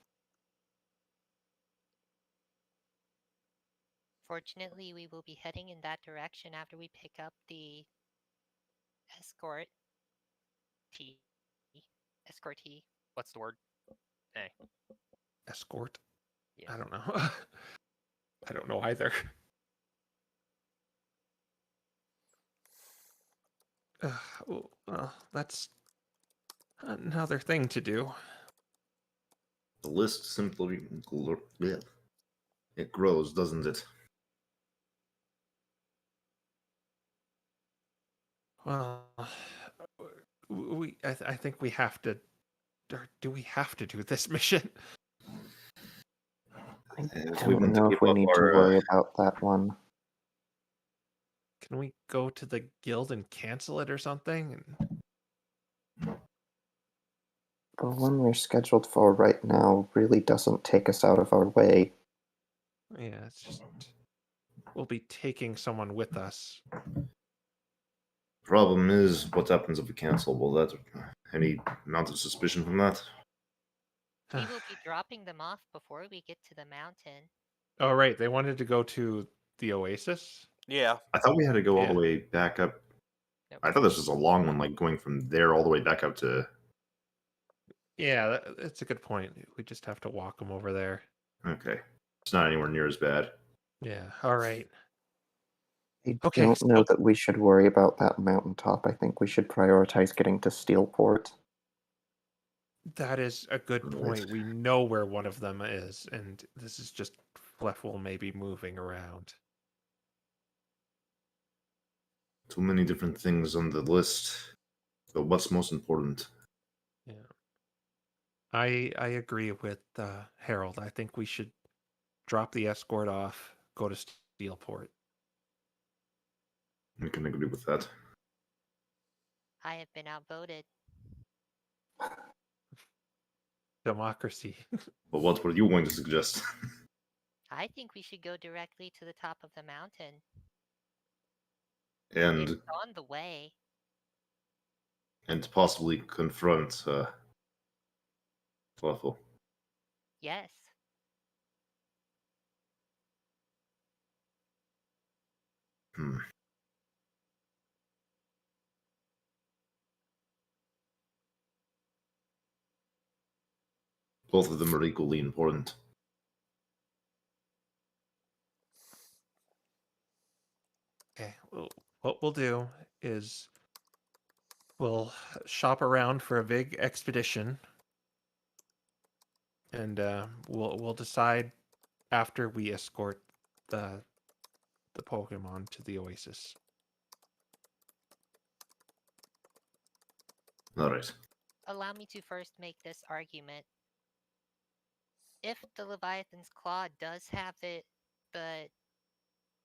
Fortunately, we will be heading in that direction after we pick up the Escort T. Escort T. What's the word? Escort. Yes. I don't know. I don't know either. Well, that's another thing to do. The list simply it grows, doesn't it? Well, I think we have to. Or do we have to do this mission? I If we don't want to know keep if we up need to our, worry about that one. Can we go to the guild and cancel it or something? The one we're scheduled for right now really doesn't take us out of our way. Yeah, it's just we'll be taking someone with us. Problem is, what happens if we cancel? Will that any amount of suspicion from that? We will be dropping them off before we get to the mountain. Oh right, they wanted to go to the Oasis. Yeah. I thought we had to go all Yeah. the way back up. Nope. I thought this was a long one, like going from there all the way back up to. Yeah, that's a good point. We just have to walk them over there. Okay, it's not anywhere near as bad. Yeah. All right. I Okay, don't know so- that we should worry about that mountaintop. I think we should prioritize getting to Steelport. That is a good Right. point. We know where one of them is, and this is just Fleffel maybe moving around. Too many different things on the list. But what's most important? Yeah. I agree with Harold. I think we should drop the escort off, go to Steelport. I can agree with that. I have been outvoted. Democracy. But what were you going to suggest? I think we should go directly to the top of the mountain. and It's on the way. and possibly confront Fluffle. Yes. Hmm. Both of them are equally important. Okay. Well, what we'll do is we'll shop around for a big expedition and we'll decide after we escort the Pokemon to the Oasis. All right. Allow me to first make this argument. If the Leviathan's Claw does have the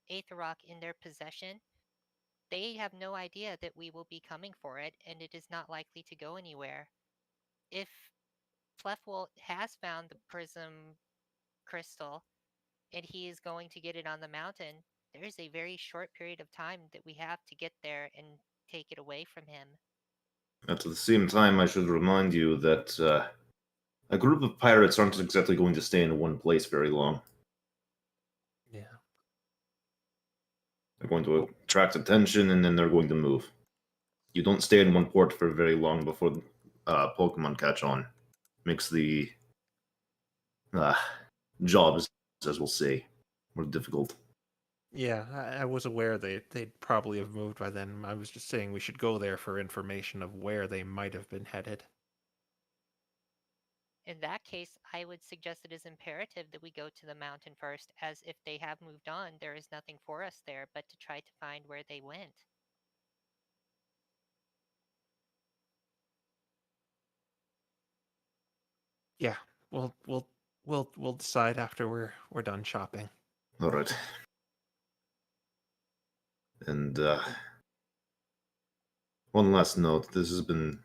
Aether Rock in their possession, they have no idea that we will be coming for it, and it is not likely to go anywhere. If Fluffwolf has found the Prism Crystal, and he is going to get it on the mountain, there is a very short period of time that we have to get there and take it away from him. At the same time, I should remind you that a group of pirates aren't exactly going to stay in one place very long. Yeah. They're going to attract attention, and then they're going to move. You don't stay in one port for very long before Pokemon catch on. Makes the jobs, as we'll say, more difficult. Yeah, I was aware they'd probably have moved by then. I was just saying we should go there for information of where they might have been headed. In that case, I would suggest it is imperative that we go to the mountain first, as if they have moved on, there is nothing for us there but to try to find where they went. Yeah, we'll decide after we're done shopping. All right. And one last note. This has been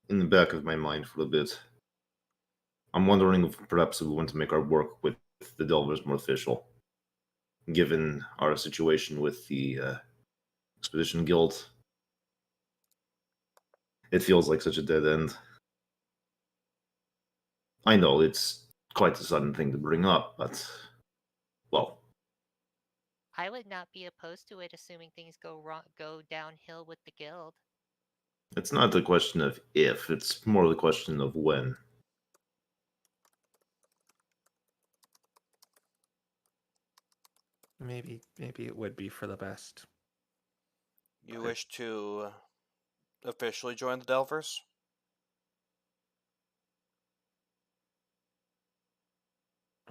in the back of my mind for a bit. I'm wondering if perhaps we want to make our work with the Delvers more official, given our situation with the Expedition Guild. It feels like such a dead end. I know it's quite a sudden thing to bring up, but, well, I would not be opposed to it, assuming things go downhill with the guild. it's not a question of if, it's more the question of when. Maybe it would be for the best. You wish to officially join the Delvers?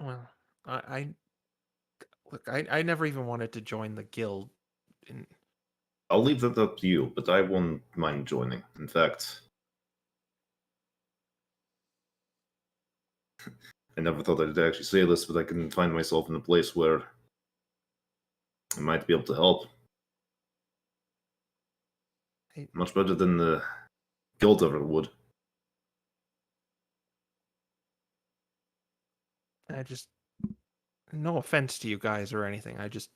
Well, I never even wanted to join the guild. I'll leave that up to you, but I won't mind joining. In fact, I never thought I'd actually say this, but I can find myself in a place where I might be able to help. Much better than the guild ever would. I just, no offense to you guys or anything. I just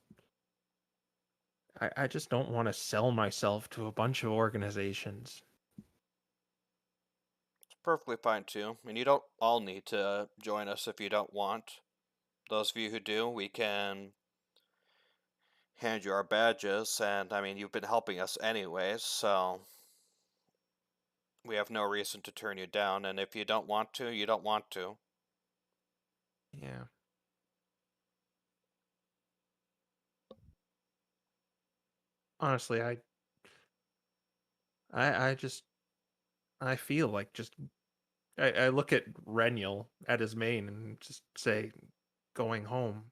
don't want to sell myself to a bunch of organizations. It's perfectly fine too. I mean, you don't all need to join us if you don't want. Those of you who do, we can hand you our badges, and I mean, you've been helping us anyways, so we have no reason to turn you down, and if you don't want to, you don't want to. Yeah. Honestly, I feel like just I look at Renyel at his mane and just say going home.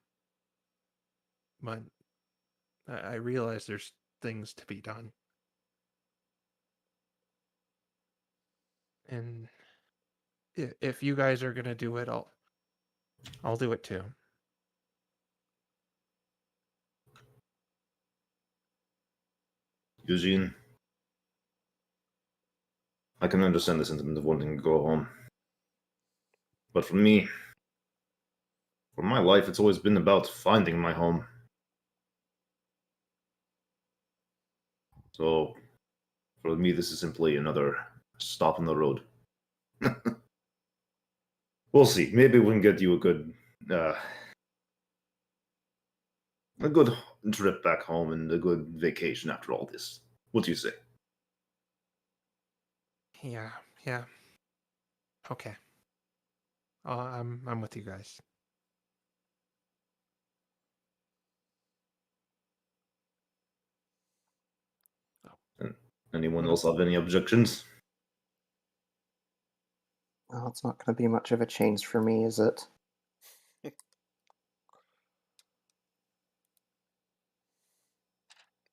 But I realize there's things to be done. And if you guys are gonna do it, I'll do it too. Eugene, I can understand the sentiment of wanting to go home. But for me, for my life, it's always been about finding my home. So, for me, this is simply another stop on the road. We'll see. Maybe we can get you a good trip back home and a good vacation after all this. What do you say? Yeah. Okay. I'm with you guys. Anyone else have any objections? Oh, it's not going to be much of a change for me, is it?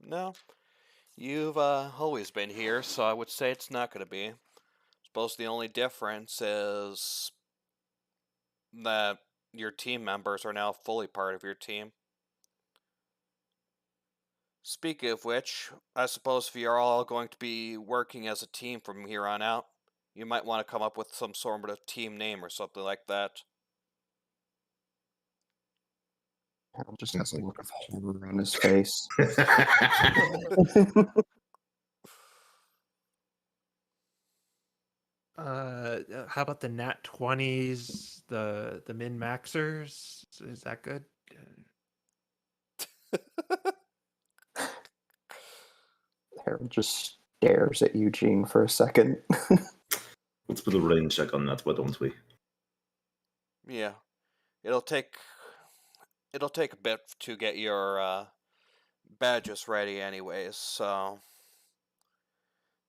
No, you've always been here, so I would say it's not going to be. Suppose the only difference is that your team members are now fully part of your team. Speaking of which, I suppose if you're all going to be working as a team from here on out, you might want to come up with some sort of team name or something like that. Harold just has a look of horror on his face. How about the Nat 20s, the min maxers? Is that good? Harold just stares at Eugene for a second. Let's put a rain check on that, why don't we? Yeah, it'll take a bit to get your badges ready anyways, so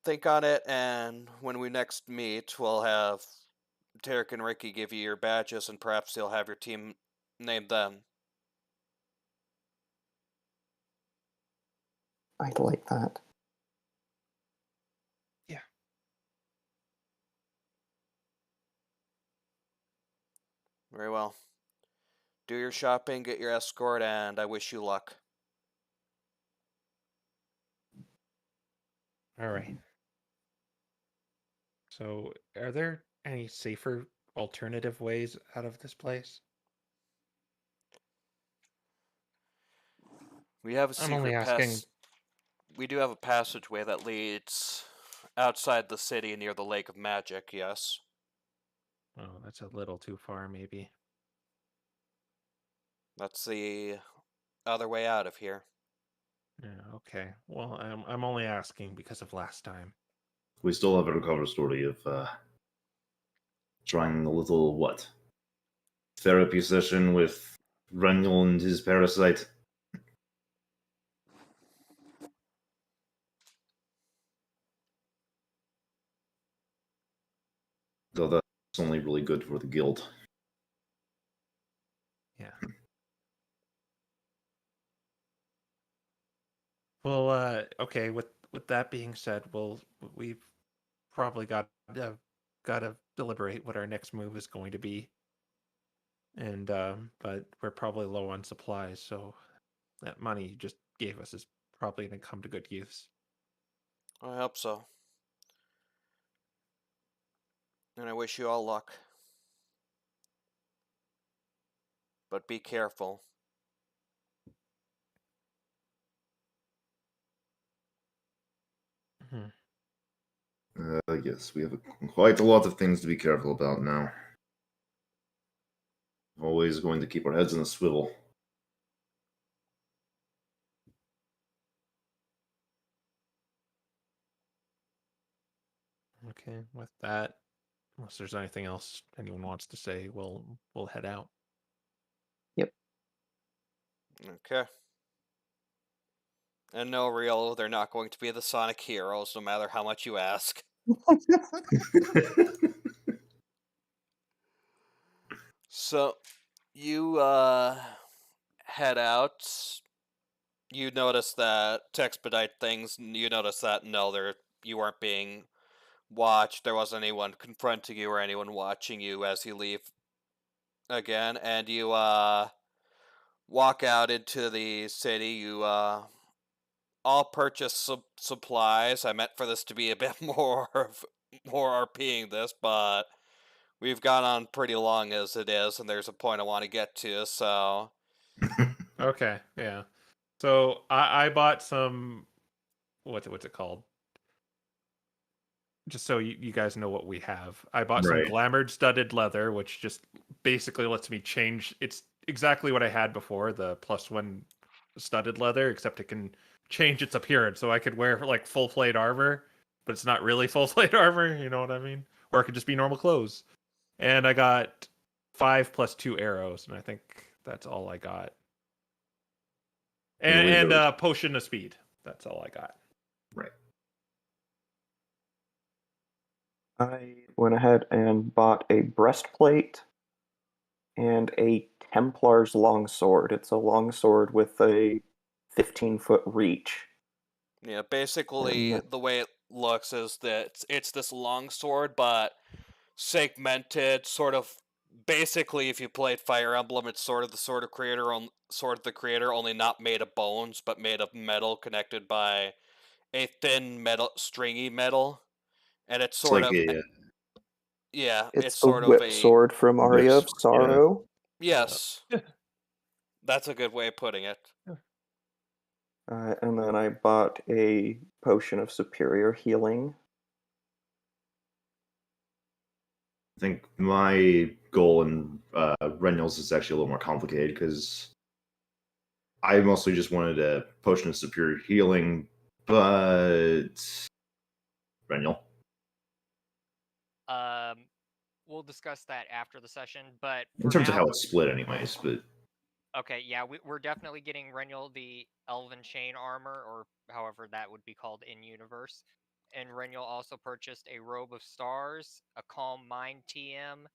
think on it, and when we next meet, we'll have Tarek and Ricky give you your badges, and perhaps you'll have your team named then. I'd like that. Yeah. Very well. Do your shopping, get your escort, and I wish you luck. All right. So, are there any safer alternative ways out of this place? We have a I'm only asking. We do have a passageway that leads outside the city near the Lake of Magic, yes. Oh, that's a little too far, maybe. That's the other way out of here. Yeah, okay. Well, I'm only asking because of last time. We still have a cover story of trying a little, what? Therapy session with Renil and his parasite. Though that's only really good for the guild. Yeah. Well, okay. With that being said, we've probably got to deliberate what our next move is going to be, and but we're probably low on supplies, so that money you just gave us is probably going to come to good use. I hope so. And I wish you all luck. But be careful. Yes, we have quite a lot of things to be careful about now. Always going to keep our heads in a swivel. Okay, with that, unless there's anything else anyone wants to say, we'll head out. Yep. Okay. And no, real, they're not going to be the Sonic heroes, no matter how much you ask. So, you head out. You notice that to expedite things. You notice that no, you weren't being watched. There wasn't anyone confronting you or anyone watching you as you leave again. And you walk out into the city. You all purchase supplies. I meant for this to be a bit more RPing this, but we've gone on pretty long as it is, and there's a point I want to get to, so... Okay, yeah. So I bought some, what's it called? Just so you guys know what we have. I bought some Right. Glamored studded leather, which just basically lets me change. It's exactly what I had before, the +1 studded leather, except it can change its appearance. So I could wear like full plate armor, but it's not really full plate armor, you know what I mean? Or it could just be normal clothes. And I got 5 + 2 arrows, and I think that's all I got. And potion of speed. That's all I got. Right. I went ahead and bought a breastplate and a Templar's longsword. It's a longsword with a 15-foot reach. Yeah, basically And the way it looks is that it's this long sword, but segmented, sort of. Basically, if you played Fire Emblem, it's sort of the sword of the creator, only not made of bones, but made of metal connected by a thin metal, stringy metal, and it's It's sort like of a yeah, it's it's the sort of whip a sword from whip Aria of sword, yeah. Sorrow. yes. That's a good way of putting it. And then I bought a potion of superior healing. I think my goal in Renul's is actually a little more complicated because I mostly just wanted a potion of superior healing, but Renul. We'll discuss that after the session, but In for terms of now, how it's split, anyways. But okay, yeah, we're definitely getting Renul the Elven Chain Armor, or however that would be called in universe. And Renul also purchased a Robe of Stars, a Calm Mind TM,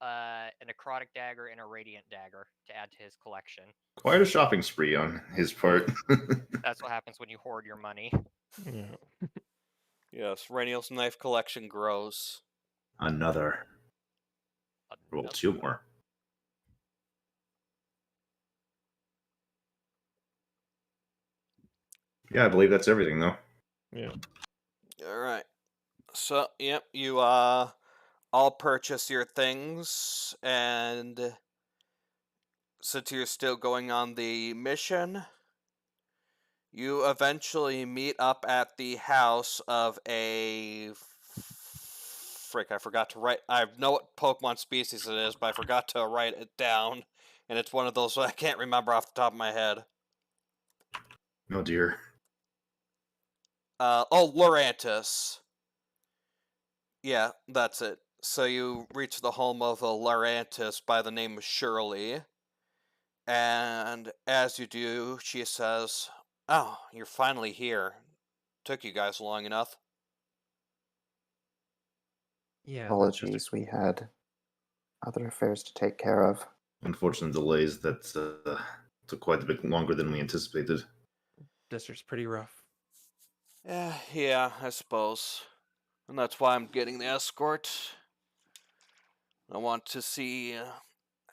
a Necrotic Dagger, and a Radiant Dagger to add to his collection. quite a shopping spree on his part. That's what happens when you hoard your money. Yeah. Yes, Rainiel's knife collection grows. Another. Well, two more. Yeah, I believe that's everything, though. Yeah. All right. So, yep, you all purchase your things, and since you're still going on the mission, you eventually meet up at the house of a frick. I forgot to write. I know what Pokemon species it is, but I forgot to write it down, and it's one of those I can't remember off the top of my head. Oh dear. Lurantis. Yeah, that's it. So you reach the home of a Lurantis by the name of Shirley. And as you do, she says, "Oh, you're finally here. Took you guys long enough." Yeah. Apologies, we had other affairs to take care of. Unfortunate delays that took quite a bit longer than we anticipated. District's pretty rough. Yeah, I suppose. And that's why I'm getting the escort. I want to see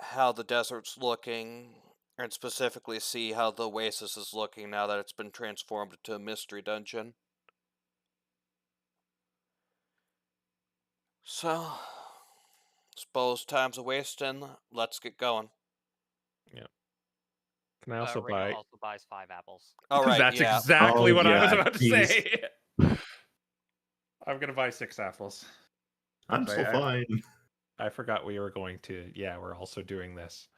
how the desert's looking, and specifically see how the Oasis is looking now that it's been transformed into a mystery dungeon. So, suppose time's a wasting. Let's get going. Can I also Renul buy? also buys 5 apples. All right, That's yeah. exactly Oh, what I was yeah, about to jeez. say. I'm gonna buy 6 apples. I'm But still fine. I forgot we were going to. Yeah, we're also doing this.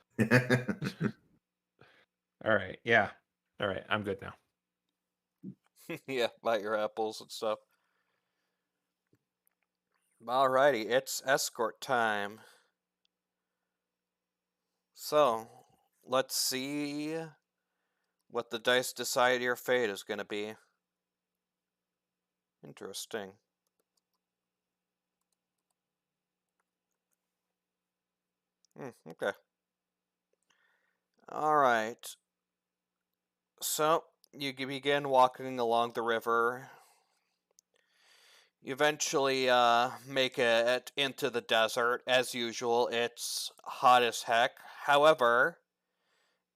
All right. Yeah. All right. I'm good now. Yeah, buy your apples and stuff. Alrighty, it's escort time. So, let's see what the dice decide your fate is going to be. Interesting. Okay. Alright. So, you begin walking along the river. You eventually make it into the desert. As usual, it's hot as heck. However,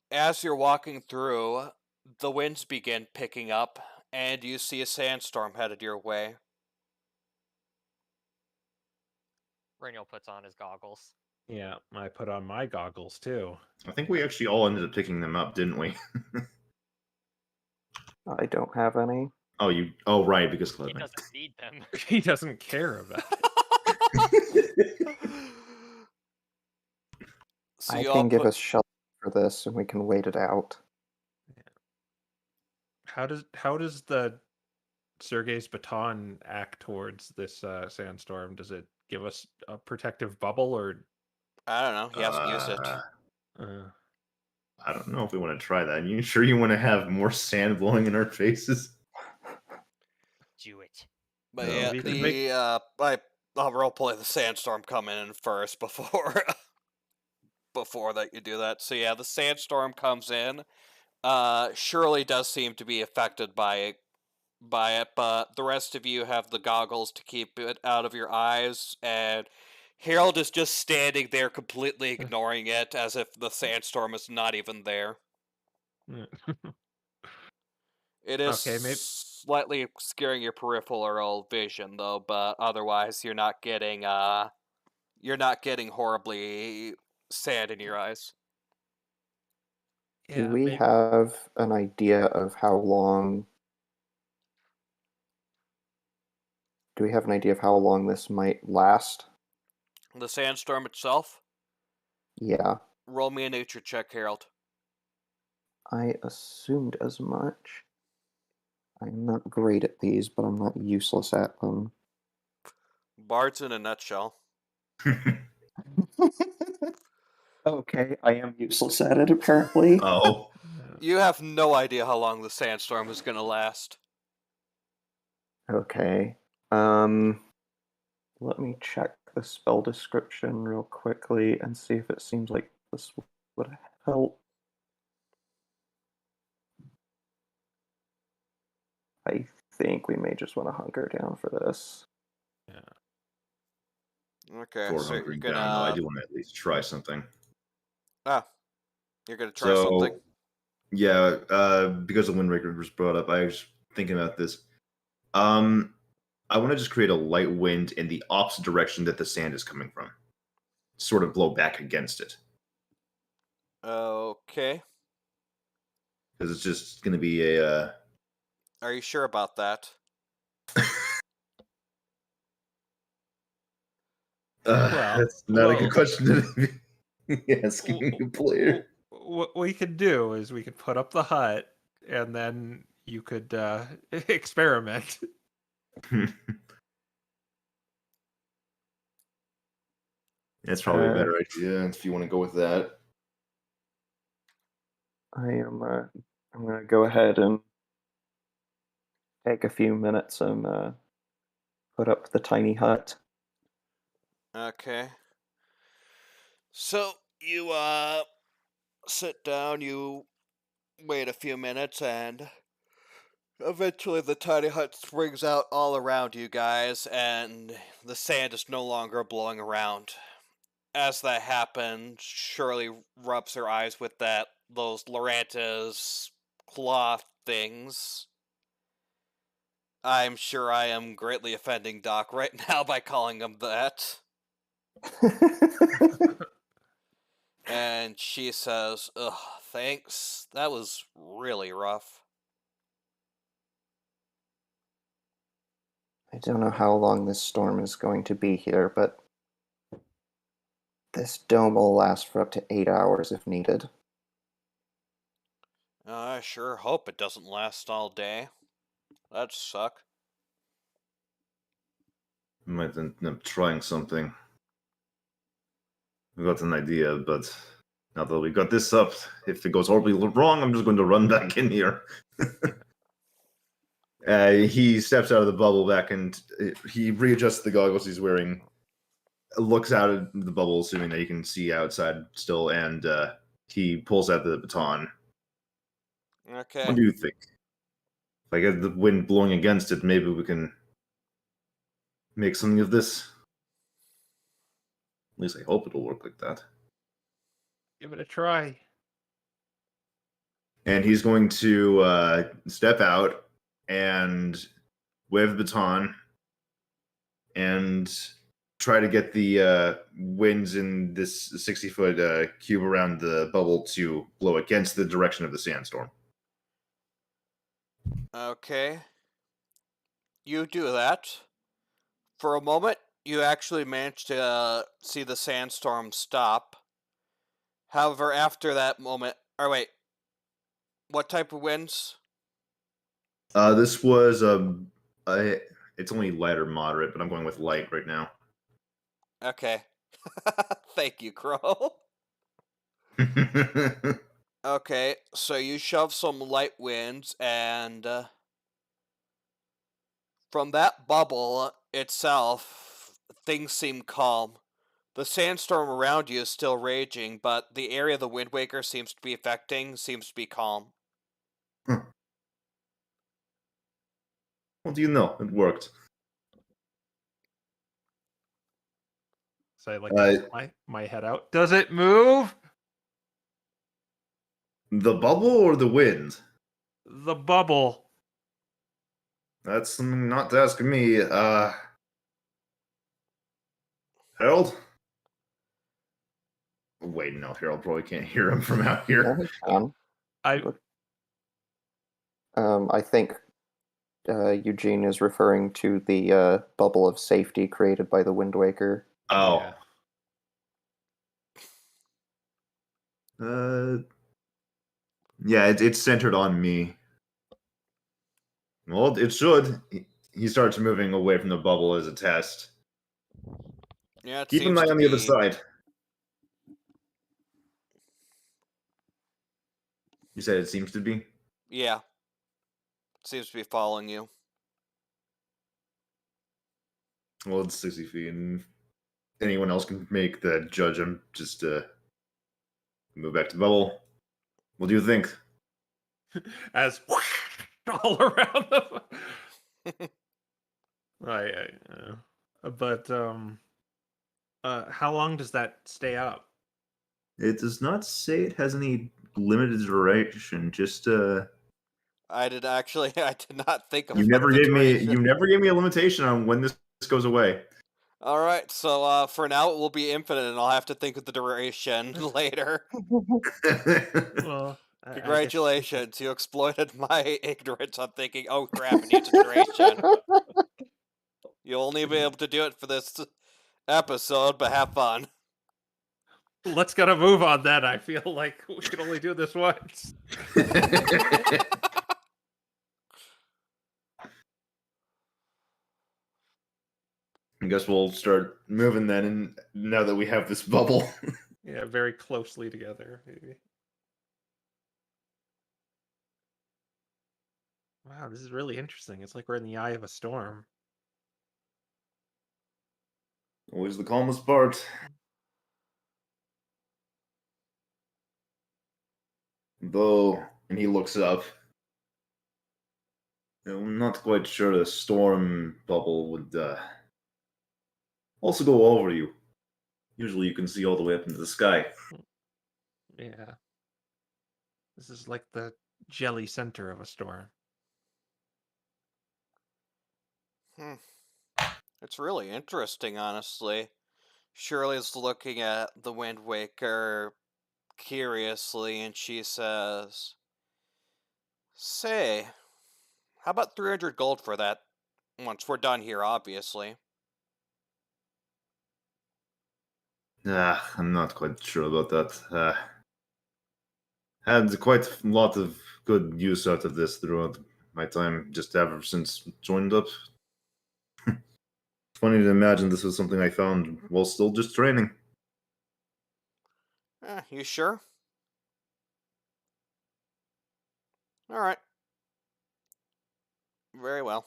as you're walking through, the winds begin picking up, and you see a sandstorm headed your way. Renul puts on his goggles. Yeah, I put on my goggles too. I think we actually all ended up picking them up, didn't we? I don't have any. Oh, you. Oh, right, because He Clement. doesn't need them. He doesn't care about it. So I you all can give put us shelter for this, and we can wait it out. How does the Sergei's baton act towards this sandstorm? Does it give us a protective bubble, or I don't know. He hasn't used it. I don't know if we want to try that. You sure you want to have more sand blowing in our faces? Do it. But No, yeah, we could the by I'll roleplay the sandstorm coming in first before before that you do that. So yeah, the sandstorm comes in. Shirley does seem to be affected by it, but the rest of you have the goggles to keep it out of your eyes, and Harold is just standing there completely ignoring it as if the sandstorm is not even there. It is Okay, maybe. slightly obscuring your peripheral vision though, but otherwise you're not getting horribly sand in your eyes. Do Yeah, we maybe. have an idea of how long? Do we have an idea of how long this might last? The sandstorm itself? Yeah, Roll me a nature check, Harold. I assumed as much. I'm not great at these, but I'm not useless at them. Bards in a nutshell. Okay, I am useless at it, apparently. Oh. You have no idea how long the sandstorm is going to last. Okay. Let me check the spell description real quickly and see if it seems like this would help. I think we may just want to hunker down for this. Okay, For so you're hunkering gonna... down, though, I do want to at least try something. You're gonna try something? Yeah, because the Windbreaker was brought up, I was thinking about this. I want to just create a light wind in the opposite direction that the sand is coming from. Sort of blow back against it. Okay. Because it's just going to be a... Are you sure about that? That's not a good question to be asking a player. What we could do is we could put up the hut, and then you could experiment. That's probably a better idea if you want to go with that. I'm going to go ahead and take a few minutes and put up the tiny hut. Okay. So, you, sit down, you wait a few minutes, and eventually the tiny hut springs out all around you guys, and the sand is no longer blowing around. As that happens, Shirley rubs her eyes with those Loranta's cloth things. I'm sure I am greatly offending Doc right now by calling him that. And she says, "Ugh, thanks. That was really rough." I don't know how long this storm is going to be here, but this dome will last for up to 8 hours if needed. I sure hope it doesn't last all day. That'd suck. Might end up trying something. We've got an idea, but now that we got this up, if it goes horribly wrong, I'm just going to run back in here. He steps out of the bubble back and he readjusts the goggles he's wearing, looks out at the bubble, assuming that he can see outside still, and he pulls out the baton. Okay. What do you think? If I get the wind blowing against it, maybe we can make something of this? At least I hope it'll work like that. Give it a try. And he's going to step out and wave the baton and try to get the winds in this 60-foot cube around the bubble to blow against the direction of the sandstorm. Okay. You do that. For a moment, you actually manage to see the sandstorm stop. However, after that moment... Or wait. What type of winds? This was it's only light or moderate, but I'm going with light right now. Okay. Thank you, Crow. Okay, so you shove some light winds, and from that bubble itself, things seem calm. The sandstorm around you is still raging, but the area the Wind Waker seems to be affecting seems to be calm. What do you know? It worked. So I like to put my head out. Does it move? The bubble or the wind? The bubble. That's something not to ask me. Harold? Wait, no, Harold probably can't hear him from out Yeah, here. he can. I I think Eugene is referring to the bubble of safety created by the Wind Waker. Oh. Yeah. Yeah, it's centered on me. Well, it should. He starts moving away from the bubble as a test. Yeah, it Keep an seems eye to on the other be. side. You said it seems to be? Yeah. It seems to be following you. Well, it's 60 feet, and anyone else can make the judge. I'm just move back to the bubble. What do you think? As all around them. But how long does that stay up? It does not say it has any limited duration. Just I did not think of you never the gave me duration. a limitation on when this goes away. All right, so for now it will be infinite, and I'll have to think of the duration later. Well, I guess Congratulations, you exploited my ignorance on thinking, oh crap, it needs a duration. You'll only be able to do it for this episode, but have fun. let's get a move on that. I feel like we can only do this once. I guess we'll start moving then, and now that we have this bubble. Yeah, very closely together, maybe. Wow, this is really interesting. It's like we're in the eye of a storm. Always the calmest part. Though, and he looks up. I'm not quite sure the storm bubble would also go over you. Usually you can see all the way up into the sky. Yeah. This is like the jelly center of a storm. It's really interesting, honestly. Shirley's looking at the Wind Waker curiously, and she says, "Say, how about 300 gold for that? Once we're done here, obviously." I'm not quite sure about that. Had quite a lot of good use out of this throughout my time, just ever since joined up. It's funny to imagine this was something I found while still just training. You sure? Alright. Very well.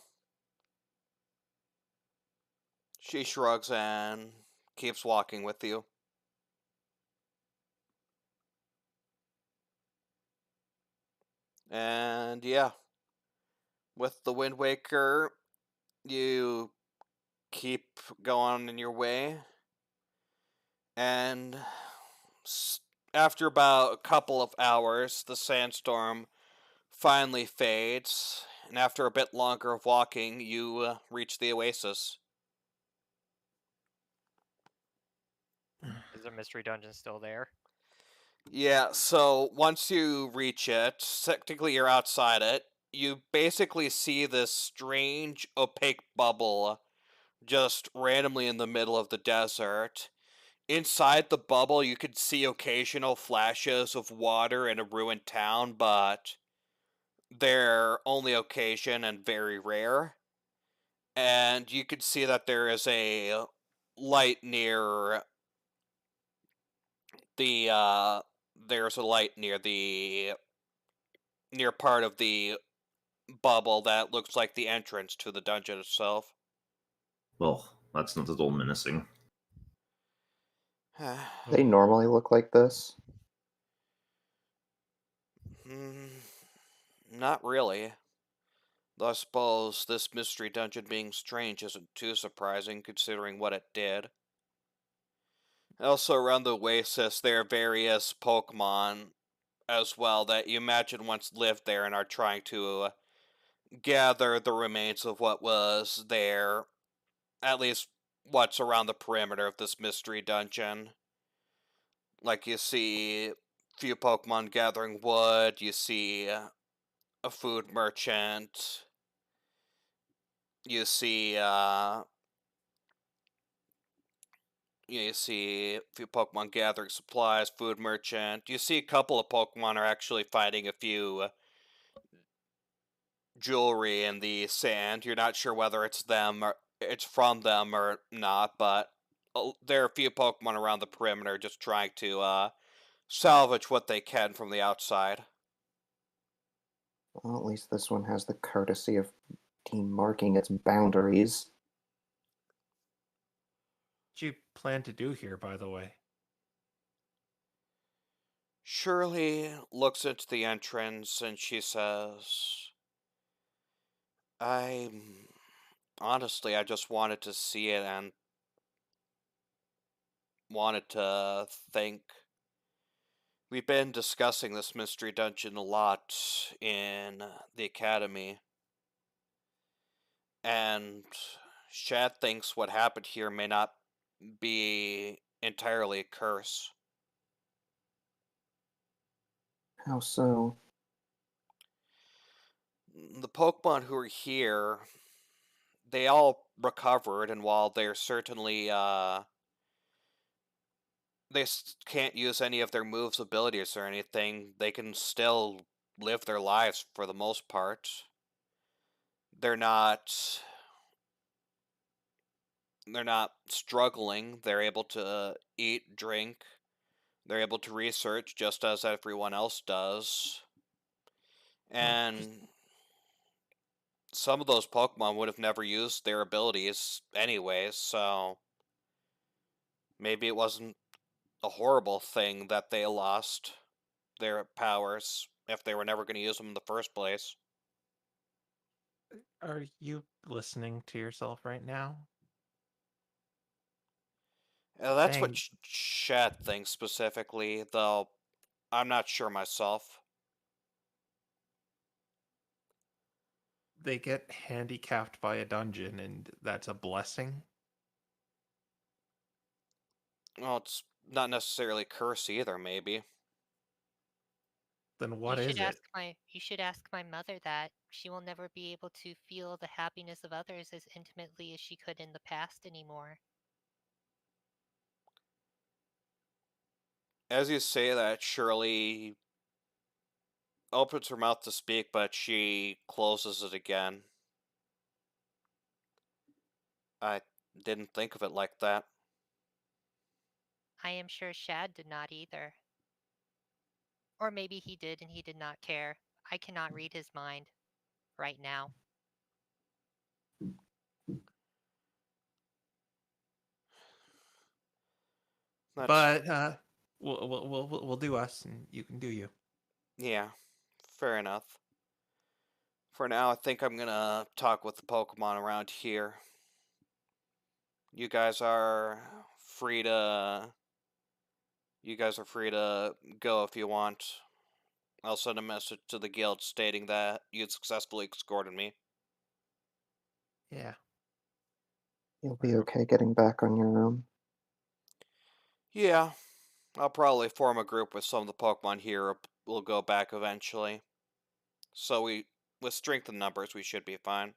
She shrugs and keeps walking with you. And yeah, with the Wind Waker, you keep going in your way. And after about a couple of hours, the sandstorm finally fades. And after a bit longer of walking, you reach the Oasis. Is the mystery dungeon still there? Yeah, so once you reach it, technically you're outside it, you basically see this strange opaque bubble just randomly in the middle of the desert. Inside the bubble, you could see occasional flashes of water in a ruined town, but they're only occasion and very rare. And you could see that there is a light near the there's a light near the near part of the bubble that looks like the entrance to the dungeon itself. Well, That's not at all menacing. They normally look like this. Not really. Though I suppose this mystery dungeon being strange isn't too surprising considering what it did. Also, around the Oasis, there are various Pokemon as well that you imagine once lived there and are trying to gather the remains of what was there, at least what's around the perimeter of this mystery dungeon. Like, you see few Pokemon gathering wood, you see a food merchant, you see you see a few Pokemon gathering supplies, food merchant. You see a couple of Pokemon are actually finding a few jewelry in the sand. You're not sure whether it's them or it's from them or not, but there are a few Pokemon around the perimeter just trying to salvage what they can from the outside. Well, at least this one has the courtesy of demarking its boundaries. What do you plan to do here, by the way? Shirley looks into the entrance and she says, honestly, I just wanted to see it and wanted to think. We've been discussing this mystery dungeon a lot in the academy, and Shad thinks what happened here may not be entirely a curse. How so? The Pokemon who are here, they all recovered, and while they're certainly, can't use any of their moves, abilities, or anything, they can still live their lives for the most part. They're not they're not struggling. They're able to eat, drink. They're able to research just as everyone else does. And some of those Pokemon would have never used their abilities anyways, so maybe it wasn't a horrible thing that they lost their powers if they were never going to use them in the first place. Are you listening to yourself right now? That's what Saying Shad thinks specifically, though I'm not sure myself. they get handicapped by a dungeon and that's a blessing? Well, it's not necessarily curse either, maybe. Then what is it? You should ask my mother that. She will never be able to feel the happiness of others as intimately as she could in the past anymore. As you say that, Shirley opens her mouth to speak, but she closes it again. I didn't think of it like that. I am sure Shad did not either. Or maybe he did and he did not care. I cannot read his mind right now. That's, But we'll do us and you can do you. yeah, fair enough. For now, I think I'm gonna talk with the Pokemon around here. You guys are free to... You guys are free to go if you want. I'll send a message to the guild stating that you successfully escorted me. Yeah. You'll be okay getting back on your own. Yeah, I'll probably form a group with some of the Pokemon here. We'll go back eventually. So with strength in numbers, we should be fine.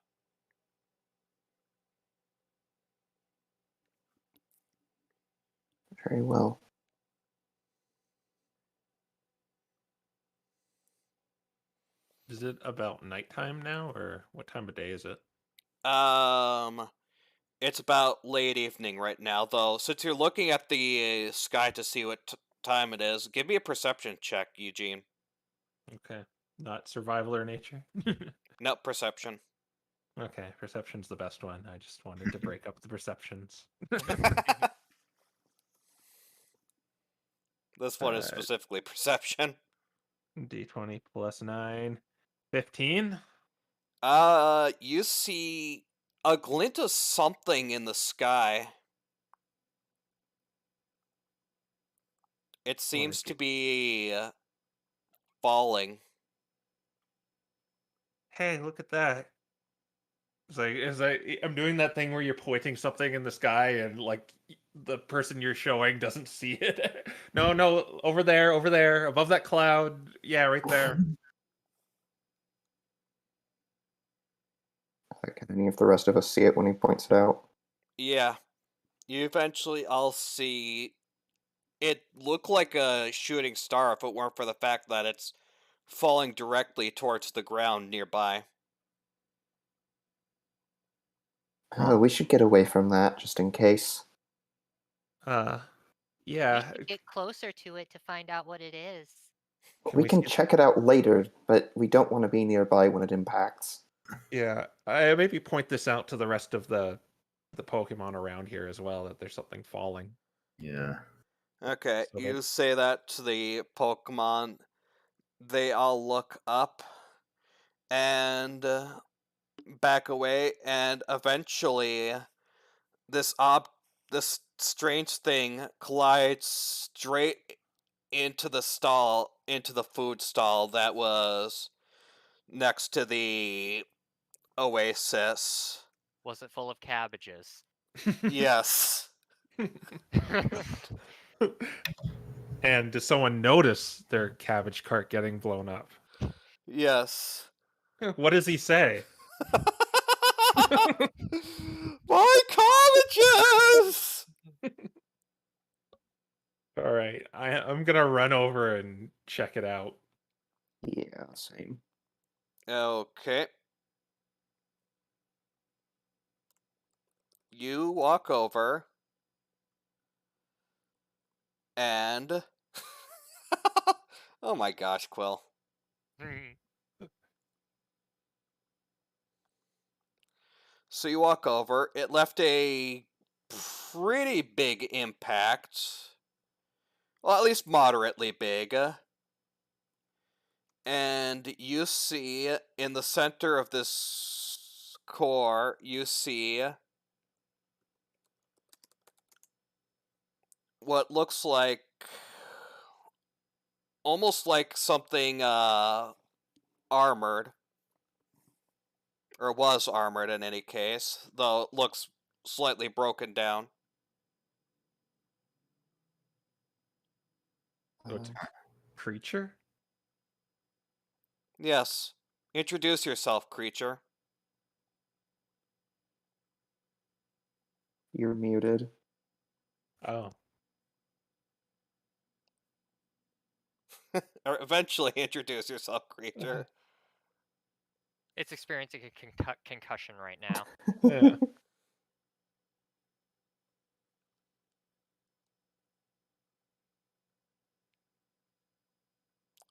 Very well. Is it about nighttime now, or what time of day is it? It's about late evening right now, though. Since you're looking at the sky to see what time it is, give me a perception check, Eugene. Okay. Not survival or nature? Nope, perception. Okay, perception's the best one. I just wanted to break up the perceptions. This one is specifically perception. D20 plus 9. 15? You see a glint of something in the sky. It seems to be falling. Hey, look at that. It's like I'm doing that thing where you're pointing something in the sky and like the person you're showing doesn't see it. No, over there, above that cloud. Yeah, right there. Can any of the rest of us see it when he points it out? Yeah. You eventually all see it look like a shooting star if it weren't for the fact that it's falling directly towards the ground nearby. Oh, we should get away from that, just in case. Yeah. We should get closer to it to find out what it is. We can check it out later, but we don't want to be nearby when it impacts. Yeah, I maybe point this out to the rest of the Pokemon around here as well, that there's something falling. Yeah. Okay, So you say that to the Pokemon. They all look up and back away, and eventually this strange thing collides straight into the food stall that was next to the Oasis. Was it full of cabbages? Yes. And does someone notice their cabbage cart getting blown up? Yes. What does he say? My cabbages! All right, I'm gonna run over and check it out. Yeah, same. Okay. You walk over and oh my gosh, Quill. So you walk over. It left a pretty big impact. Well, at least moderately big. And you see in the center of this core, you see what looks like almost like something armored. Or was armored in any case, though it looks slightly broken down. So it's a creature? Yes. Introduce yourself, creature. You're muted. Oh. Or eventually introduce yourself, creature. It's experiencing a concussion right now. Yeah.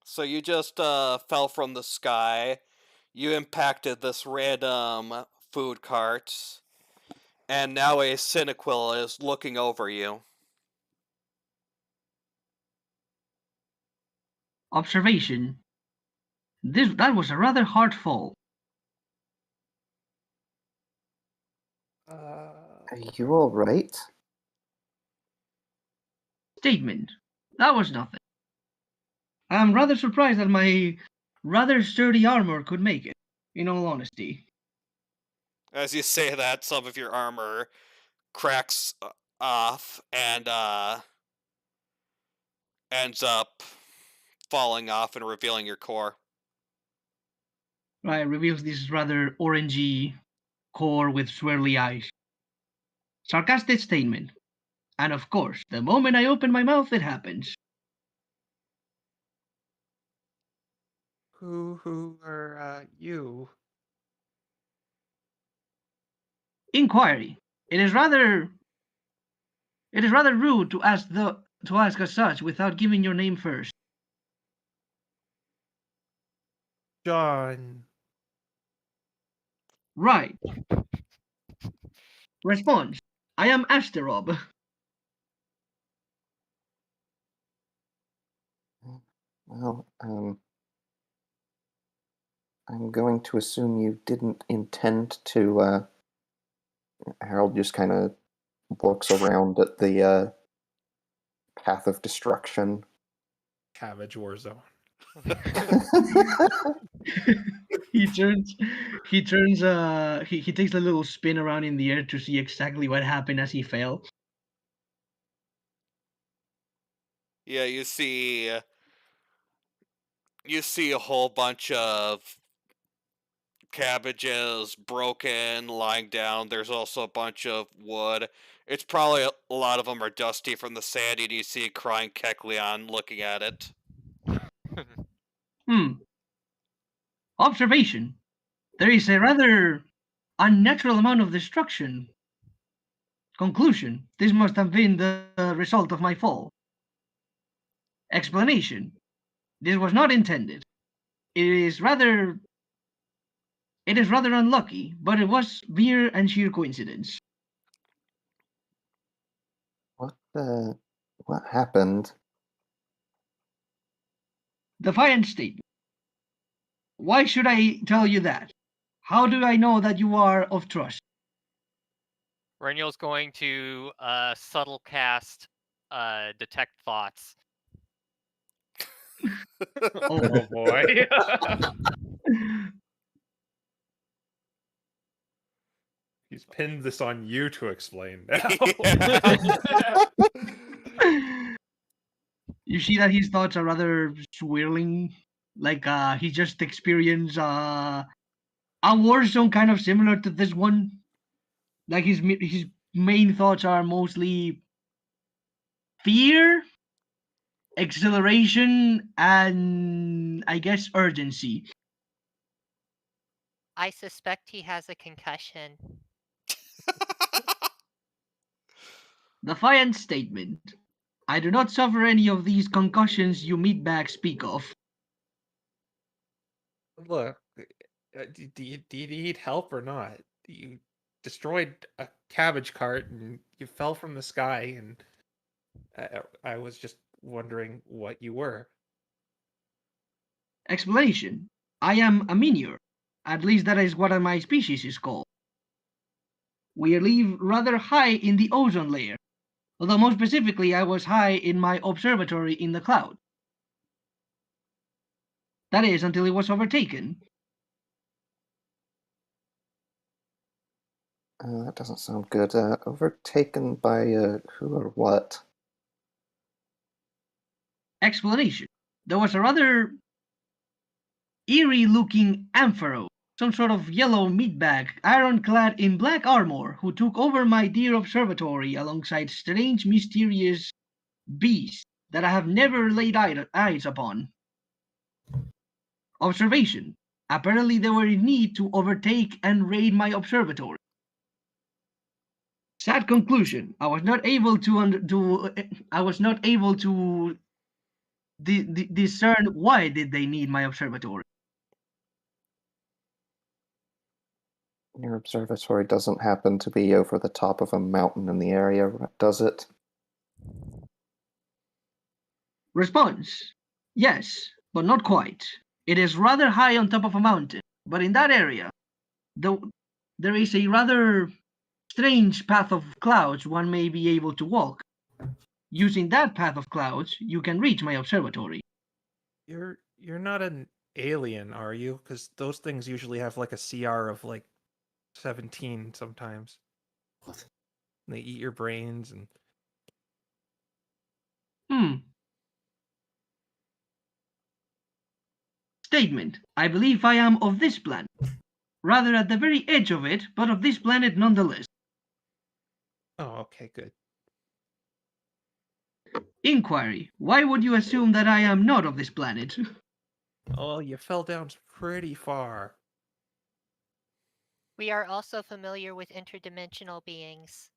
So you just fell from the sky. You impacted this random food cart. And now a Cyniquil is looking over you. Observation. That was a rather hard fall. Are you alright? Statement. That was nothing. I'm rather surprised that my rather sturdy armor could make it, in all honesty. As you say that, some of your armor cracks off and ends up falling off and revealing your core. Right, reveals this rather orangey core with swirly eyes. Sarcastic statement. And of course, the moment I open my mouth, it happens. Who are you? Inquiry. It is rather rude to ask as such without giving your name first. John. Right. Response. I am Asterob. Well, I'm going to assume you didn't intend to. Harold just kind of looks around at the path of destruction. Cabbage war zone. he takes a little spin around in the air to see exactly what happened as he fell. Yeah, you see a whole bunch of cabbages broken, lying down. There's also a bunch of wood. It's probably a lot of them are dusty from the sand, and you see crying Kecleon looking at it. Observation. There is a rather unnatural amount of destruction. Conclusion. This must have been the result of my fall. Explanation. This was not intended. It is rather unlucky, but it was mere and sheer coincidence. What happened? Defiant statement. Why should I tell you that? How do I know that you are of trust? Renyl's going to subtle cast detect thoughts. Oh boy. He's pinned this on you to explain now. You see that his thoughts are rather swirling, like he just experienced a war zone kind of similar to this one. Like his main thoughts are mostly fear, exhilaration, and I guess urgency. I suspect he has a concussion. Defiant statement. I do not suffer any of these concussions you meatbags speak of. Look, do you need help or not? You destroyed a cabbage cart and you fell from the sky, and I was just wondering what you were. Explanation. I am a meteor. At least that is what my species is called. We live rather high in the ozone layer, although more specifically I was high in my observatory in the cloud. That is, until it was overtaken. That doesn't sound good. Overtaken by who or what? Explanation. There was a rather eerie-looking amphero, some sort of yellow meatbag, iron-clad in black armor, who took over my dear observatory alongside strange, mysterious beasts that I have never laid eyes upon. Observation. Apparently they were in need to overtake and raid my observatory. Sad conclusion. I was not able to discern why did they need my observatory. Your observatory doesn't happen to be over the top of a mountain in the area, does it? Response. Yes, but not quite. It is rather high on top of a mountain, but in that area, there is a rather strange path of clouds one may be able to walk. Using that path of clouds, you can reach my observatory. You're not an alien, are you? Because those things usually have like a CR of like 17 sometimes. What? They eat your brains and... Statement. I believe I am of this planet. Rather at the very edge of it, but of this planet nonetheless. Oh, okay, good. Inquiry. Why would you assume that I am not of this planet? Oh, you fell down pretty far. We are also familiar with interdimensional beings.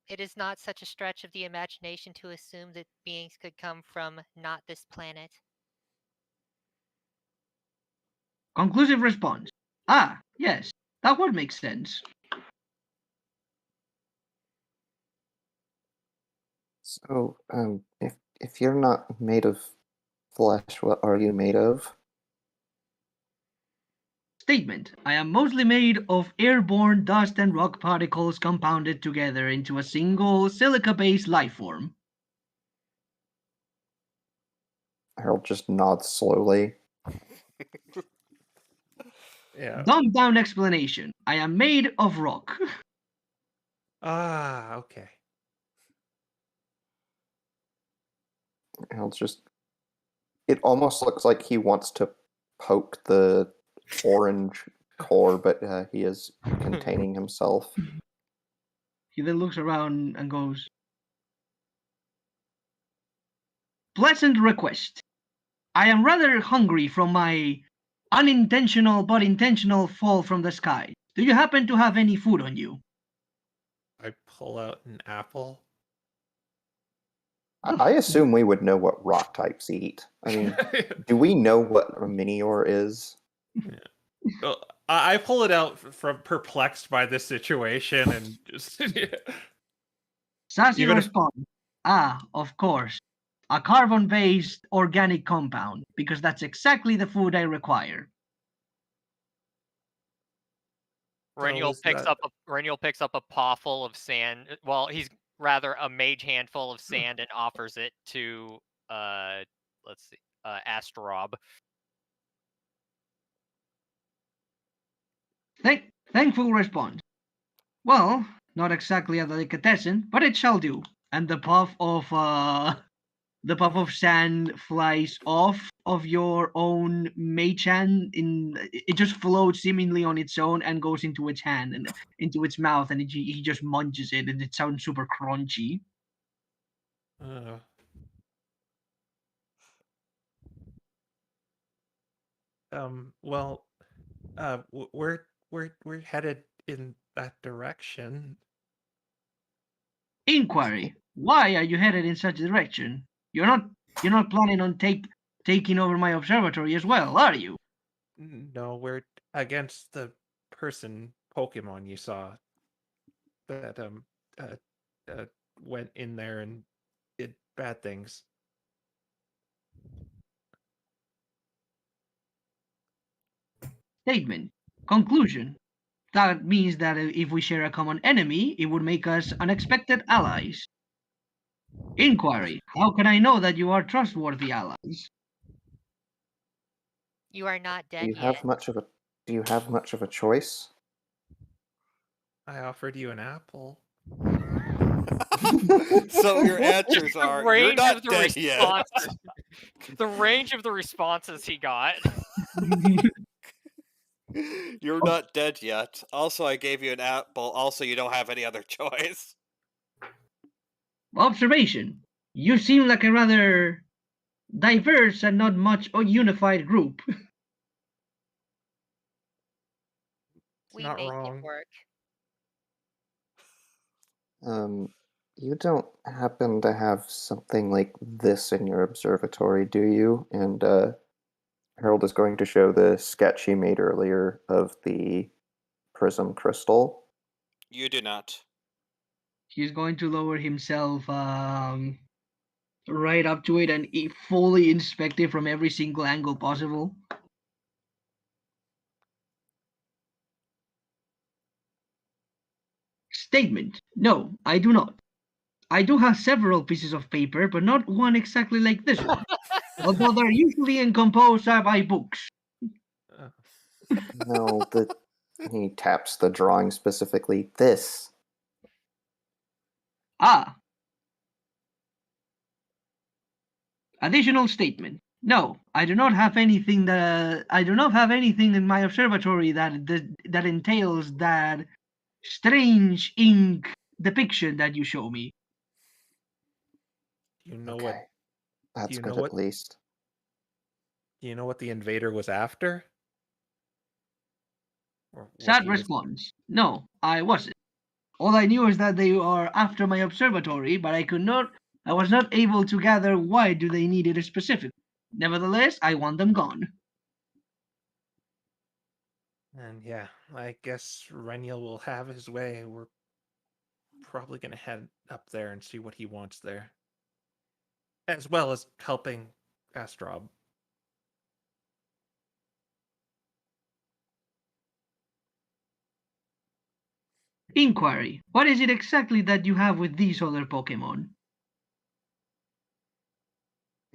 It is not such a stretch of the imagination to assume that beings could come from not this planet. Conclusive response. Ah, yes. That would make sense. So, if you're not made of flesh, what are you made of? Statement. I am mostly made of airborne dust and rock particles compounded together into a single silica-based life form. Harold just nods slowly. Yeah. Dumbed down explanation. I am made of rock. Ah, okay. Harold's just. It almost looks like he wants to poke the orange core, but he is containing himself. He then looks around and goes, pleasant request. I am rather hungry from my unintentional but intentional fall from the sky. Do you happen to have any food on you? I pull out an apple. I assume we would know what rock types eat. I mean, do we know what a minior is? Well, I pull it out from perplexed by this situation and just. Sassy Even if- responds, ah, of course. A carbon-based organic compound, because that's exactly the food I require. Renniel picks up a paw full of sand. Well, he's rather a mage handful of sand and offers it to let's see, Asterob. Thankful response. Well, not exactly a delicatessen, but it shall do. And the puff of sand flies off of your own mage hand. It just floats seemingly on its own and goes into its hand and into its mouth, and he just munches it, and it sounds super crunchy. Well, we're headed in that direction. Inquiry: why are you headed in such a direction? You're not planning on taking over my observatory as well, are you? No, we're against the person Pokemon you saw that went in there and did bad things. Statement. Conclusion. That means that if we share a common enemy, it would make us unexpected allies. Inquiry. How can I know that you are trustworthy allies? You are not Do dead you yet. have much of a choice? I offered you an apple. So your answers are, you're not dead yet. The range of the responses he got. You're not dead yet. Also, I gave you an apple. Also, you don't have any other choice. Observation. You seem like a rather diverse and not much unified group. We Not make wrong. it work. You don't happen to have something like this in your observatory, do you? And Harold is going to show the sketch he made earlier of the Prism Crystal. You do not. He's going to lower himself right up to it and fully inspect it from every single angle possible. Statement. No, I do not. I do have several pieces of paper, but not one exactly like this one. Although they're usually composed by books. No, he taps the drawing specifically. This. Ah. Additional statement. No, I do not have anything in my observatory that entails that strange ink depiction that you show me. You know Okay. what? That's you good know at least. Do you know what the invader was after? Or what Sad he was- response. No, I wasn't. All I knew is that they are after my observatory, but I was not able to gather why do they need it specifically. Nevertheless, I want them gone. And yeah, I guess Reniel will have his way. We're probably going to head up there and see what he wants there. As well as helping Astrob. Inquiry. What is it exactly that you have with these other Pokemon?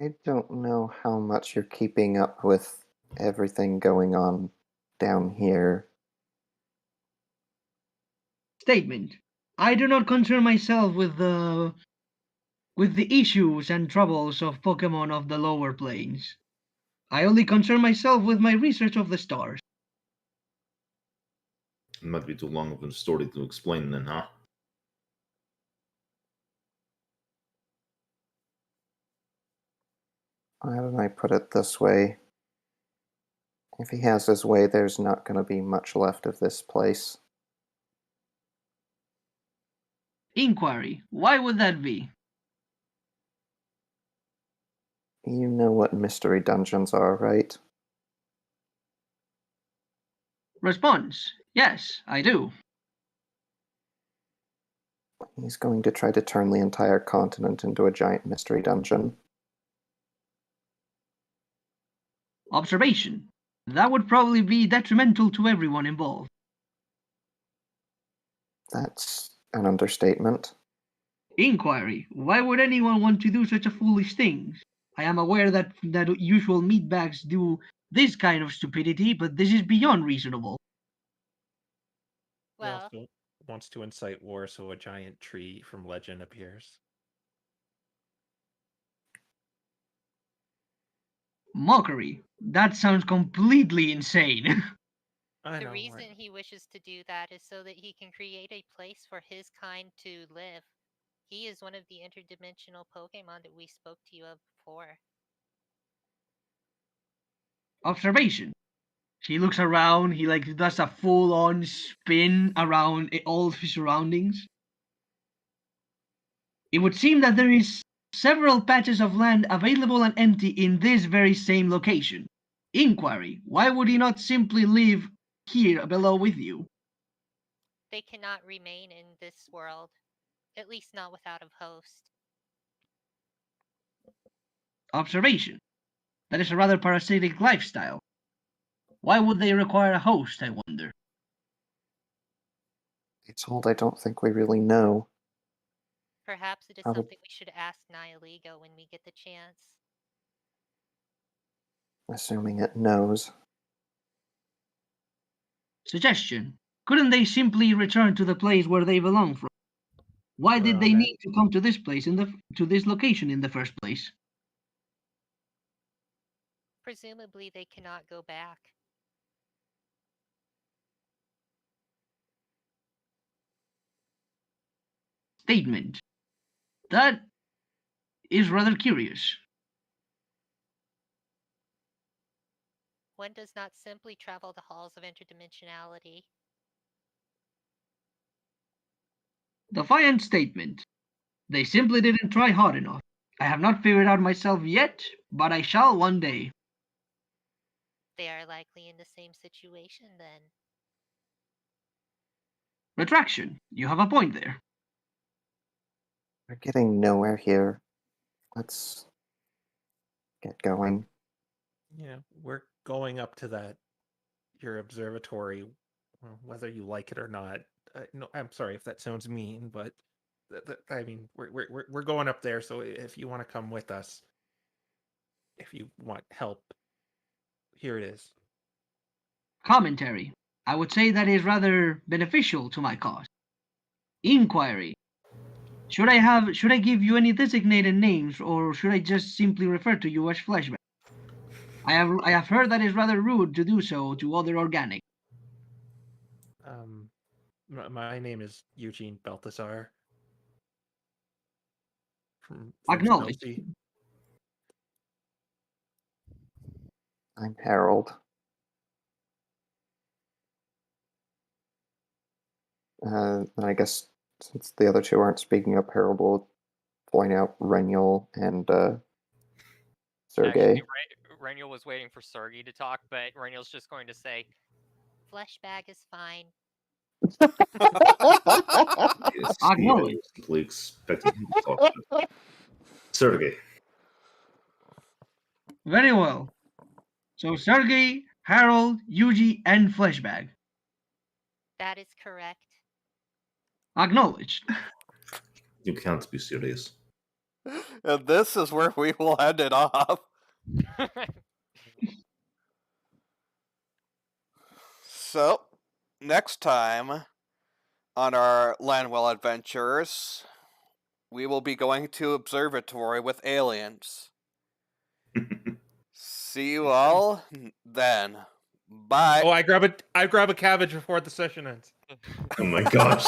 I don't know how much you're keeping up with everything going on down here. Statement. I do not concern myself with the issues and troubles of Pokemon of the lower planes. I only concern myself with my research of the stars. It might be too long of a story to explain then, huh? Why don't I put it this way? If he has his way, there's not going to be much left of this place. Inquiry. Why would that be? You know what mystery dungeons are, right? Response. Yes, I do. He's going to try to turn the entire continent into a giant mystery dungeon. Observation. That would probably be detrimental to everyone involved. That's an understatement. Inquiry. Why would anyone want to do such a foolish thing? I am aware that usual meatbags do this kind of stupidity, but this is beyond reasonable. He Well, also wants to incite war, so a giant tree from legend appears. Mockery. That sounds completely insane. I the know, reason right? he wishes to do that is so that he can create a place for his kind to live. He is one of the interdimensional Pokemon that we spoke to you of before. Observation. He looks around, he does a full-on spin around all his surroundings. It would seem that there is several patches of land available and empty in this very same location. Inquiry. Why would he not simply live here below with you? They cannot remain in this world, at least not without a host. Observation. That is a rather parasitic lifestyle. Why would they require a host, I wonder? It's told I don't think we really know. Perhaps it is How would- something we should ask Nihiligo when we get the chance. Assuming it knows. Suggestion. Couldn't they simply return to the place where they belong from? Why did they need to come to this place to this location in the first place? Presumably they cannot go back. Statement. That is rather curious. One does not simply travel the halls of interdimensionality. Defiant statement. They simply didn't try hard enough. I have not figured out myself yet, but I shall one day. They are likely in the same situation then. Retraction. You have a point there. We're getting nowhere here. Let's get going. Yeah, we're going up to your observatory, whether you like it or not. No, I'm sorry if that sounds mean, but I mean, we're going up there. So if you want to come with us, if you want help, here it is. Commentary. I would say that is rather beneficial to my cause. Inquiry. Should I give you any designated names, or should I just simply refer to you as Fleshman? I have heard that it's rather rude to do so to other organic. My name is Eugene Balthazar from Acknowledged. Stealthy. I'm Harold. And I guess since the other two aren't speaking up, Harold will point out Reniel and Sergey. Actually, Reniel was waiting for Sergey to talk, but Reniel's just going to say, Fleshbag is fine. Yes, Acknowledged. simply expected him to talk shit. Sergey. Very well. So Sergey, Harold, Yuji, and Fleshbag. That is correct. Acknowledged. You can't be serious. And this is where we will end it off. So, next time on our Lanwell adventures, we will be going to observatory with aliens. See you all then. Bye. Oh, I grab a cabbage before the session ends. Oh my gosh.